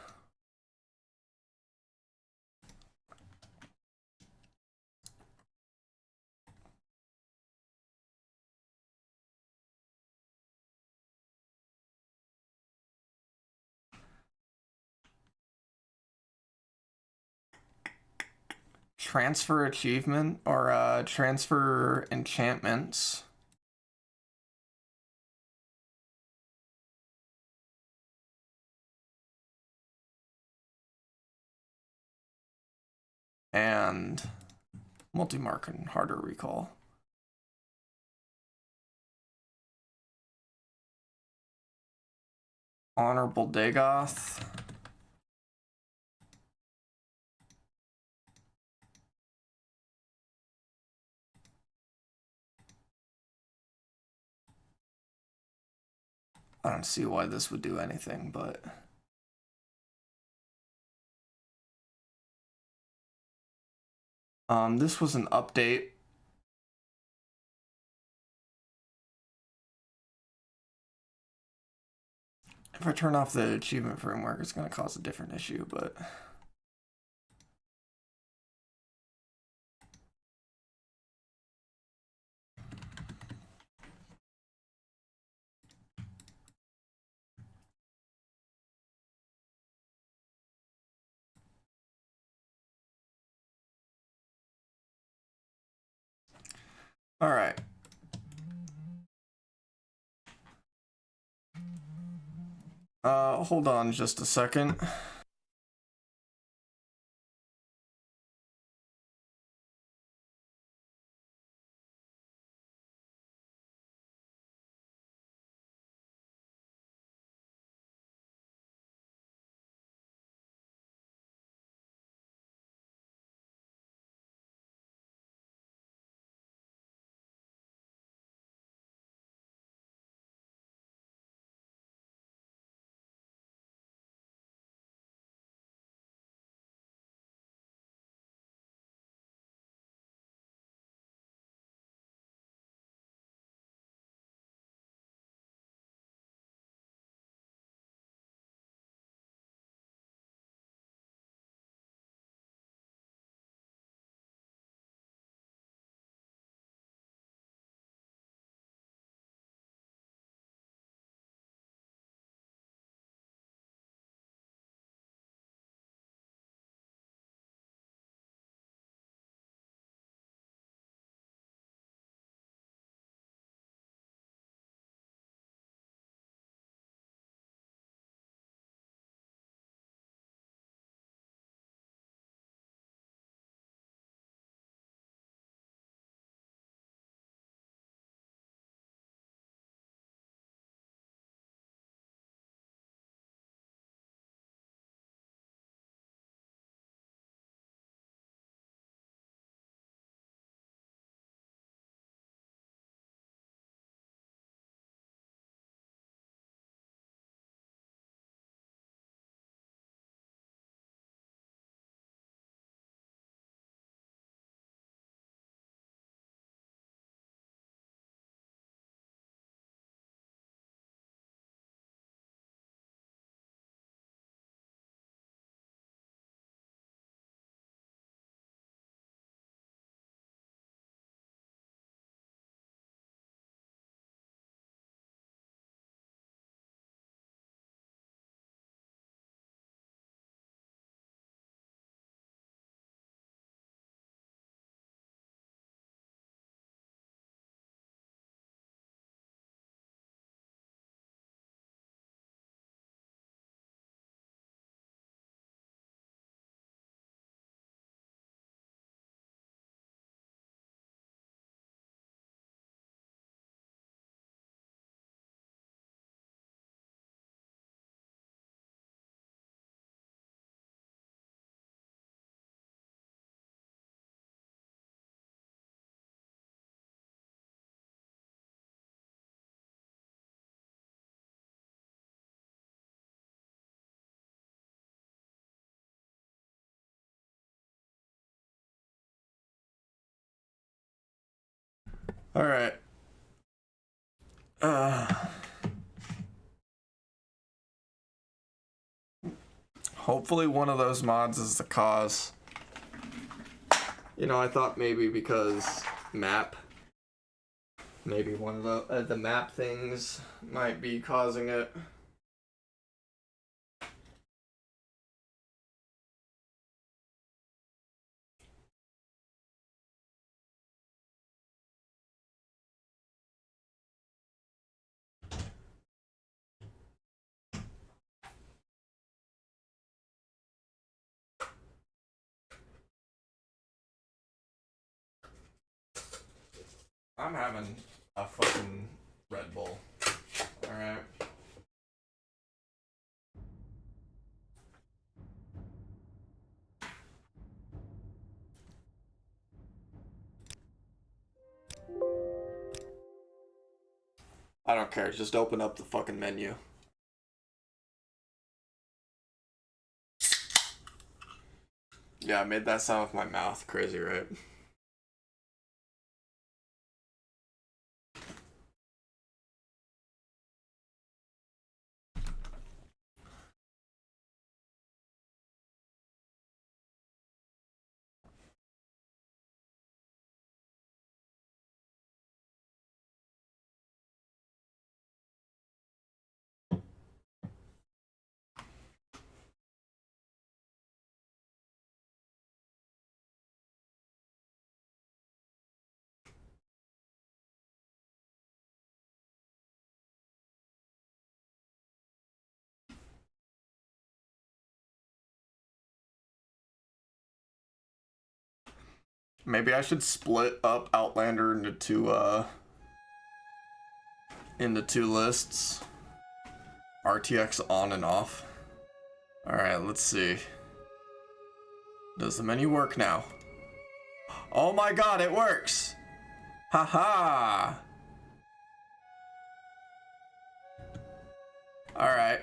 Transfer achievement or transfer enchantments. And multi-mark and harder recall. Honorable Dagoth. I don't see why this would do anything, but this was an update. If I turn off the achievement framework, it's going to cause a different issue, but all right. Hold on just a second. All right. Hopefully one of those mods is the cause. You know, I thought maybe because map. Maybe one of the map things might be causing it. I'm having a fucking Red Bull. Alright. I don't care, just open up the fucking menu. Yeah, I made that sound with my mouth. Crazy, right? Maybe I should split up Outlander into two lists. RTX on and off. Alright, let's see. Does the menu work now? Oh my god, it works! Haha! Alright.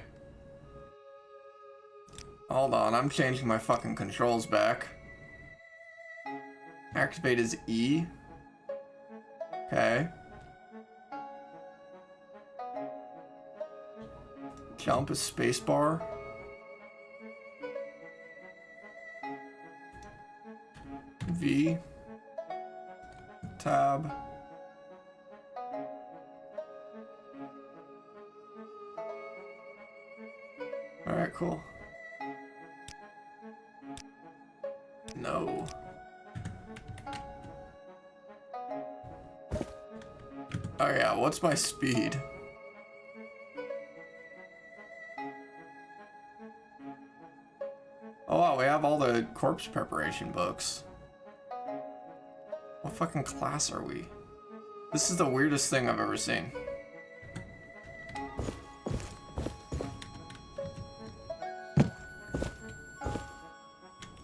Hold on, I'm changing my fucking controls back. Activate is E. Okay. Jump is spacebar. V. Tab. Alright, cool. No. Oh yeah, what's my speed? Oh wow, we have all the corpse preparation books. What fucking class are we? This is the weirdest thing I've ever seen.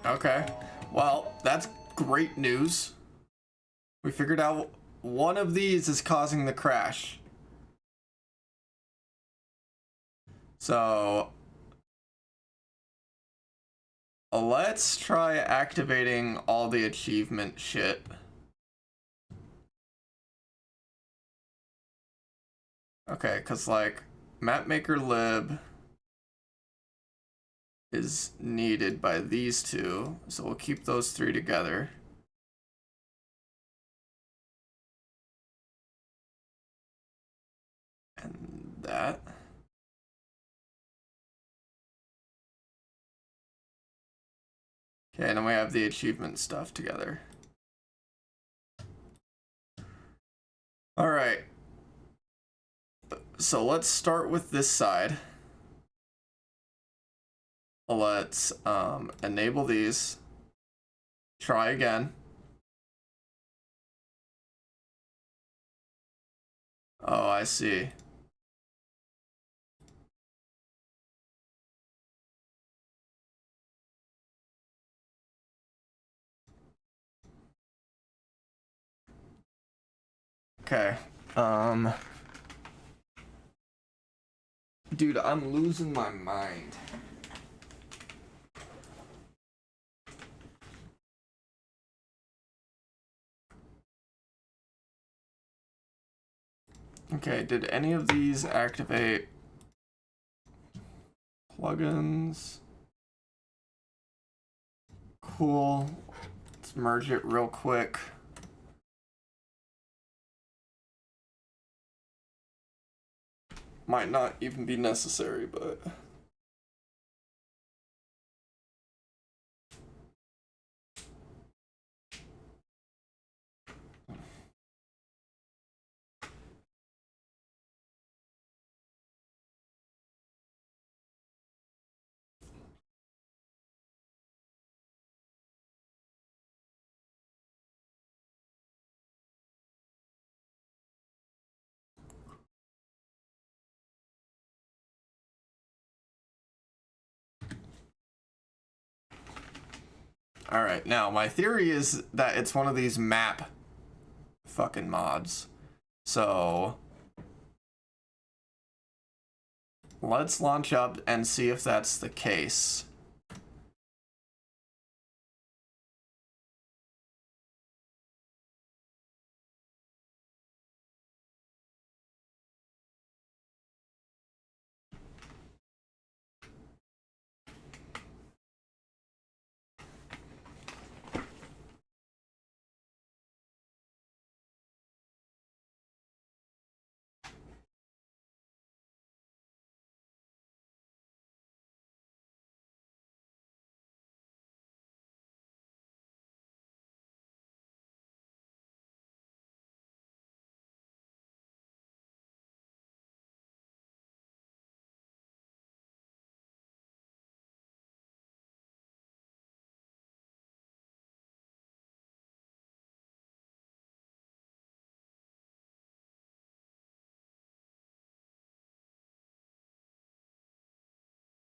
Okay, well, that's great news. We figured out one of these is causing the crash. So let's try activating all the achievement shit. Okay, because like mapmaker lib is needed by these two, so we'll keep those three together. And that. Okay, and then we have the achievement stuff together. All right. So let's start with this side. Let's enable these. Try again. Oh, I see. Okay. Dude, I'm losing my mind. Okay, did any of these activate plugins? Cool. Let's merge it real quick. Might not even be necessary, but... Alright, now my theory is that it's one of these map fucking mods. So let's launch up and see if that's the case.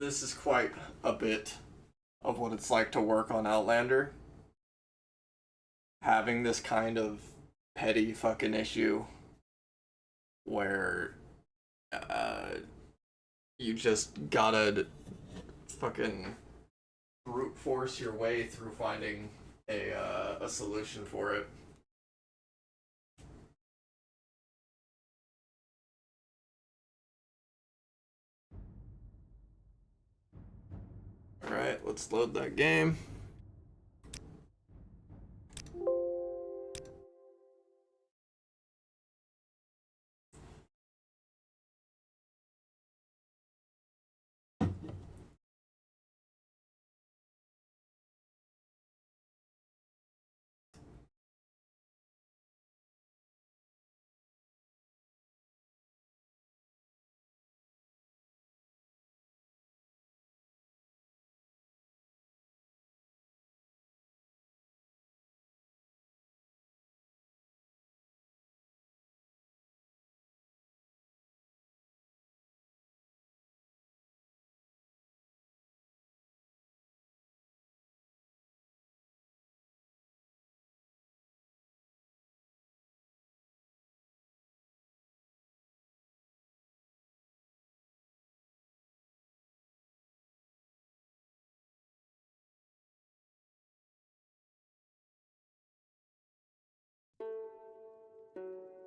This is quite a bit of what it's like to work on Outlander. Having this kind of petty fucking issue where you just gotta fucking brute force your way through finding a solution for it. Alright, let's load that game.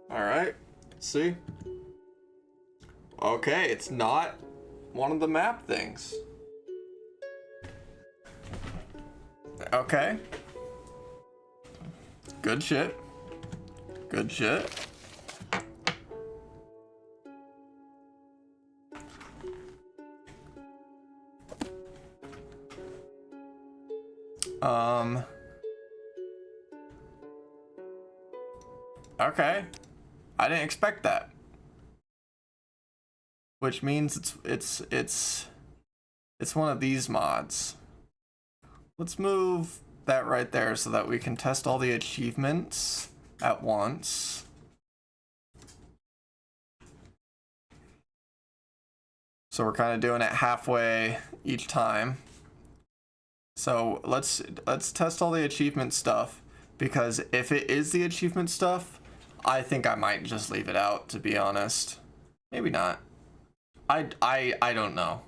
Alright, see? Okay, it's not one of the map things. Okay. Good shit. Good shit. Okay. I didn't expect that. Which means it's one of these mods. Let's move that right there so that we can test all the achievements at once. So we're kind of doing it halfway each time. So let's test all the achievement stuff, because if it is the achievement stuff, I think I might just leave it out, to be honest. Maybe not. I don't know.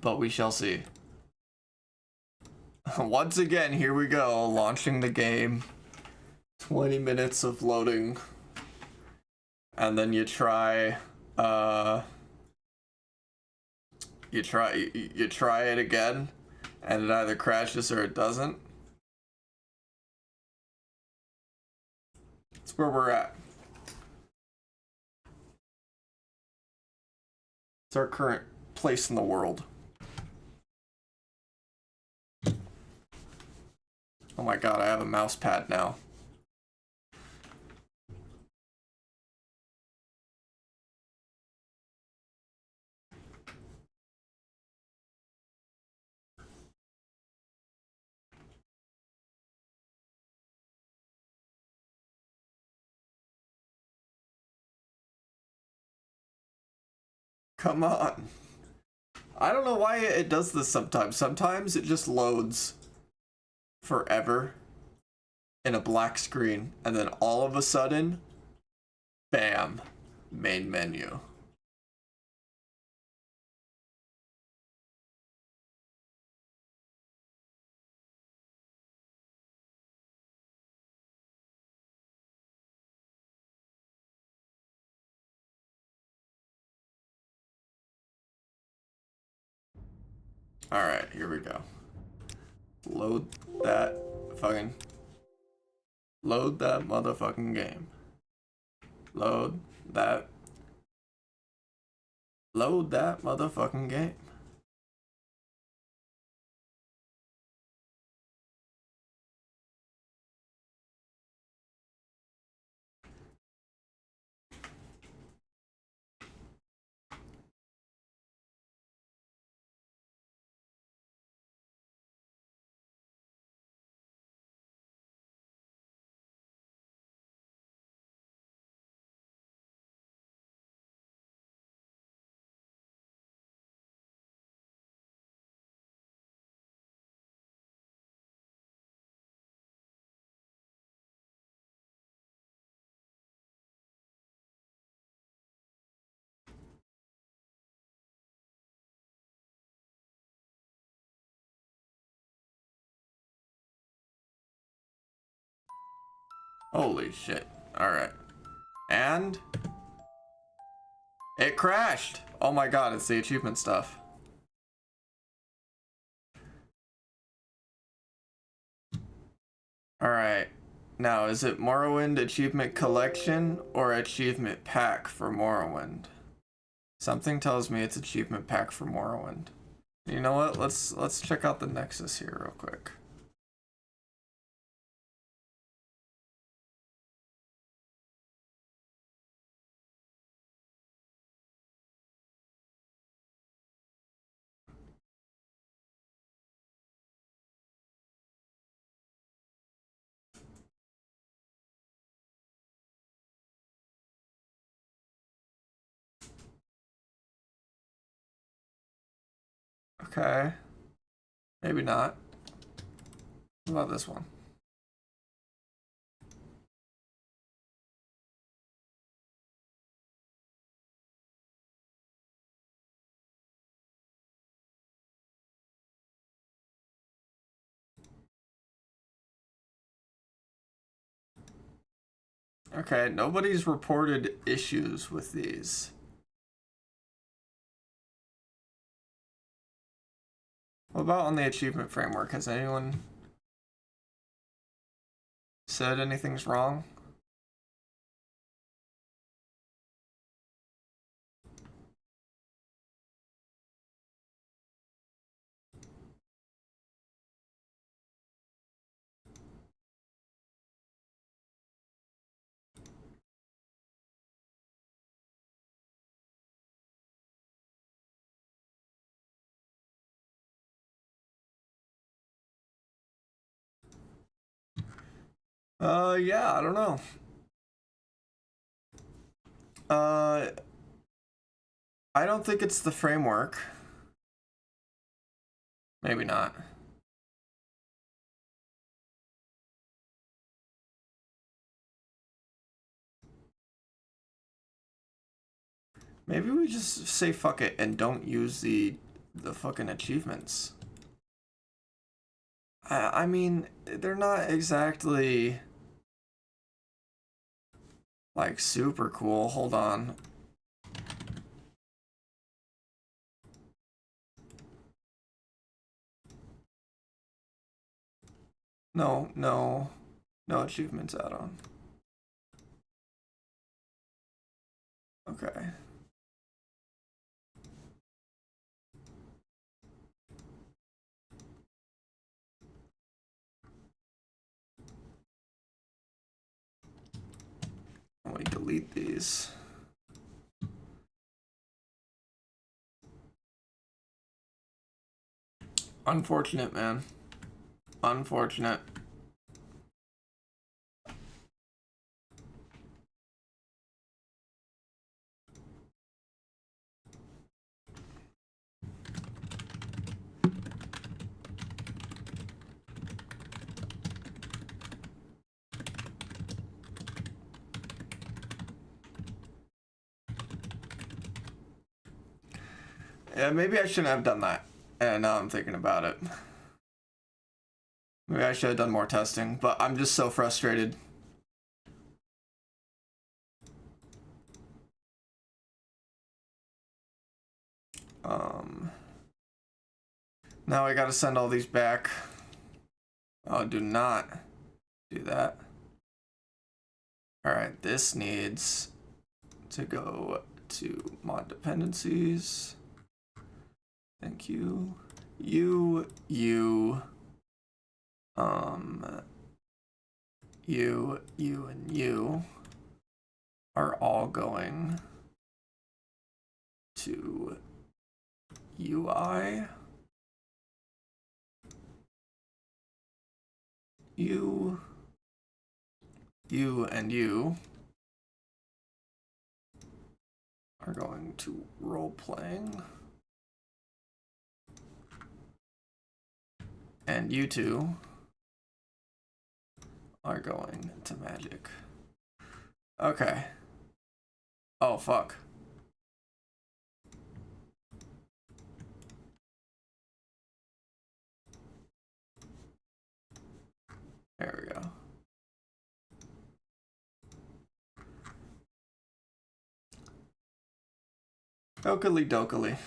But we shall see. Once again, here we go, launching the game. 20 minutes of loading. and then you try you try it again, and it either crashes or it doesn't. That's where we're at. It's our current place in the world. Oh my god, I have a mouse pad now. Come on. I don't know why it does this sometimes. Sometimes it just loads forever in a black screen, and then all of a sudden, bam, main menu. Alright, here we go. Load that motherfucking game. Load that motherfucking game. Holy shit. Alright. And it crashed. Oh my god, it's the achievement stuff. Alright. Now, is it Morrowind Achievement Collection or Achievement Pack for Morrowind? Something tells me it's Achievement Pack for Morrowind. You know what? Let's check out the Nexus here real quick. Okay. Maybe not. What about this one? Okay, nobody's reported issues with these. What about on the achievement framework? Has anyone said anything's wrong? Yeah, I don't know. I don't think it's the framework. Maybe not. Maybe we just say fuck it and don't use the fucking achievements. I mean, they're not exactly Like, super cool. Hold on. No, no. No achievements add-on. Okay. Let me delete these. Unfortunate, man. Unfortunate. Yeah, maybe I shouldn't have done that. And now I'm thinking about it. Maybe I should have done more testing, but I'm just so frustrated. Now I gotta send all these back. Oh, do not do that. Alright, this needs to go to mod dependencies. Thank you. You, and you are all going to UI. You and you are going to role-playing. And you two are going to magic. Okay. Oh, fuck. There we go. Dokily dokily.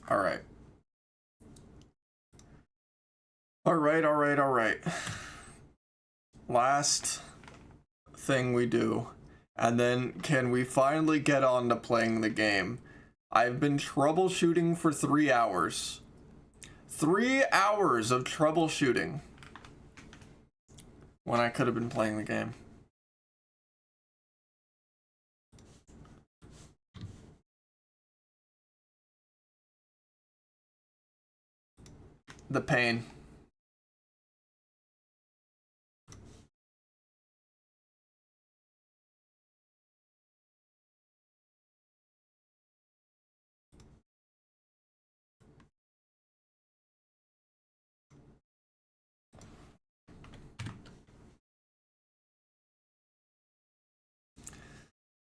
All right. All right. Last thing we do. And then can we finally get on to playing the game? I've been troubleshooting for 3 hours. 3 hours of troubleshooting. When I could have been playing the game. The pain.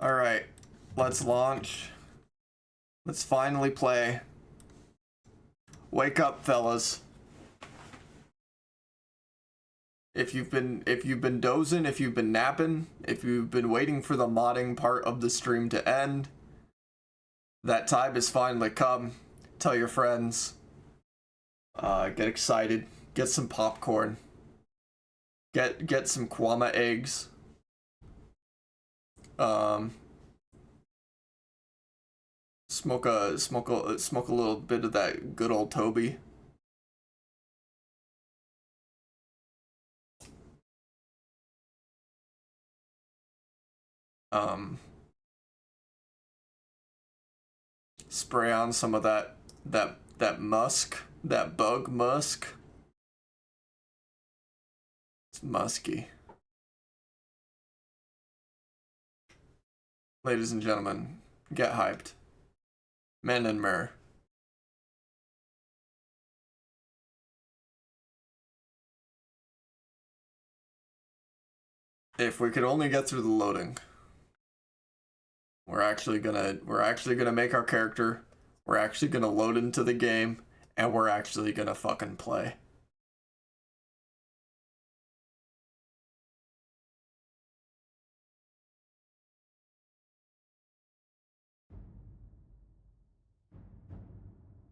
All right, let's launch. Let's finally play. Wake up, fellas. If you've been dozing, if you've been napping, if you've been waiting for the modding part of the stream to end, that time has finally come. Tell your friends. Get excited. Get some popcorn. Get some kwama eggs. Smoke a little bit of that good old Toby. Spray on some of that musk, that bug musk. musky. Ladies and gentlemen, get hyped. Men and myrrh. If we could only get through the loading. We're actually gonna make our character. We're actually gonna load into the game, and we're actually gonna fucking play.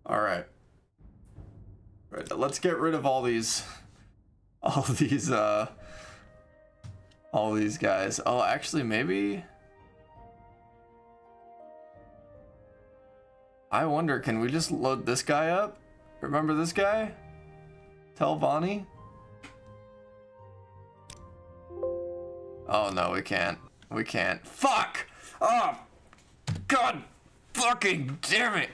All right. Right, let's get rid of all these guys. Oh, actually, maybe. I wonder, can we just load this guy up? Remember this guy? Telvanni? Oh no, we can't. We can't. Fuck! Oh! God fucking damn it!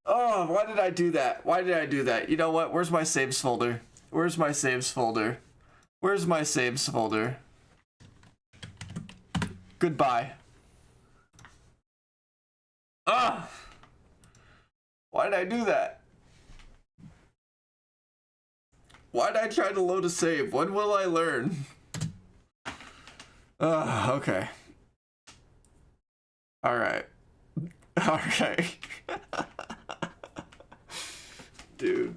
Oh, why did I do that? Why did I do that? You know what? Where's my saves folder? Where's my saves folder? Where's my saves folder? Goodbye. Ah! Why did I do that? Why did I try to load a save? When will I learn? Okay. Alright. Alright. Dude.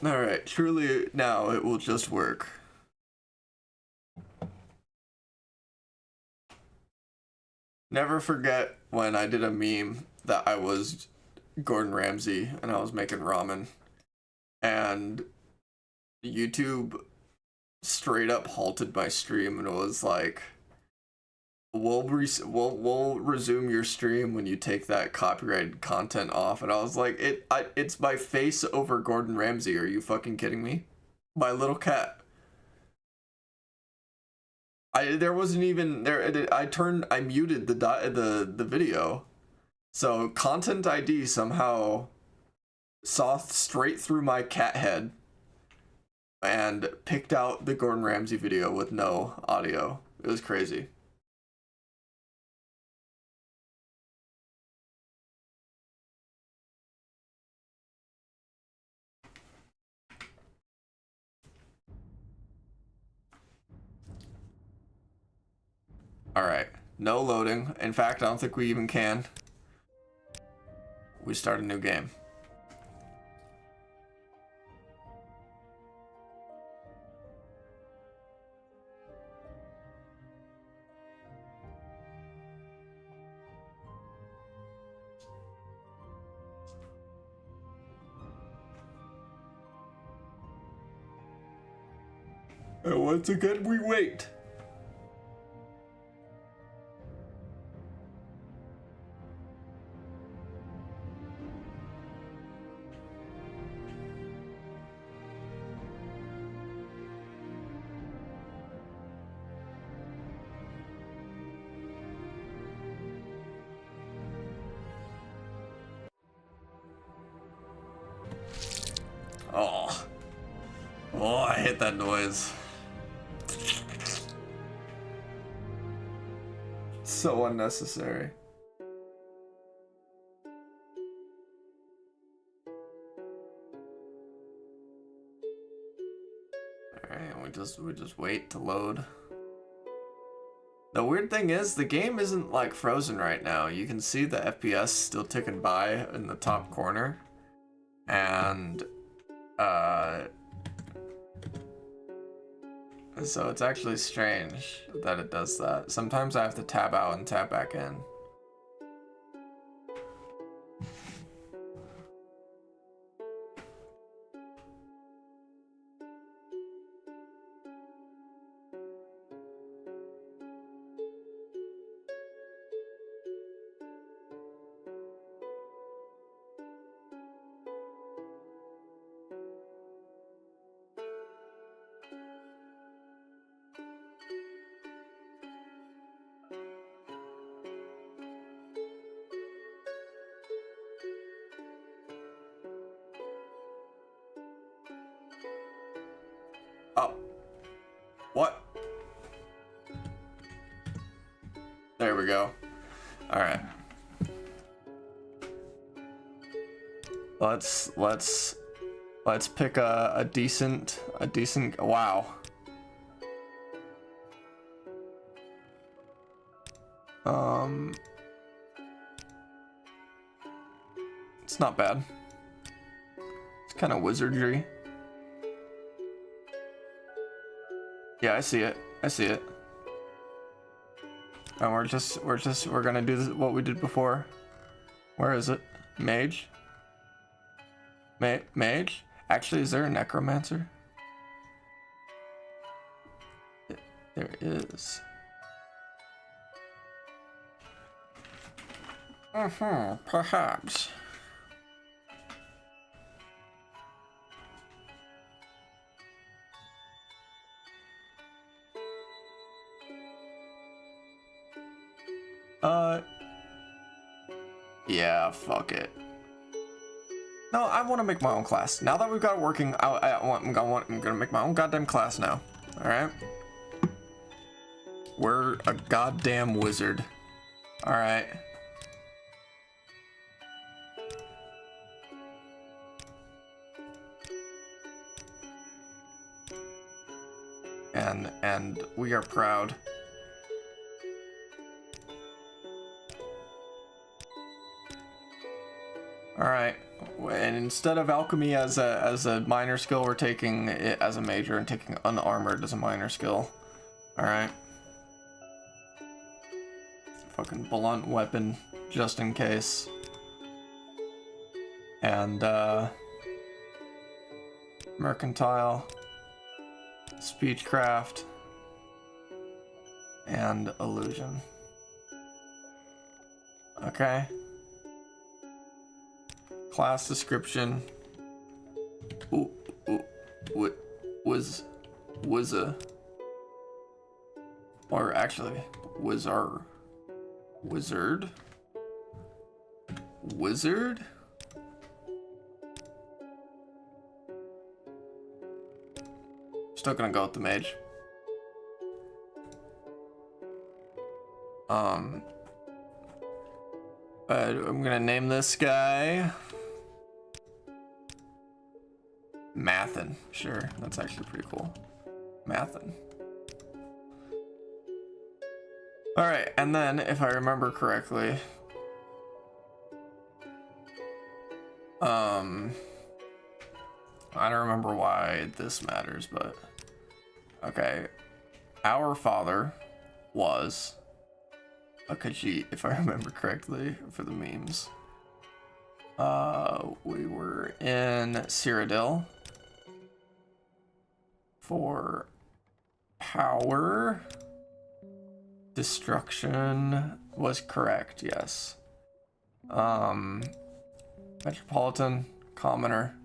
Alright, truly now it will just work. Never forget when I did a meme that I was Gordon Ramsay and I was making ramen, and YouTube straight up halted my stream and was like, we'll resume your stream when you take that copyrighted content off. And I was like, it's my face over Gordon Ramsay. Are you fucking kidding me? My little cat. There wasn't even there. I muted the video, so content ID somehow saw straight through my cat head and picked out the Gordon Ramsay video with no audio. It was crazy. Alright, no loading. In fact, I don't think we even can. We start a new game. And once again, we wait. Oh. Oh, I hate that noise. So unnecessary. Alright, we just wait to load. The weird thing is, the game isn't like frozen right now. You can see the FPS still ticking by in the top corner. And so it's actually strange that it does that. Sometimes I have to tab out and tab back in. Oh. What? There we go. Alright. Let's pick a decent wow. It's not bad. It's kind of wizardry. Yeah, I see it. I see it. And we're gonna do this, what we did before. Where is it? Mage? Mage? Actually, is there a necromancer? There is. Perhaps. Yeah, fuck it. No, I want to make my own class. Now that we've got it working, I'm gonna make my own goddamn class now. Alright? We're a goddamn wizard. Alright. And we are proud. Alright, and instead of alchemy as a minor skill, we're taking it as a major and taking unarmored as a minor skill. Alright. Fucking blunt weapon, just in case. And, mercantile, speechcraft, and illusion. Okay. Class description. What was a, or actually was our wizard. Still gonna go with the mage. I'm gonna name this guy Mathin. Sure, that's actually pretty cool. Mathin. Alright, and then, if I remember correctly, I don't remember why this matters, but okay. Our father was a Khajiit, if I remember correctly, for the memes. We were in Cyrodiil for power. Destruction was correct, yes. Metropolitan, commoner,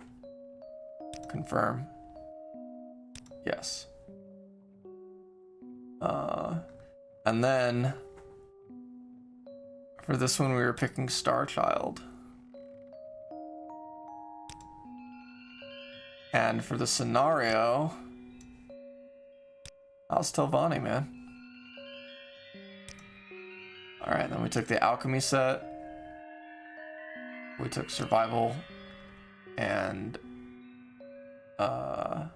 confirm, yes. And then for this one we were picking Star Child. And for the scenario, how's Telvanni, man? Alright, then we took the alchemy set. We took survival and a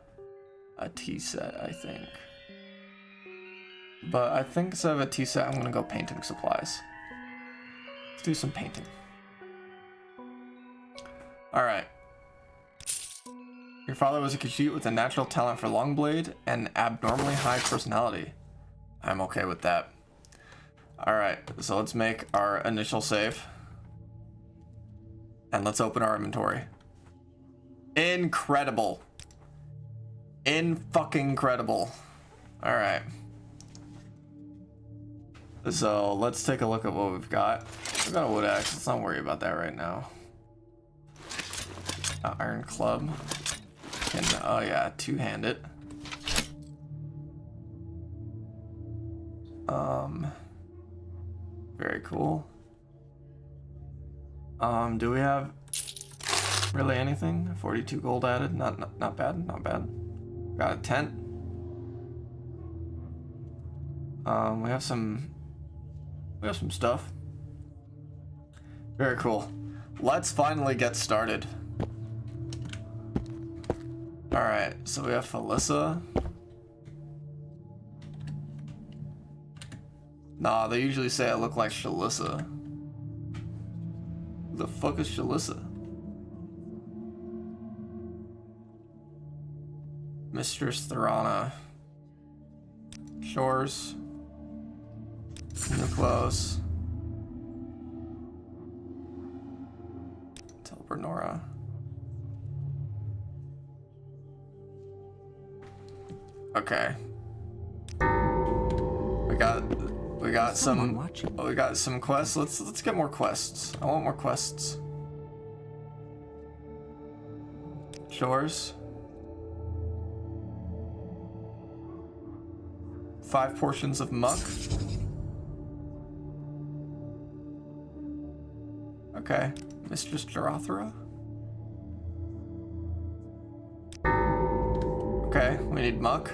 tea set, I think. But I think instead of a tea set, I'm gonna go painting supplies. Let's do some painting. Alright. Your father was a Khajiit with a natural talent for Longblade and abnormally high personality. I'm okay with that. Alright, so let's make our initial save. And let's open our inventory. Incredible. In-fucking-credible. Alright. So let's take a look at what we've got. We've got a wood axe. Let's not worry about that right now. Iron club. And, oh yeah, two-handed. Very cool. Do we have really anything? 42 gold added. Not bad. Not bad. Got a tent. We have some stuff. Very cool. Let's finally get started. Alright, so we have Felissa. Nah, they usually say I look like Shalissa. Who the fuck is Shalissa? Mistress Thorana. Shores. New clothes. Telvanni. Okay. We got some quests. Let's get more quests. I want more quests. Shores. 5 portions of muck. Okay. Mistress Jarathra. Okay, we need muck.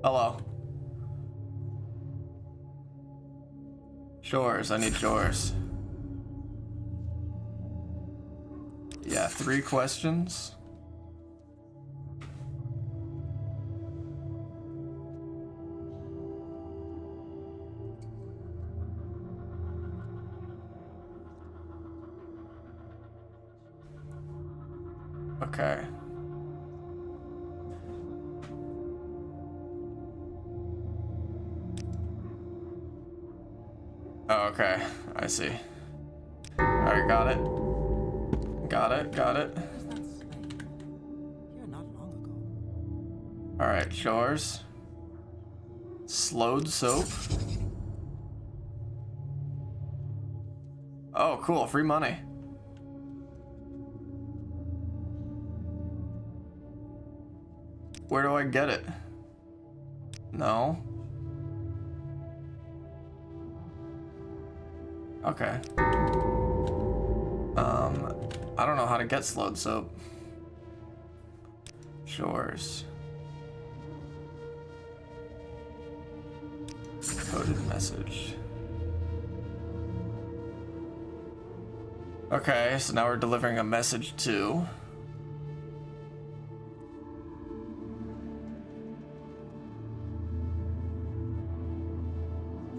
Hello. Shores, I need shores. Yeah, 3 questions. Okay. Oh, okay. I see. Alright, got it. Got it. Alright, shores. Slowed soap. Oh, cool. Free money. Where do I get it? No. Okay. I don't know how to get slowed soap. Shores. Coded message. Okay, so now we're delivering a message to...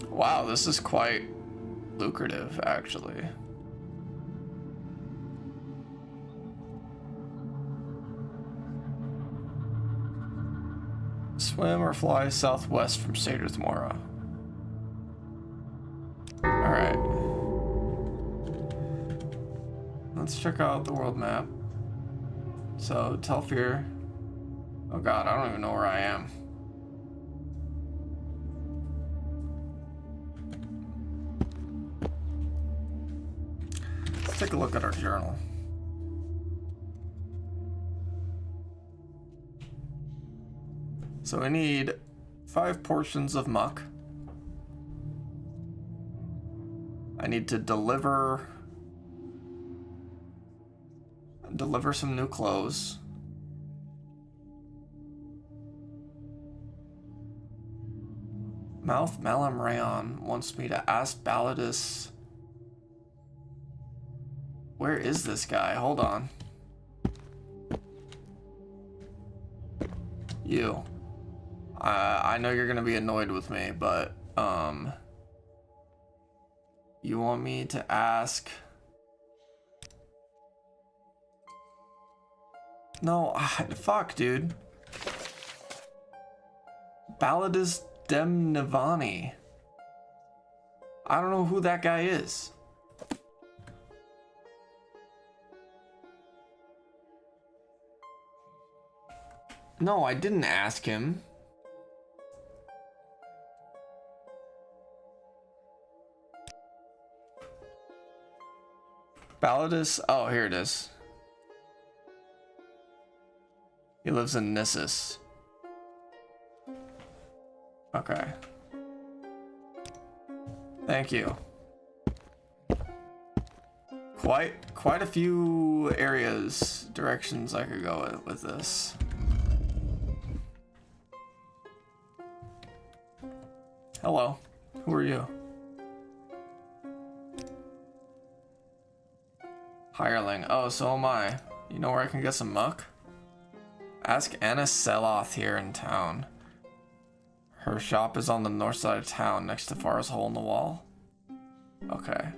Wow, this is quite lucrative, actually. Swim or fly southwest from Sator's Mora. Alright. Let's check out the world map. So, Telfir. Oh god, I don't even know where I am. Let's take a look at our journal. So we need 5 portions of muck. I need to deliver some new clothes. Mouth Malam Rayon wants me to ask Balladus. Where is this guy? Hold on. You. I know you're gonna be annoyed with me, but you want me to ask? No, fuck, dude. Balladus Telvanni. I don't know who that guy is. No, I didn't ask him. Balladus, oh, here it is. He lives in Nissus. Okay. Thank you. Quite a few directions I could go with this. Hello. Who are you? Hireling. Oh, so am I. You know where I can get some muck? Ask Anna Seloth here in town. Her shop is on the north side of town, next to Far's hole in the wall. Okay.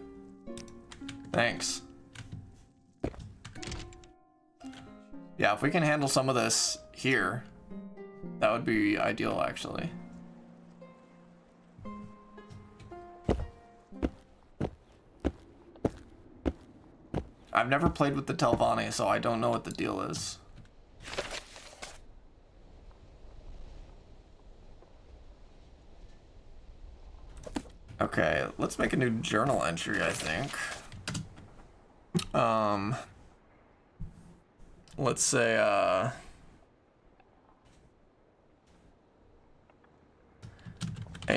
Thanks. Yeah, if we can handle some of this here, that would be ideal, actually. I've never played with the Telvanni, so I don't know what the deal is. Okay, let's make a new journal entry, I think. Let's say, a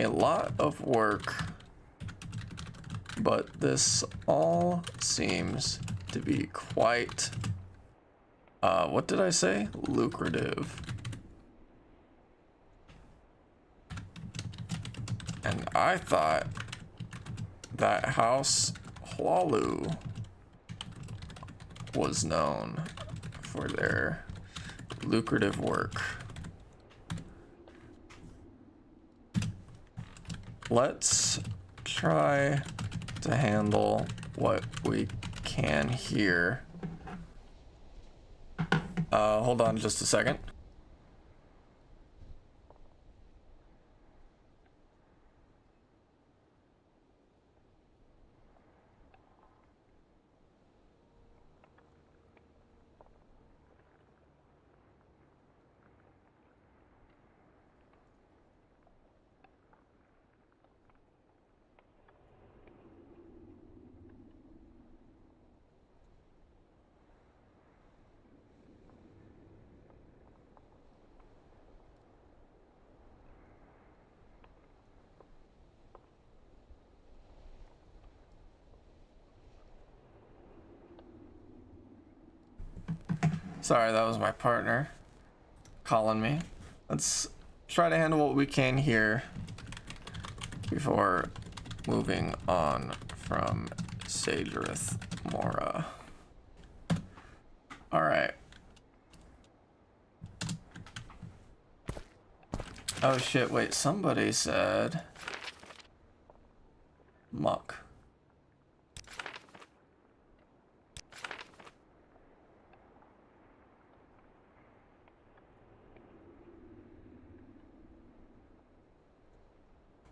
lot of work, but this all seems to be quite, what did I say? Lucrative. And I thought that House Hlalu was known for their lucrative work. Let's try to handle what we can here. Hold on just a second. Sorry, that was my partner calling me. Let's try to handle what we can here before moving on from Sagerith Mora. Alright. Oh shit, wait, somebody said muck.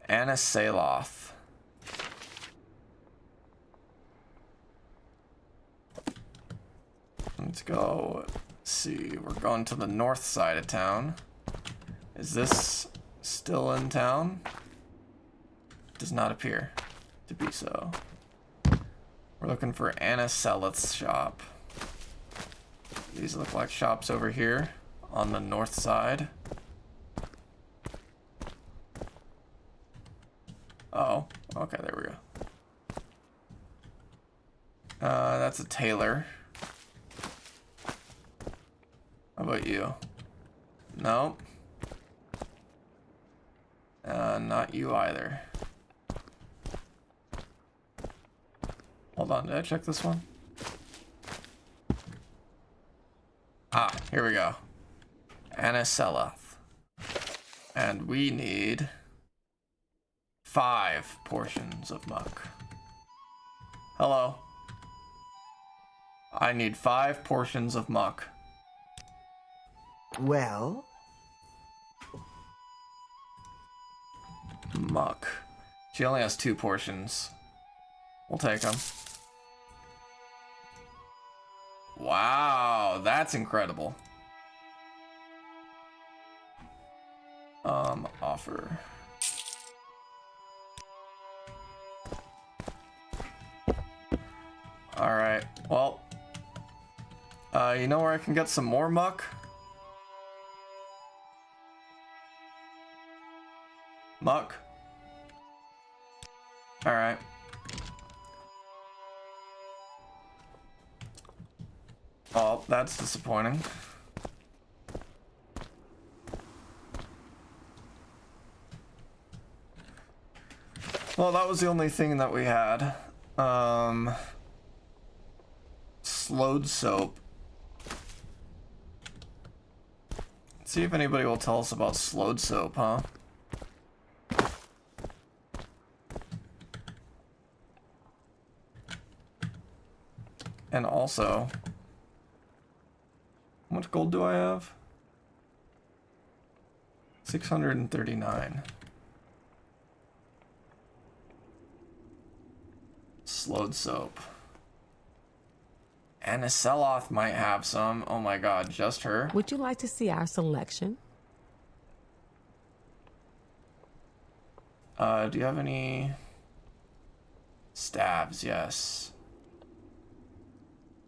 Anna Seloth. Let's go see. We're going to the north side of town. Is this still in town? Does not appear to be so. We're looking for Anna Seloth's shop. These look like shops over here on the north side. Oh, okay, there we go. That's a tailor. How about you? Nope. Not you either. Hold on, did I check this one? Ah, here we go. Anna Seloth. And we need 5 portions of muck. Hello. I need 5 portions of muck. Well? Muck. She only has 2 portions. We'll take them. Wow, that's incredible. Offer. Alright, well, you know where I can get some more muck? Muck? Alright. Oh, that's disappointing. Well, that was the only thing that we had. Slowed soap. Let's see if anybody will tell us about slowed soap, huh? And also, how much gold do I have? 639. Slowed soap. And a Seloth might have some. Oh my god, just her. Would you like to see our selection? Do you have any staves? Yes.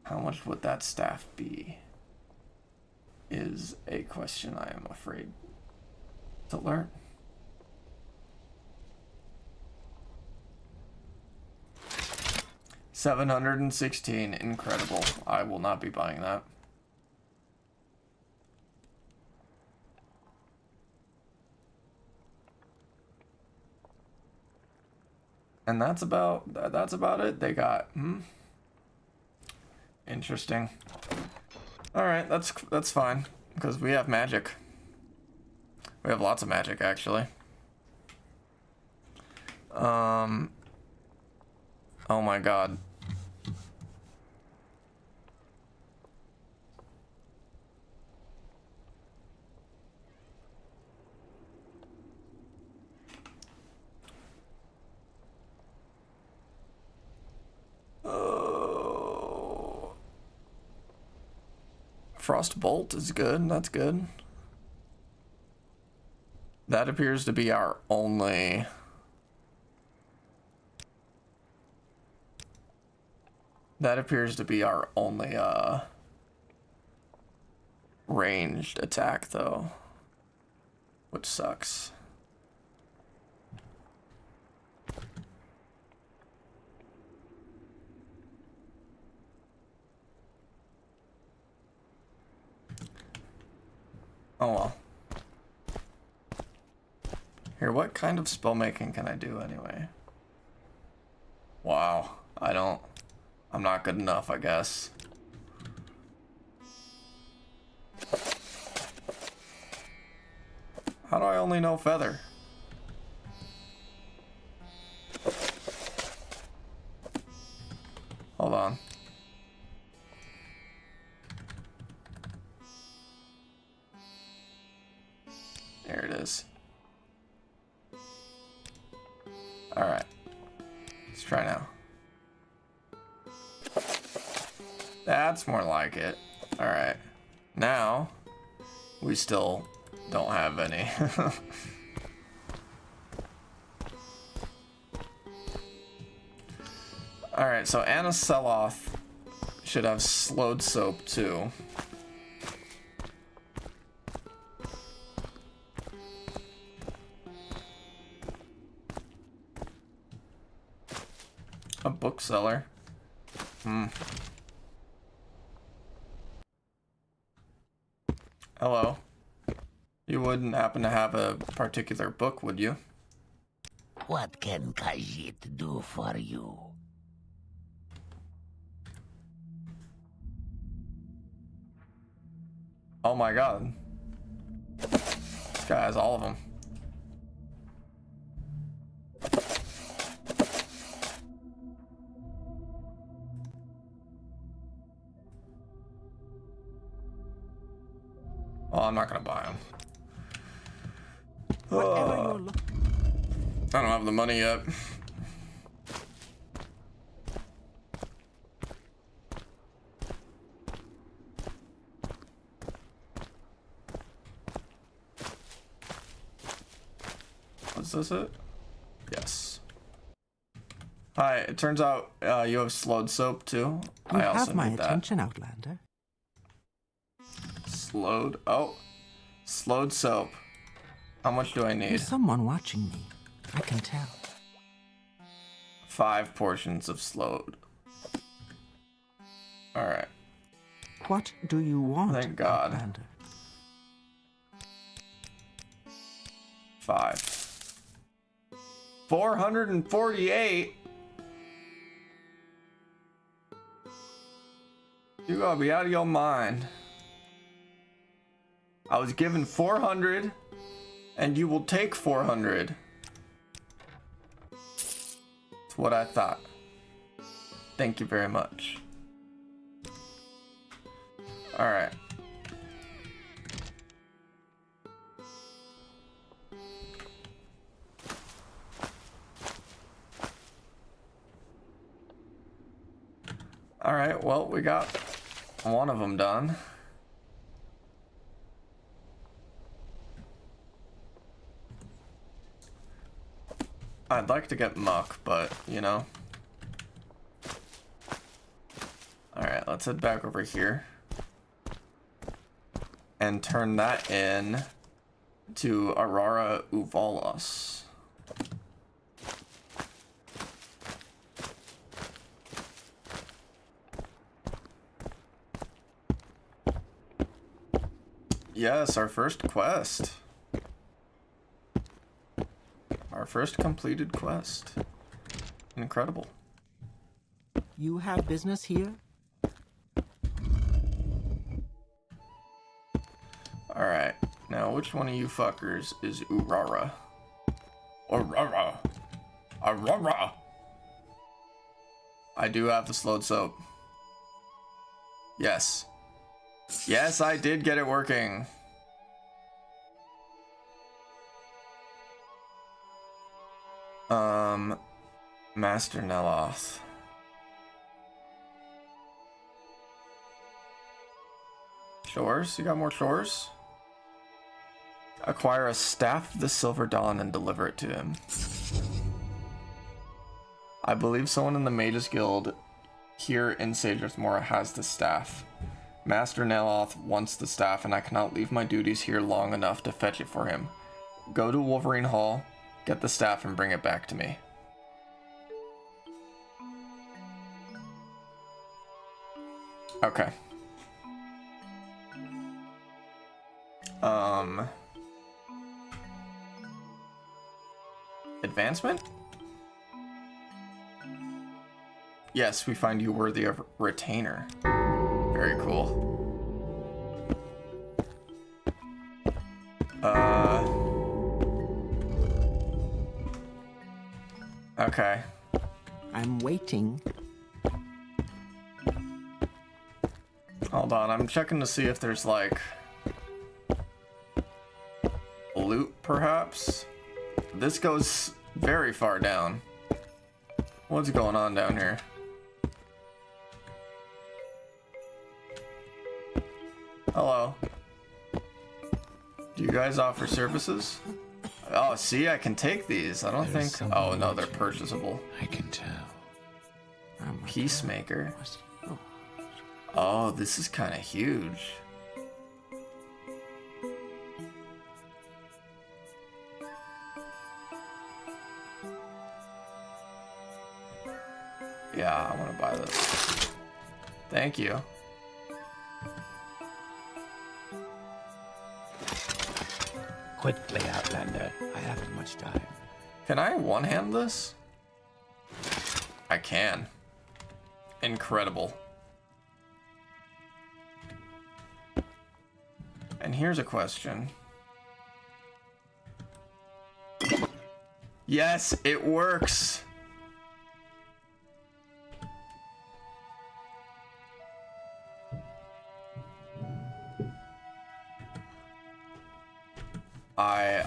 How much would that staff be? Is a question I am afraid to learn. $716, incredible. I will not be buying that. And that's about it. They got interesting. All right, that's fine because we have magic. We have lots of magic actually. Oh my god. Oh. Frost Bolt is good. That's good. That appears to be our only ranged attack though, which sucks. Oh well. Here, what kind of spell making can I do anyway? Wow, I'm not good enough, I guess. How do I only know feather? Hold on. There it is. Alright. Let's try now. That's more like it. Alright. Now, we still don't have any. Alright, so Anna Seloth should have slowed soap too. A bookseller. Hello. You wouldn't happen to have a particular book, would you? What can Khajiit do for you? Oh my god. This guy has all of them. Well, I'm not gonna buy them. Whatever you're looking. I don't have the money yet. Was this it? Yes. Hi, it turns out you have slowed soap too. You I also have my need that. attention, Outlander. Slowed. Oh, slowed soap. How much do I need? There's someone watching me. I can tell. 5 portions of slowed. All right. What do you want, Thank God. Outlander? 5. 448? You gotta be out of your mind. I was given 400, and you will take 400. That's what I thought. Thank you very much. Alright. Alright, well, we got one of them done. I'd like to get muck, but, you know. Alright, let's head back over here. And turn that in to Aurora Uvalos. Yes, our first quest. Our first completed quest. Incredible. You have business here? Alright, now which one of you fuckers is Aurora? Aurora! Aurora! I do have the slowed soap. Yes. Yes, I did get it working. Master Neloth. Chores? You got more chores? Acquire a staff of the Silver Dawn and deliver it to him. I believe someone in the Mages Guild here in Sage's Mora has the staff. Master Neloth wants the staff, and I cannot leave my duties here long enough to fetch it for him. Go to Wolverine Hall, get the staff, and bring it back to me. Okay. Advancement? Yes, we find you worthy of retainer. Very cool. Okay. I'm waiting. Hold on, I'm checking to see if there's like loot, perhaps. This goes very far down. What's going on down here? Hello. Do you guys offer services? Oh, see, I can take these. I don't think. Oh no, they're purchasable. I can tell. Peacemaker. Oh, this is kind of huge. Yeah, I want to buy this. Thank you. Quickly, Outlander. I haven't much time. Can I one-hand this? I can. Incredible. And here's a question. Yes, it works.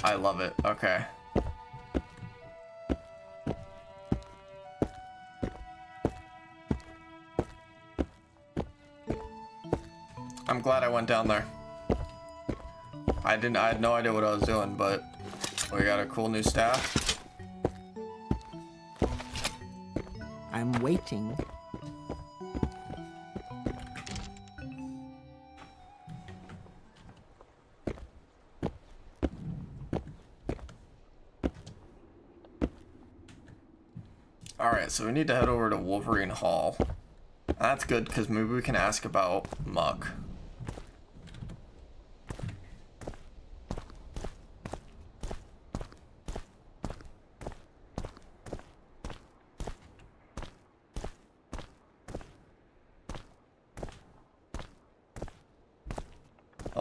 I love it. Okay. I'm glad I went down there. I had no idea what I was doing, but we got a cool new staff. I'm waiting. Alright, so we need to head over to Wolverine Hall. That's good, because maybe we can ask about Muck.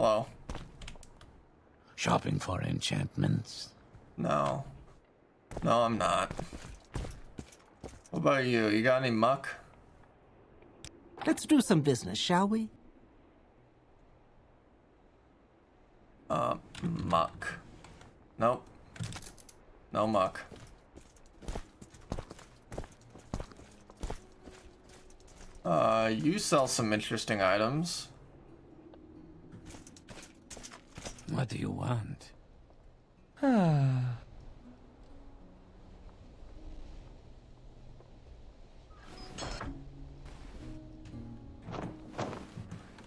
Hello? Shopping for enchantments? No. No, I'm not. What about you? You got any muck? Let's do some business, shall we? Muck. Nope. No muck. You sell some interesting items. What do you want?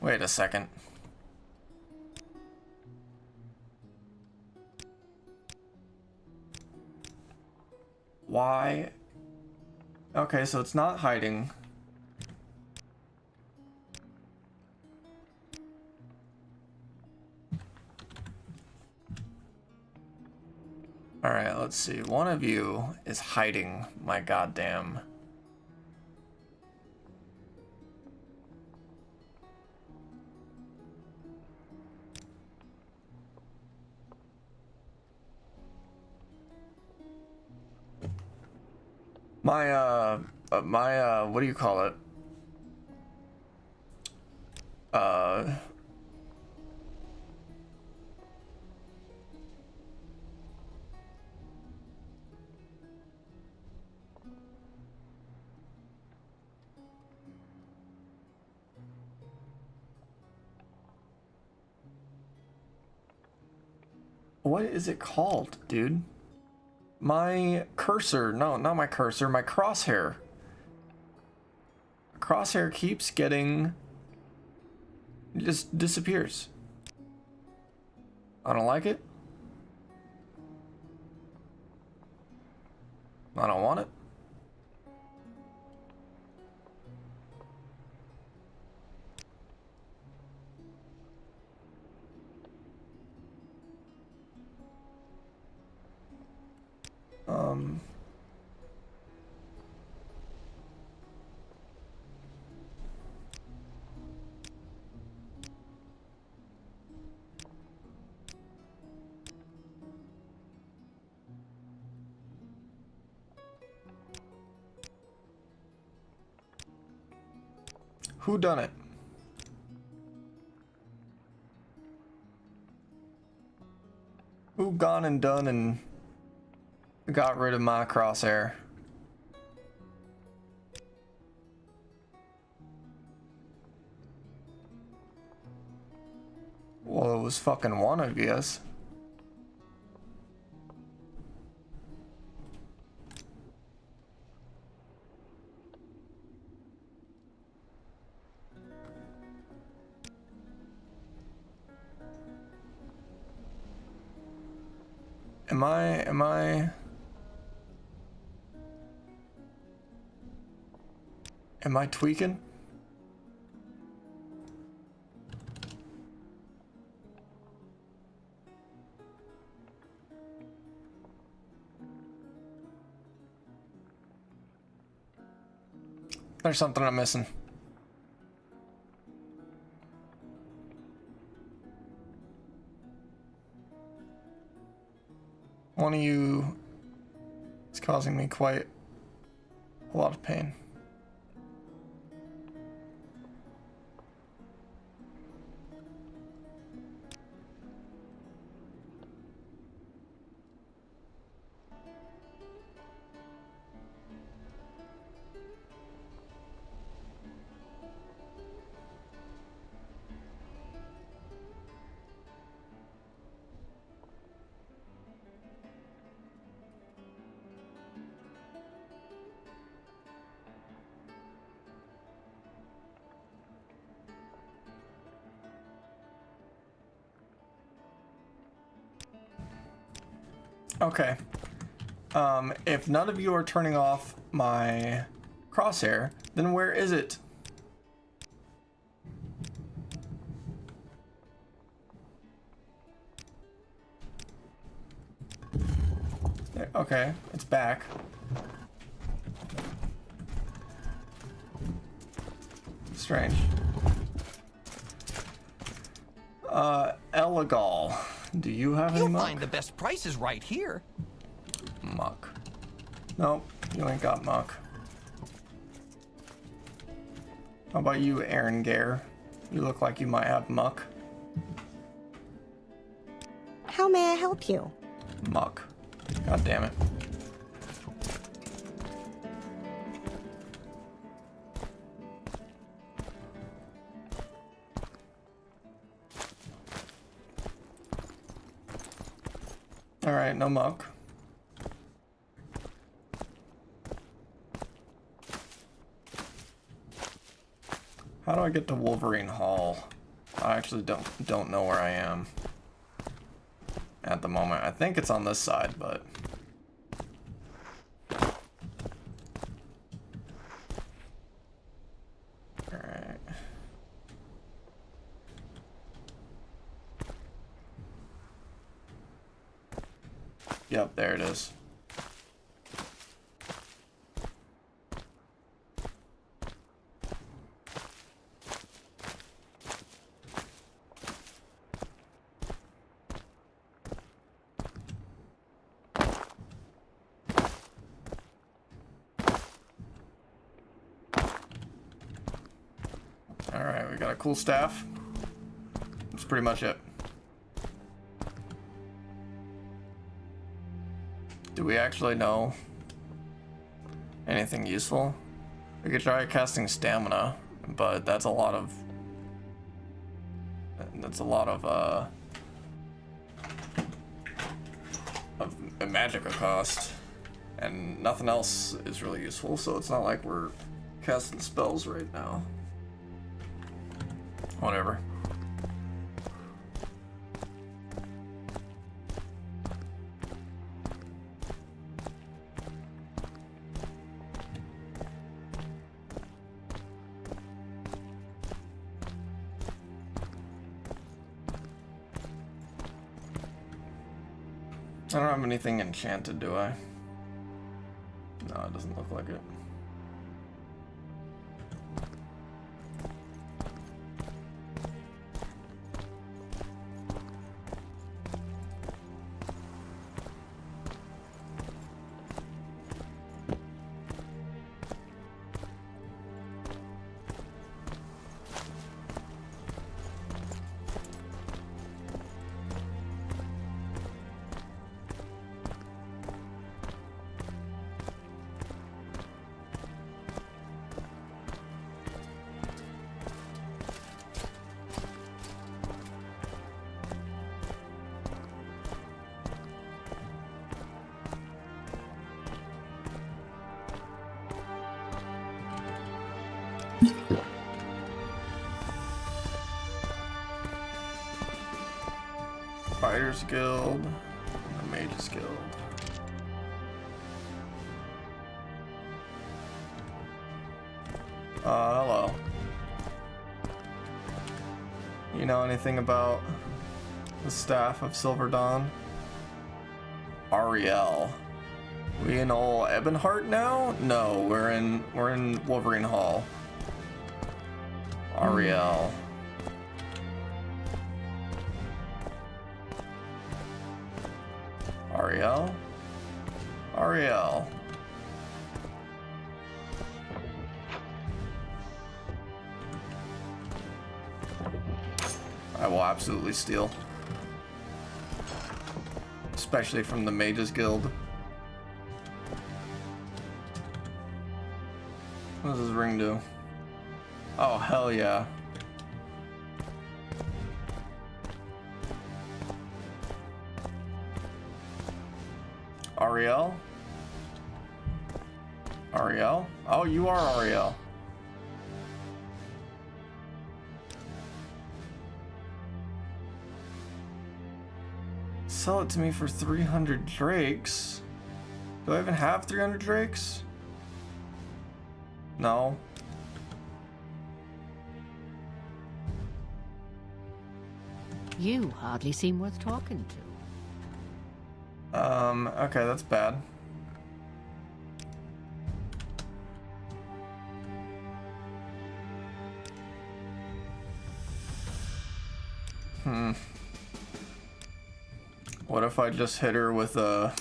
Wait a second. Why? Okay, so it's not hiding. Alright, let's see. One of you is hiding my goddamn... My, what do you call it? What is it called, dude? My cursor, no, not my cursor, my crosshair. Crosshair keeps getting, it just disappears. I don't like it. I don't want it. Who done it? Who gone and done and got rid of my crosshair? Well, it was fucking one of yous. Am I tweaking? There's something I'm missing. One of you is causing me quite a lot of pain. Okay. If none of you are turning off my crosshair, then where is it? There, okay, it's back. Strange. Elegal. Do you have any You'll muck? find the best prices right here. Muck. Nope, you ain't got muck. How about you, Aaron Gare? You look like you might have muck. How may I help you? Muck. God damn it. Alright, no muck. How do I get to Wolverine Hall? I actually don't know where I am at the moment. I think it's on this side, but alright. Yep, there it is. Alright, we got a cool staff. That's pretty much it. Do we actually know anything useful? We could try casting stamina, but that's a lot of magicka cost, and nothing else is really useful, so it's not like we're casting spells right now. Whatever. I don't have anything enchanted, do I? No, it doesn't look like it. Fighters Guild, the Mages Guild. Hello. You know anything about the staff of Silver Dawn? Ariel. We in old Ebonheart now? No, we're in Wolverine Hall. Ariel. Ariel? Ariel. I will absolutely steal. Especially from the Mages Guild. What does this ring do? Oh, hell yeah. Ariel? Ariel? Oh, you are Ariel. Sell it to me for 300 drakes. Do I even have 300 drakes? No. You hardly seem worth talking to. Okay, that's bad. What if I just hit her with a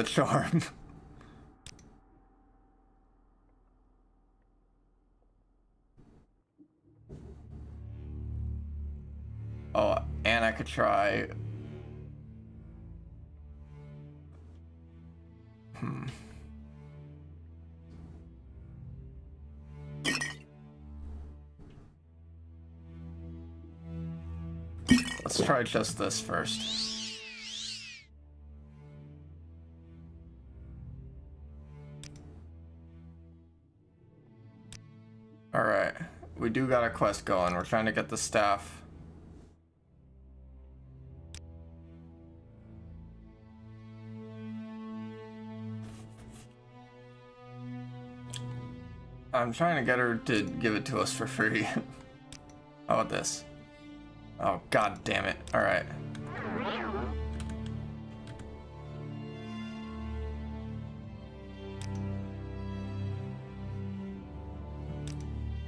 charm? Oh, and I could try. Let's try just this first. Alright, we do got a quest going. We're trying to get the staff. I'm trying to get her to give it to us for free. How about this? Oh, god damn it. Alright.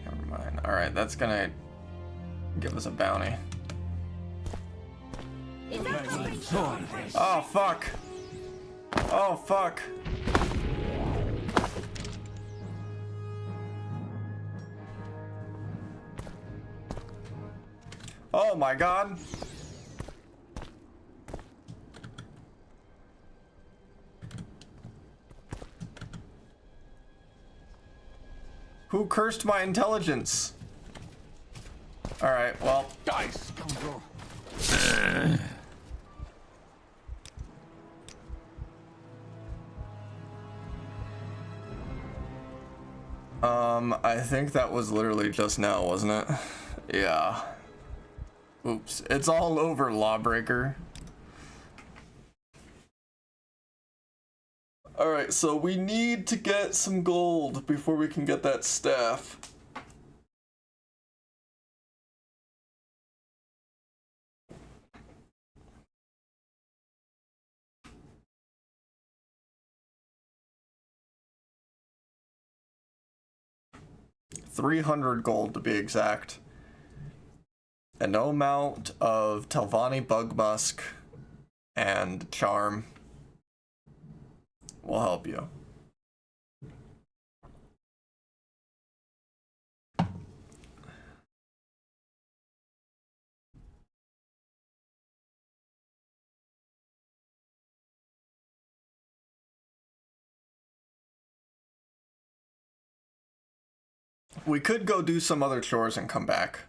Never mind. Alright, that's gonna give us a bounty. Oh, fuck. Oh, fuck. Oh my god. Who cursed my intelligence? Alright, well. Die, scoundrel! I think that was literally just now, wasn't it? Yeah. Oops, it's all over, Lawbreaker. Alright, so we need to get some gold before we can get that staff. $300 gold to be exact. And no amount of Telvanni Bug Musk and Charm will help you. We could go do some other chores and come back.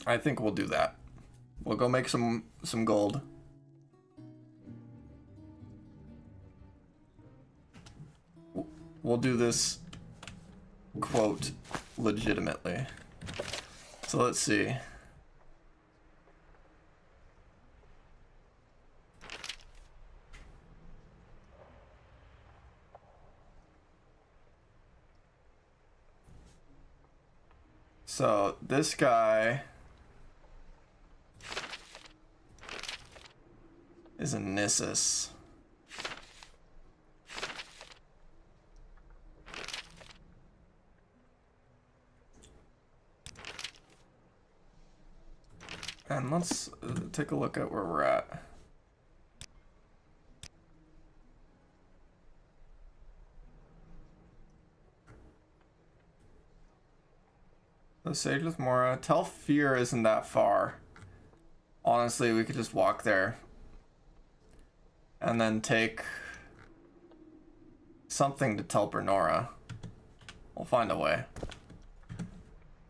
I think we'll do that. We'll go make some gold. We'll do this, quote, legitimately. So let's see. So this guy is a Nissus. And let's take a look at where we're at. The Sage with Mora. Telfear isn't that far. Honestly, we could just walk there. And then take something to tell Bernora. We'll find a way.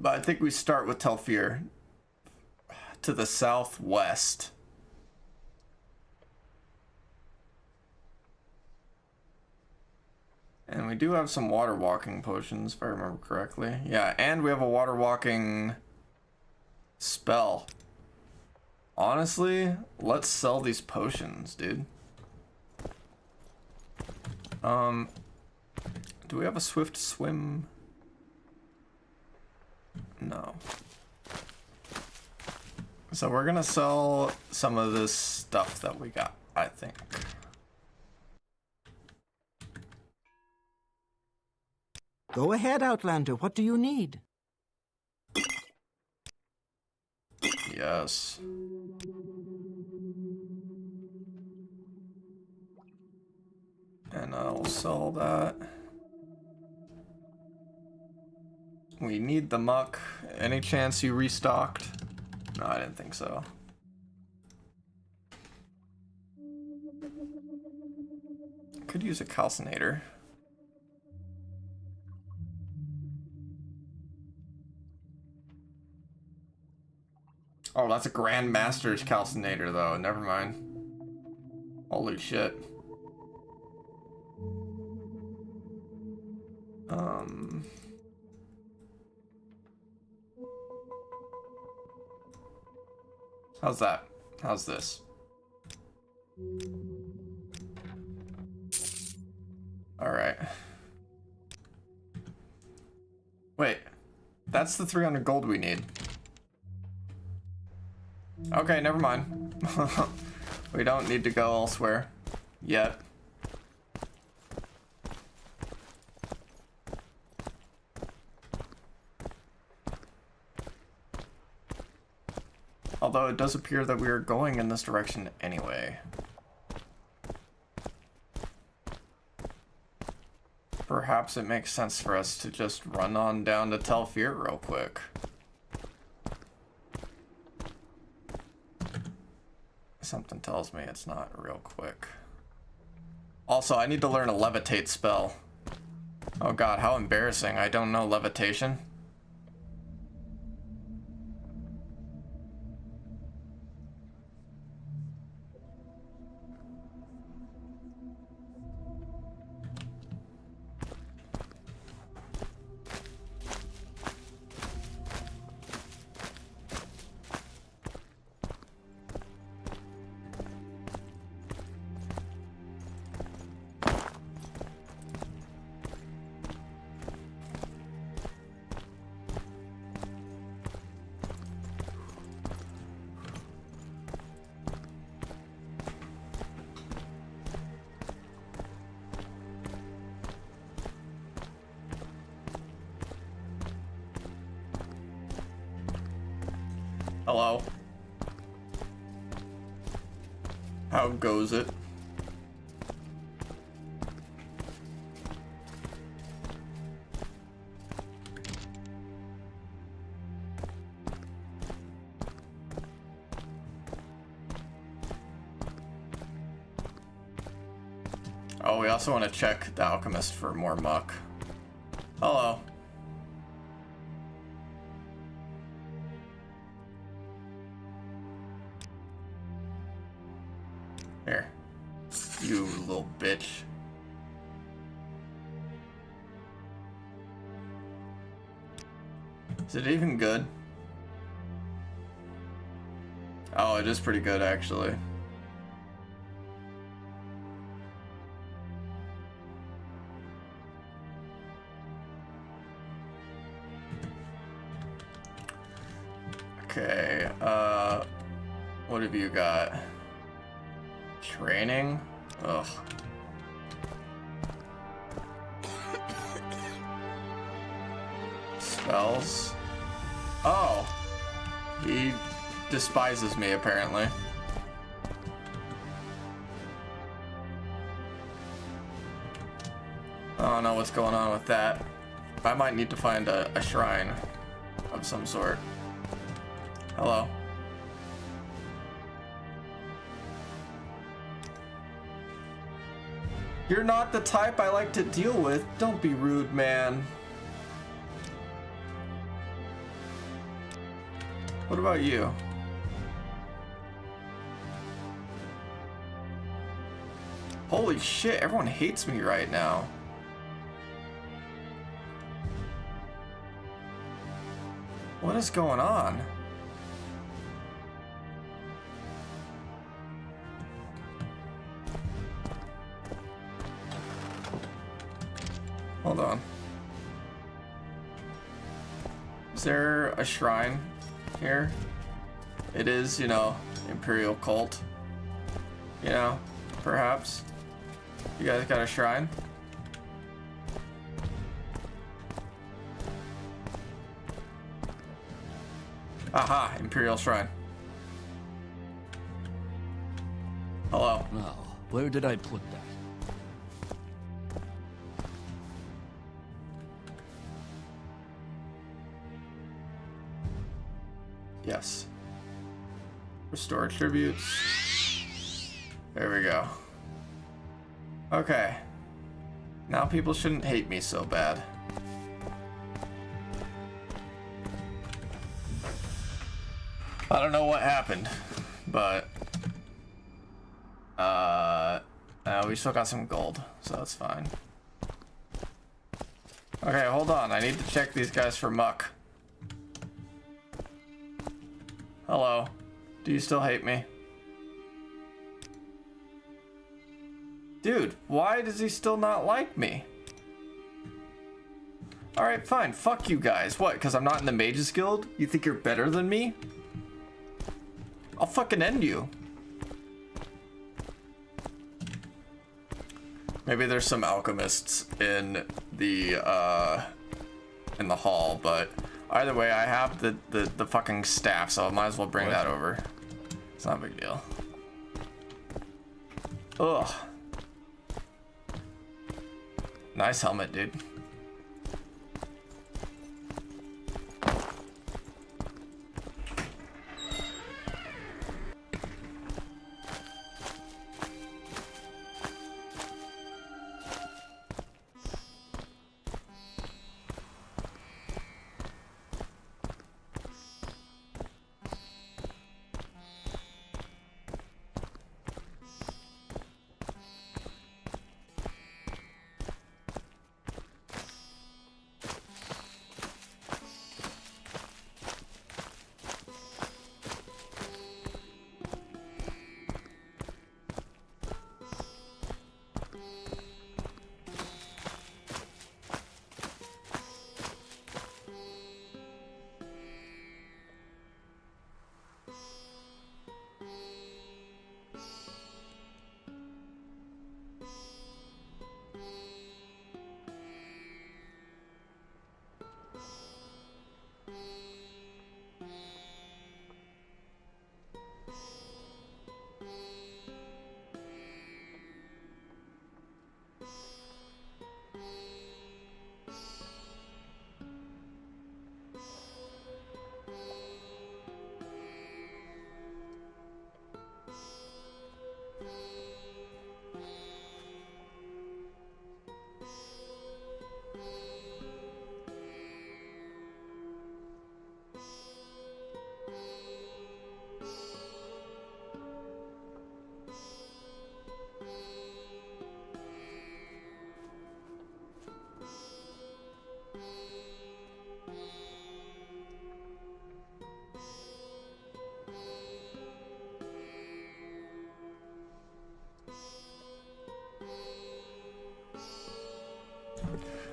But I think we start with Telfear to the southwest. And we do have some water walking potions, if I remember correctly. Yeah, and we have a water walking spell. Honestly, let's sell these potions, dude. Do we have a swift swim? No. So we're gonna sell some of this stuff that we got, I think. Go ahead, Outlander. What do you need? Yes. And I'll sell that. We need the muck. Any chance you restocked? No, I didn't think so. Could use a calcinator. Oh, that's a Grandmaster's calcinator, though. Never mind. Holy shit. How's that? How's this? Alright. Wait. That's the 300 gold we need. Okay, never mind. We don't need to go elsewhere. Yet. Although it does appear that we are going in this direction anyway. Perhaps it makes sense for us to just run on down to Telvanni real quick. Something tells me it's not real quick. Also, I need to learn a levitate spell. Oh god, how embarrassing. I don't know levitation. Hello. How goes it? Oh, we also want to check the alchemist for more muck. Hello. Here. You little bitch. Is it even good? Oh, it is pretty good, actually. Okay, what have you got? Training? Ugh. Spells? Oh! He despises me, apparently. I don't know what's going on with that. I might need to find a shrine of some sort. Hello. You're not the type I like to deal with. Don't be rude, man. What about you? Holy shit, everyone hates me right now. What is going on? Hold on. Is there a shrine here? It is, you know, Imperial cult. You know, perhaps. You guys got a shrine? Aha, Imperial Shrine. Hello. Now, where did I put that? Yes. Restore tributes. There we go. Okay. Now people shouldn't hate me so bad. I don't know what happened, but we still got some gold, so that's fine. Okay, hold on. I need to check these guys for muck. Hello. Do you still hate me? Dude, why does he still not like me? Alright, fine. Fuck you guys. What, because I'm not in the Mages Guild? You think you're better than me? I'll fucking end you. Maybe there's some alchemists in the hall, but either way, I have the fucking staff, so I might as well bring that over. It's not a big deal. Ugh. Nice helmet, dude.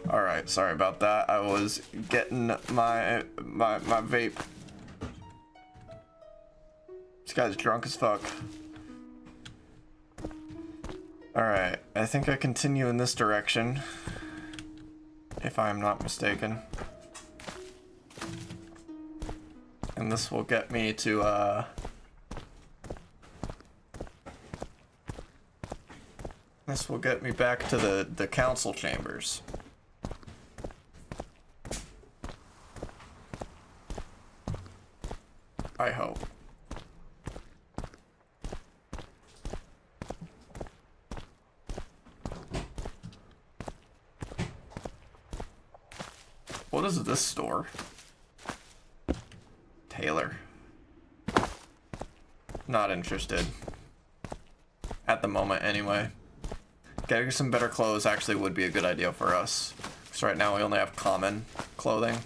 Alright, sorry about that. I was getting my vape. This guy's drunk as fuck. Alright, I think I continue in this direction, if I'm not mistaken. And this will get me to, this will get me back to the council chambers. I hope. What is this store? Taylor. Not interested. At the moment, anyway. Getting some better clothes actually would be a good idea for us. Because right now we only have common clothing.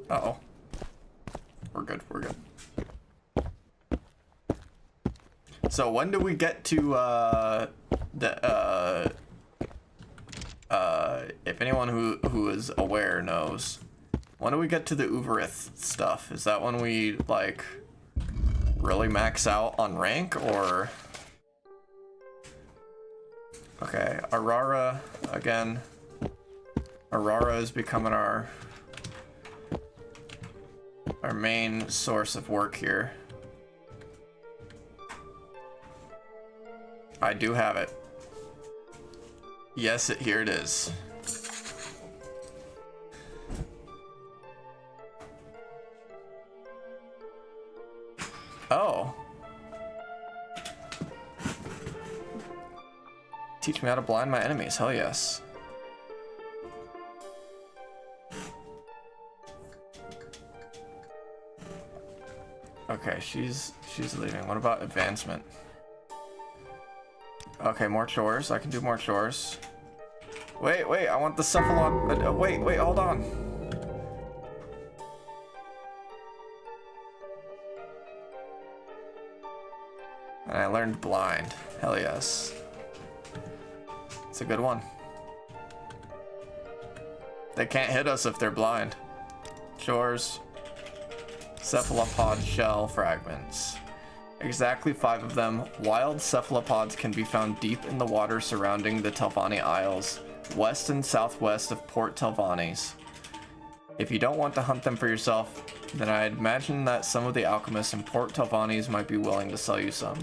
Uh-oh. We're good, we're good. So when do we get to, if anyone who is aware knows, when do we get to the Uvirith stuff? Is that when we, like, really max out on rank, or? Okay, Aurora, again. Aurora is becoming our main source of work here. I do have it. Yes, here it is. Oh. Teach me how to blind my enemies. Hell yes. Okay, she's leaving. What about advancement? Okay, more chores. I can do more chores. Wait, I want the cephalon. Wait, hold on. And I learned blind. Hell yes. It's a good one. They can't hit us if they're blind. Chores. Cephalopod shell fragments. Exactly 5 of them. Wild cephalopods can be found deep in the water surrounding the Telvanni Isles, west and southwest of Port Telvanni's. If you don't want to hunt them for yourself, then I'd imagine that some of the alchemists in Port Telvanni's might be willing to sell you some.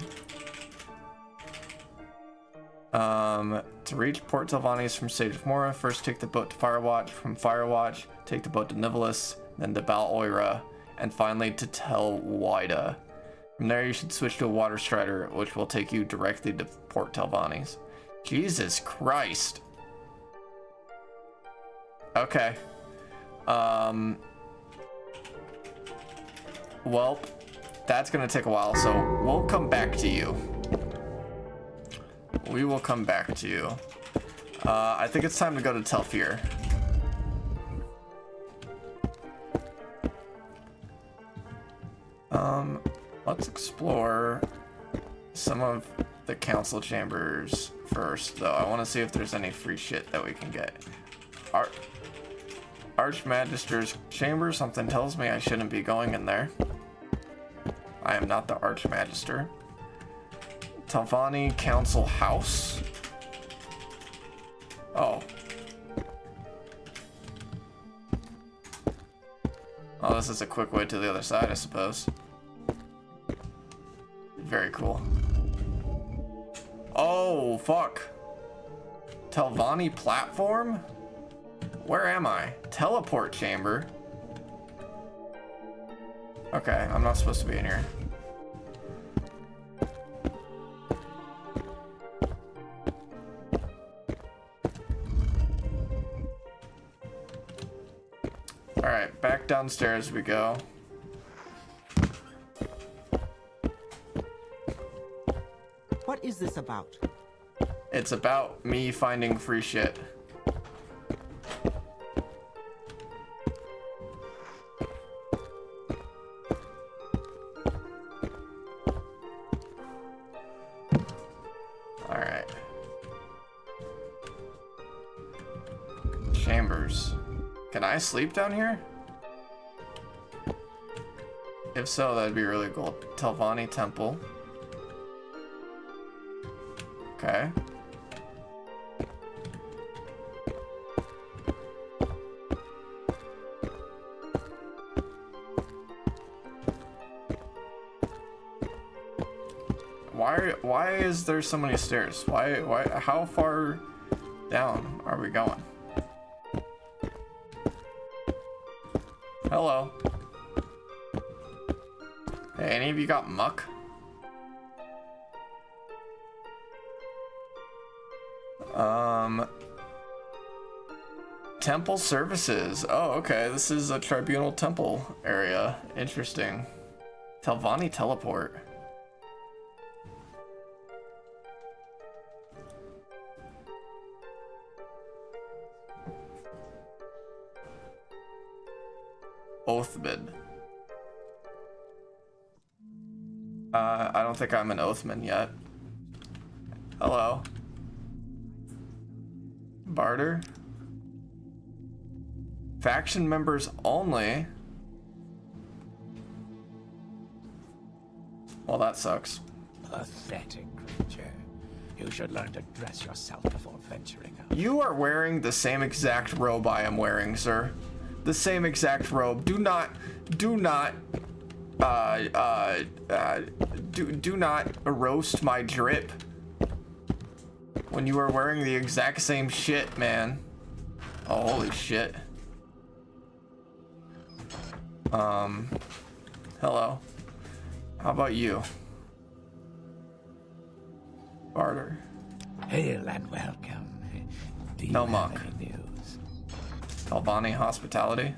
To reach Port Telvanni's from Sage of Mora, first take the boat to Firewatch. From Firewatch, take the boat to Nivalis, then to Bal Oira, and finally to Telwida. From there, you should switch to a water strider, which will take you directly to Port Telvanni's. Jesus Christ. Okay. Well, that's gonna take a while, so we'll come back to you. We will come back to you. I think it's time to go to Telfir. Let's explore some of the council chambers first, though. I want to see if there's any free shit that we can get. Archmagister's chamber, something tells me I shouldn't be going in there. I am not the Archmagister. Telvanni Council House. Oh. Oh, this is a quick way to the other side, I suppose. Very cool. Oh, fuck. Telvanni platform? Where am I? Teleport chamber? Okay, I'm not supposed to be in here. Alright, back downstairs we go. What is this about? It's about me finding free shit. Alright. Chambers. Can I sleep down here? If so, that'd be really cool. Telvanni Temple. Okay. Why is there so many stairs? Why how far down are we going? Hello. Hey, any of you got muck? Temple services. Oh, okay. This is a tribunal temple area. Interesting. Telvanni teleport. Oathman. I don't think I'm an Oathman yet. Hello. Barter. Faction members only. Well, that sucks. Pathetic creature. You should learn to dress yourself before venturing out. You are wearing the same exact robe I am wearing, sir. The same exact robe. Do not roast my drip when you are wearing the exact same shit, man. Oh, holy shit. Hello. How about you? Barter. Hail and welcome. Do you No have monk. any news? Telvanni hospitality?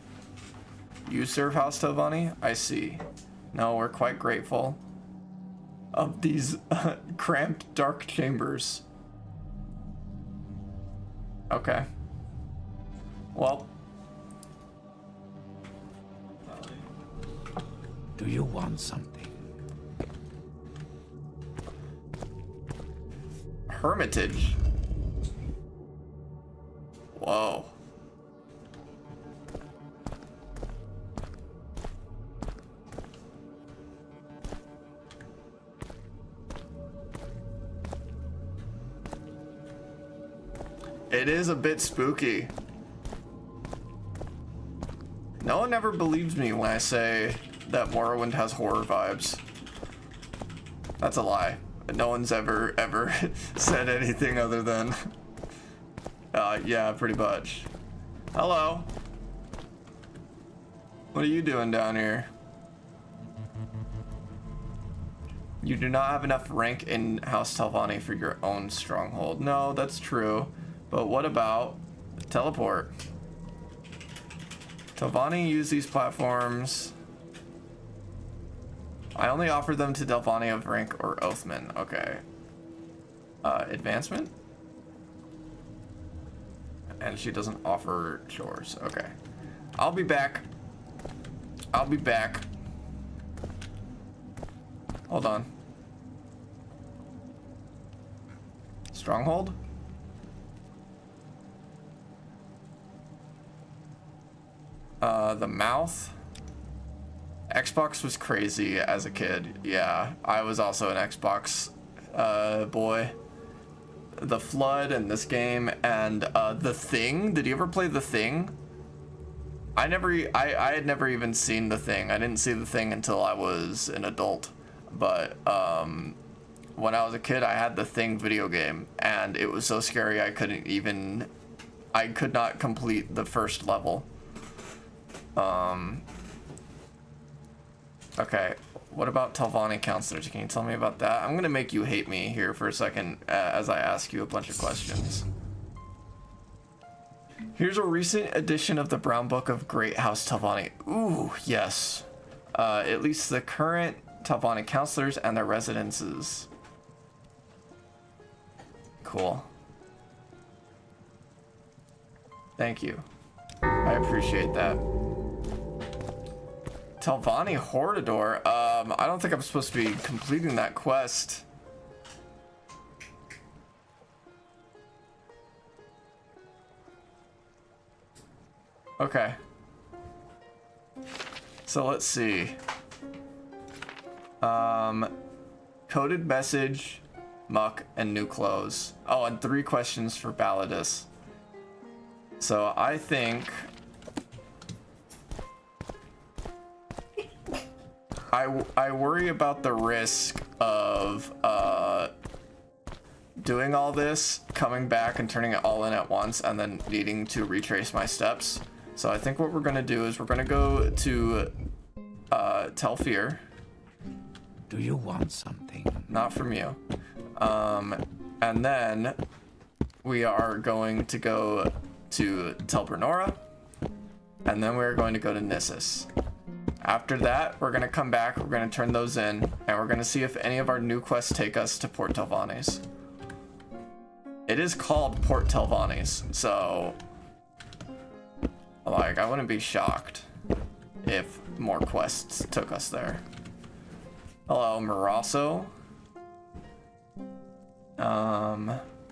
You serve House Telvanni? I see. No, we're quite grateful of these cramped dark chambers. Okay. Well. Do you want something? Hermitage. Whoa. It is a bit spooky. No one ever believes me when I say that Morrowind has horror vibes. That's a lie. No one's ever said anything other than, yeah, pretty much. Hello. What are you doing down here? You do not have enough rank in House Telvanni for your own stronghold. No, that's true. But what about teleport? Telvanni use these platforms. I only offer them to Telvanni of rank or Oathman. Okay. Advancement? And she doesn't offer chores. Okay. I'll be back. I'll be back. Hold on. Stronghold? The mouth. Xbox was crazy as a kid. Yeah, I was also an Xbox boy. The Flood and this game and The Thing. Did you ever play The Thing? I had never even seen The Thing. I didn't see The Thing until I was an adult. But when I was a kid, I had The Thing video game, and it was so scary I could not complete the first level. Okay, what about Telvanni counselors? Can you tell me about that? I'm gonna make you hate me here for a second as I ask you a bunch of questions. Here's a recent edition of the Brown Book of Great House Telvanni. Ooh, yes. At least the current Telvanni counselors and their residences. Cool. Thank you. I appreciate that. Telvanni Hordador. I don't think I'm supposed to be completing that quest. Okay. So let's see. Coded message, muck, and new clothes. Oh, and 3 questions for Balladus. So I think I worry about the risk of doing all this, coming back and turning it all in at once, and then needing to retrace my steps. So I think what we're gonna do is we're gonna go to Telfir. Do you want something? Not from you. And then we are going to go to Telbernora, and then we're going to go to Nissus. After that, we're gonna come back, we're gonna turn those in, and we're gonna see if any of our new quests take us to Port Telvanni's. It is called Port Telvanni's, so like I wouldn't be shocked if more quests took us there. Hello, Marasso.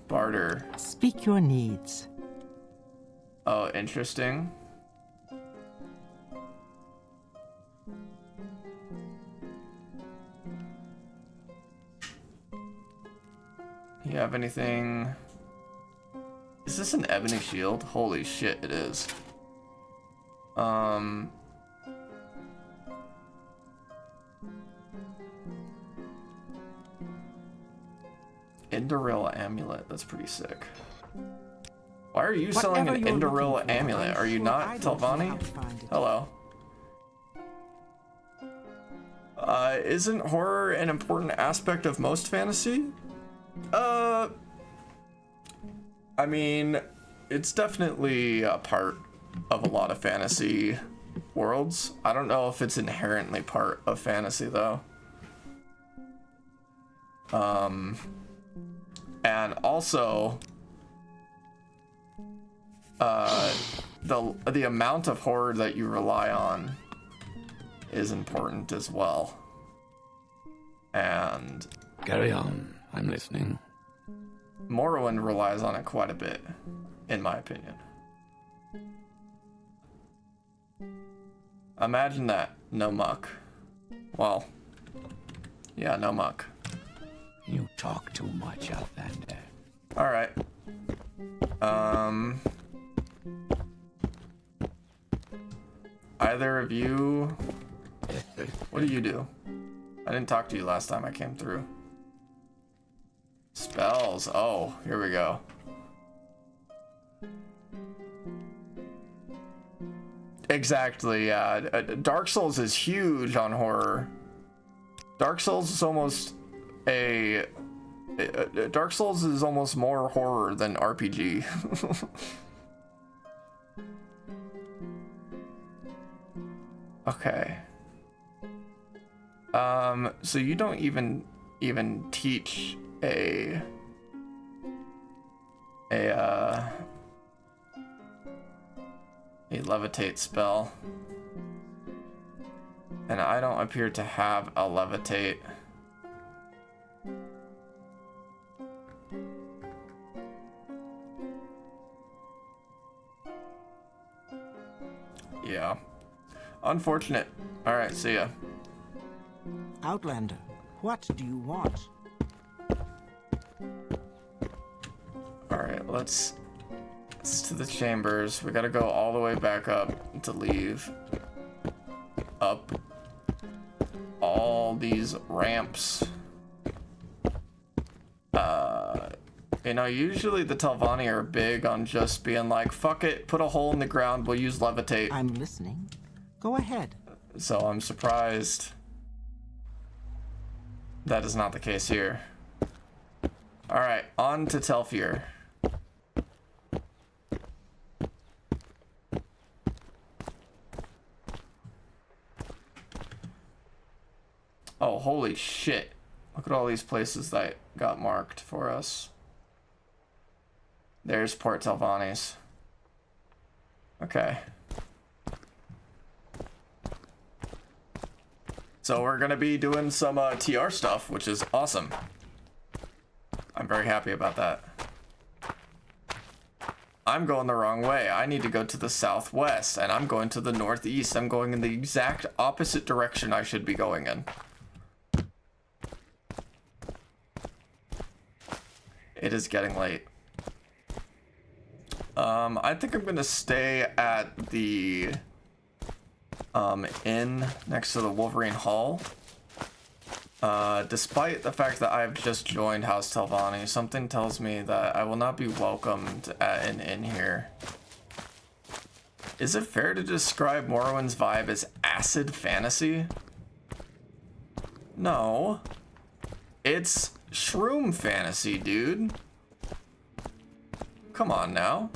Barter. Speak your needs. Oh, interesting. You have anything? Is this an ebony shield? Holy shit, it is. Indoril amulet. That's pretty sick. Why are you selling an Indoril amulet? Are you not Telvanni? Hello. Isn't horror an important aspect of most fantasy? I mean, it's definitely a part of a lot of fantasy worlds. I don't know if it's inherently part of fantasy though. And also, the amount of horror that you rely on is important as well. And Carry on. I'm listening. Morrowind relies on it quite a bit, in my opinion. Imagine that. No muck. Well, yeah, no muck. You talk too much, Outlander. Alright. Either of you... What do you do? I didn't talk to you last time I came through. Spells. Oh, here we go. Exactly, yeah. Dark Souls is huge on horror. Dark Souls is almost a... Dark Souls is almost more horror than RPG. Okay. So you don't even teach a levitate spell. And I don't appear to have a levitate. Yeah. Unfortunate. Alright, see ya. Outlander, what do you want? Alright, let's to the chambers. We gotta go all the way back up to leave. Up all these ramps. You know, usually the Telvanni are big on just being like, fuck it, put a hole in the ground, we'll use levitate. I'm listening. Go ahead. So I'm surprised that is not the case here. Alright, on to Telfir. Oh, holy shit. Look at all these places that got marked for us. There's Port Telvanni's. Okay. So we're gonna be doing some TR stuff, which is awesome. I'm very happy about that. I'm going the wrong way. I need to go to the southwest, and I'm going to the northeast. I'm going in the exact opposite direction I should be going in. It is getting late. I think I'm gonna stay at the inn next to the Wolverine Hall. Despite the fact that I've just joined House Telvanni, something tells me that I will not be welcomed at an inn here. Is it fair to describe Morrowind's vibe as acid fantasy? No. It's shroom fantasy, dude. Come on now.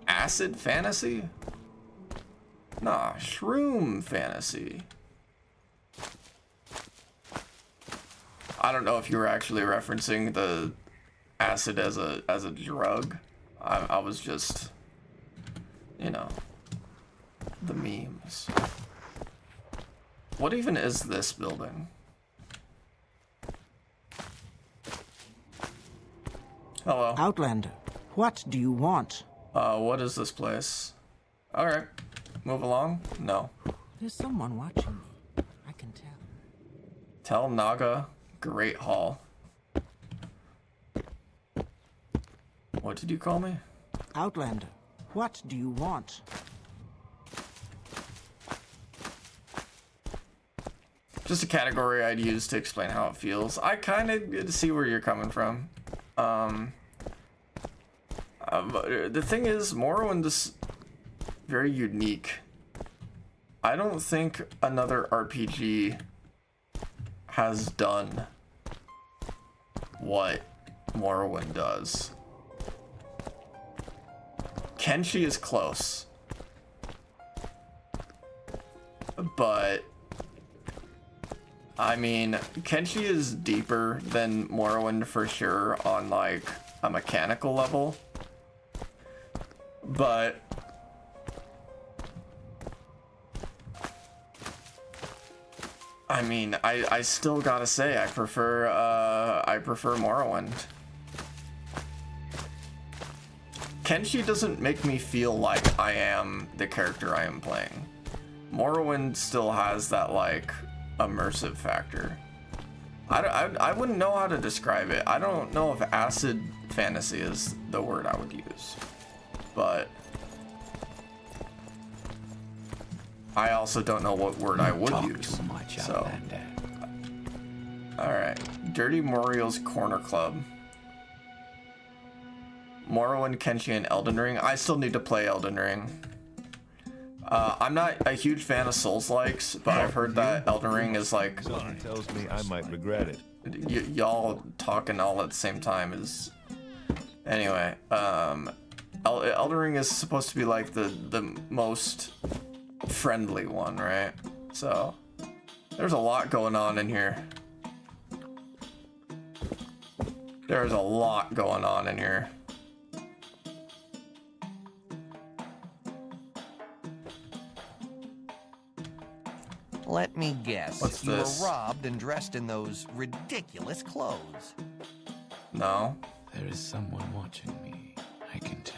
Acid fantasy? Nah, shroom fantasy. I don't know if you were actually referencing the acid as a drug. I was just, you know, the memes. What even is this building? Hello. Outlander, what do you want? What is this place? Alright. Move along? No. There's someone watching me. I can tell. Tel Naga Great Hall. What did you call me? Outlander, what do you want? Just a category I'd use to explain how it feels. I kind of see where you're coming from. The thing is, Morrowind is very unique. I don't think another RPG has done what Morrowind does. Kenshi is close, but I mean, Kenshi is deeper than Morrowind for sure on like a mechanical level, but I mean, I still gotta say I prefer Morrowind. Kenshi doesn't make me feel like I am the character I am playing. Morrowind still has that like immersive factor. I wouldn't know how to describe it. I don't know if acid fantasy is the word I would use, but I also don't know what word I would use. Too much, So, Outlander. all right, Dirty Morio's Corner Club. Morrowind, Kenshi, and Elden Ring. I still need to play Elden Ring. I'm not a huge fan of Souls-likes, but I've heard that Elden Ring is like... Something tells me I might regret it. Y'all talking all at the same time is... Anyway, Elden Ring is supposed to be like the most friendly one, right? So, there's a lot going on in here. There's a lot going on in here. Let me guess. What's you this? were robbed and dressed in those ridiculous clothes. No. There is someone watching me. I can tell.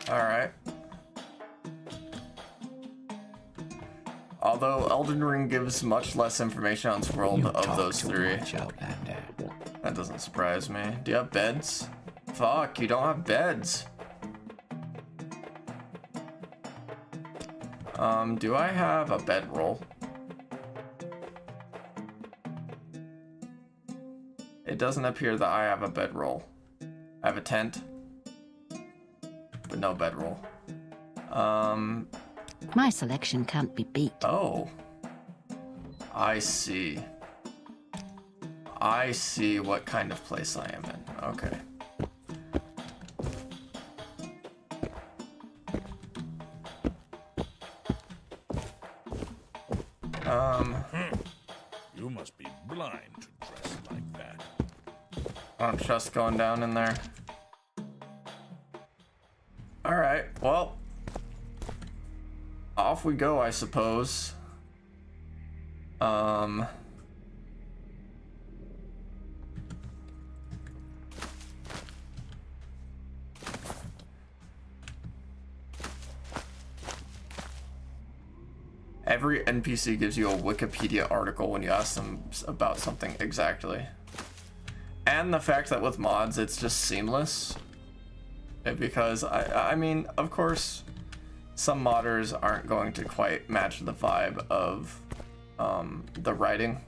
Alright. Although Elden Ring gives much less information on its world You of talk those too three. much, Outlander. That doesn't surprise me. Do you have beds? Fuck, you don't have beds. Do I have a bedroll? It doesn't appear that I have a bedroll. I have a tent, but no bedroll. My selection can't be beat. Oh. I see. I see what kind of place I am in. Okay. You must be blind to dress like that. I don't trust going down in there. Alright, well. Off we go, I suppose. Every NPC gives you a Wikipedia article when you ask them about something exactly. And the fact that with mods, it's just seamless. Because, I mean, of course, some modders aren't going to quite match the vibe of the writing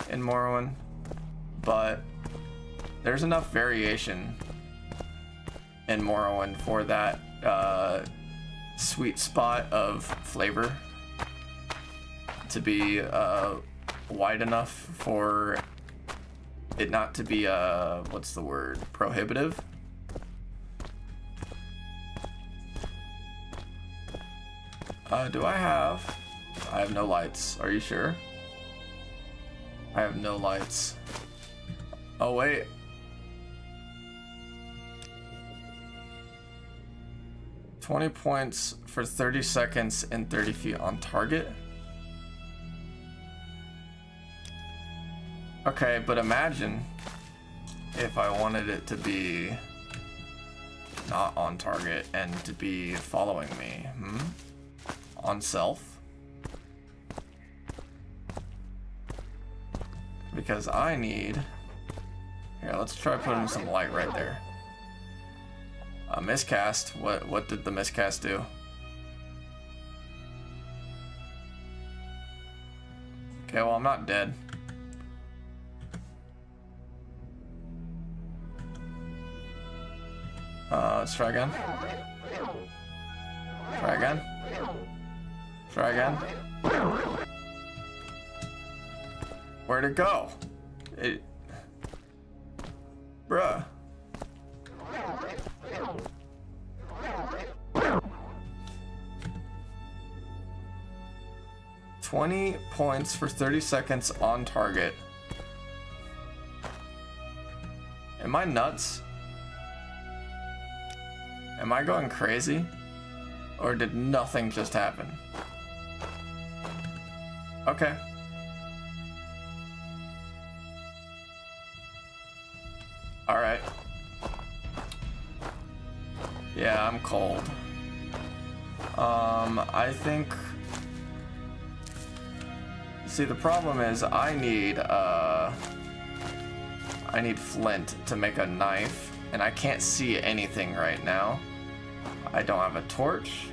in Morrowind. But there's enough variation in Morrowind for that sweet spot of flavor to be wide enough for it not to be what's the word, prohibitive. Do I have no lights. Are you sure? I have no lights. Oh wait. $20 points for 30 seconds and 30 feet on target. Okay, but imagine if I wanted it to be not on target and to be following me. On self. because I need... Here, let's try putting some light right there. Miscast. What did the miscast do? Okay, well, I'm not dead. Let's try again. Try again. Try again. Where'd it go? Bruh. $20 points for 30 seconds on target. Am I nuts? Am I going crazy? Or did nothing just happen? Okay. Alright. Yeah, I'm cold. I think... See, the problem is I need flint to make a knife, and I can't see anything right now. I don't have a torch.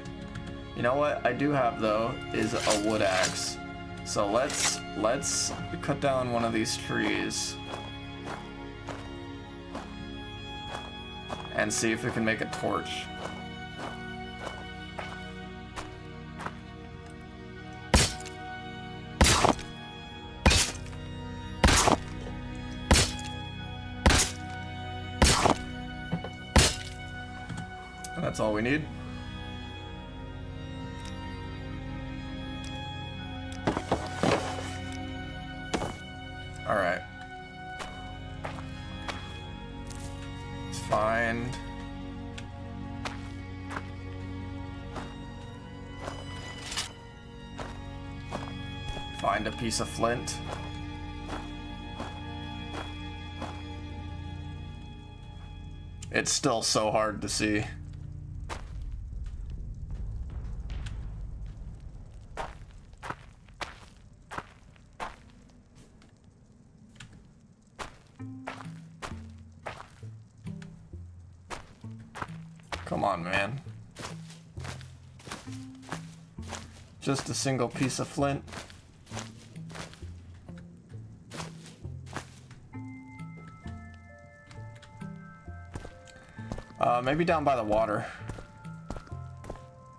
You know what I do have though is a wood axe. So let's cut down one of these trees and see if we can make a torch. That's all we need. All right. Let's find a piece of flint. It's still so hard to see. Come on, man. Just a single piece of flint. Maybe down by the water.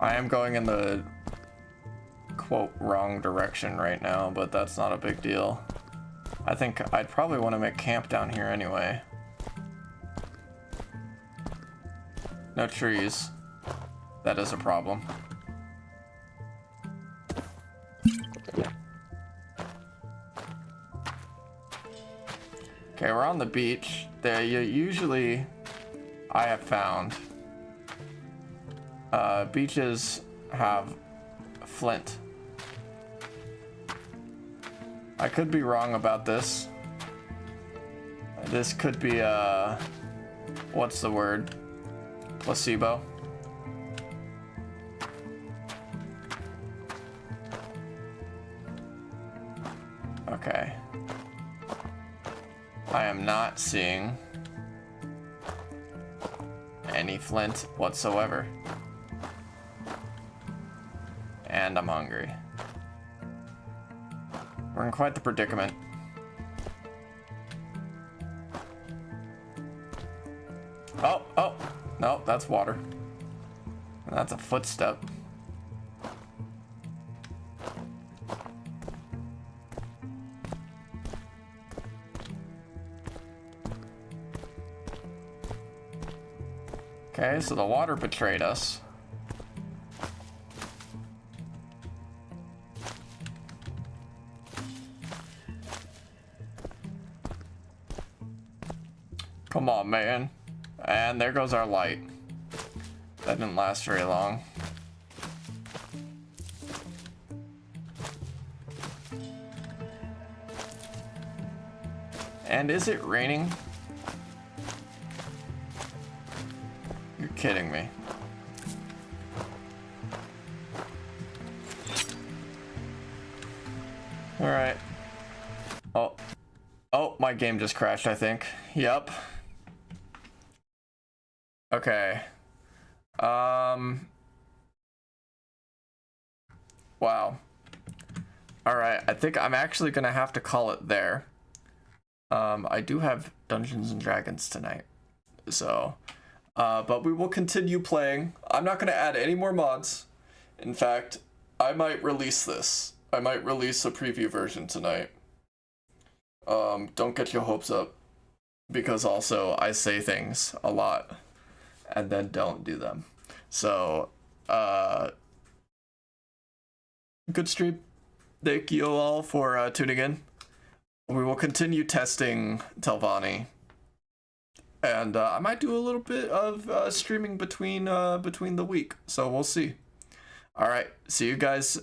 I am going in the quote wrong direction right now, but that's not a big deal. I think I'd probably want to make camp down here anyway. No trees. That is a problem. Okay, we're on the beach. There, usually I have found beaches have flint. I could be wrong about this. This could be what's the word? Placebo. Okay. I am not seeing any flint whatsoever. And I'm hungry. We're in quite the predicament. Oh, no, that's water. That's a footstep. Okay, so the water betrayed us. Come on, man. And there goes our light. That didn't last very long. And is it raining? You're kidding me. All right. my game just crashed, I think. Yep. Okay. Wow. Alright, I think I'm actually gonna have to call it there. I do have Dungeons and Dragons tonight. So, but we will continue playing. I'm not gonna add any more mods. In fact, I might release this. I might release a preview version tonight. Don't get your hopes up. Because also, I say things a lot. And then don't do them. So, good stream. Thank you all for tuning in. We will continue testing Telvanni. And I might do a little bit of streaming between the week. So we'll see. All right. See you guys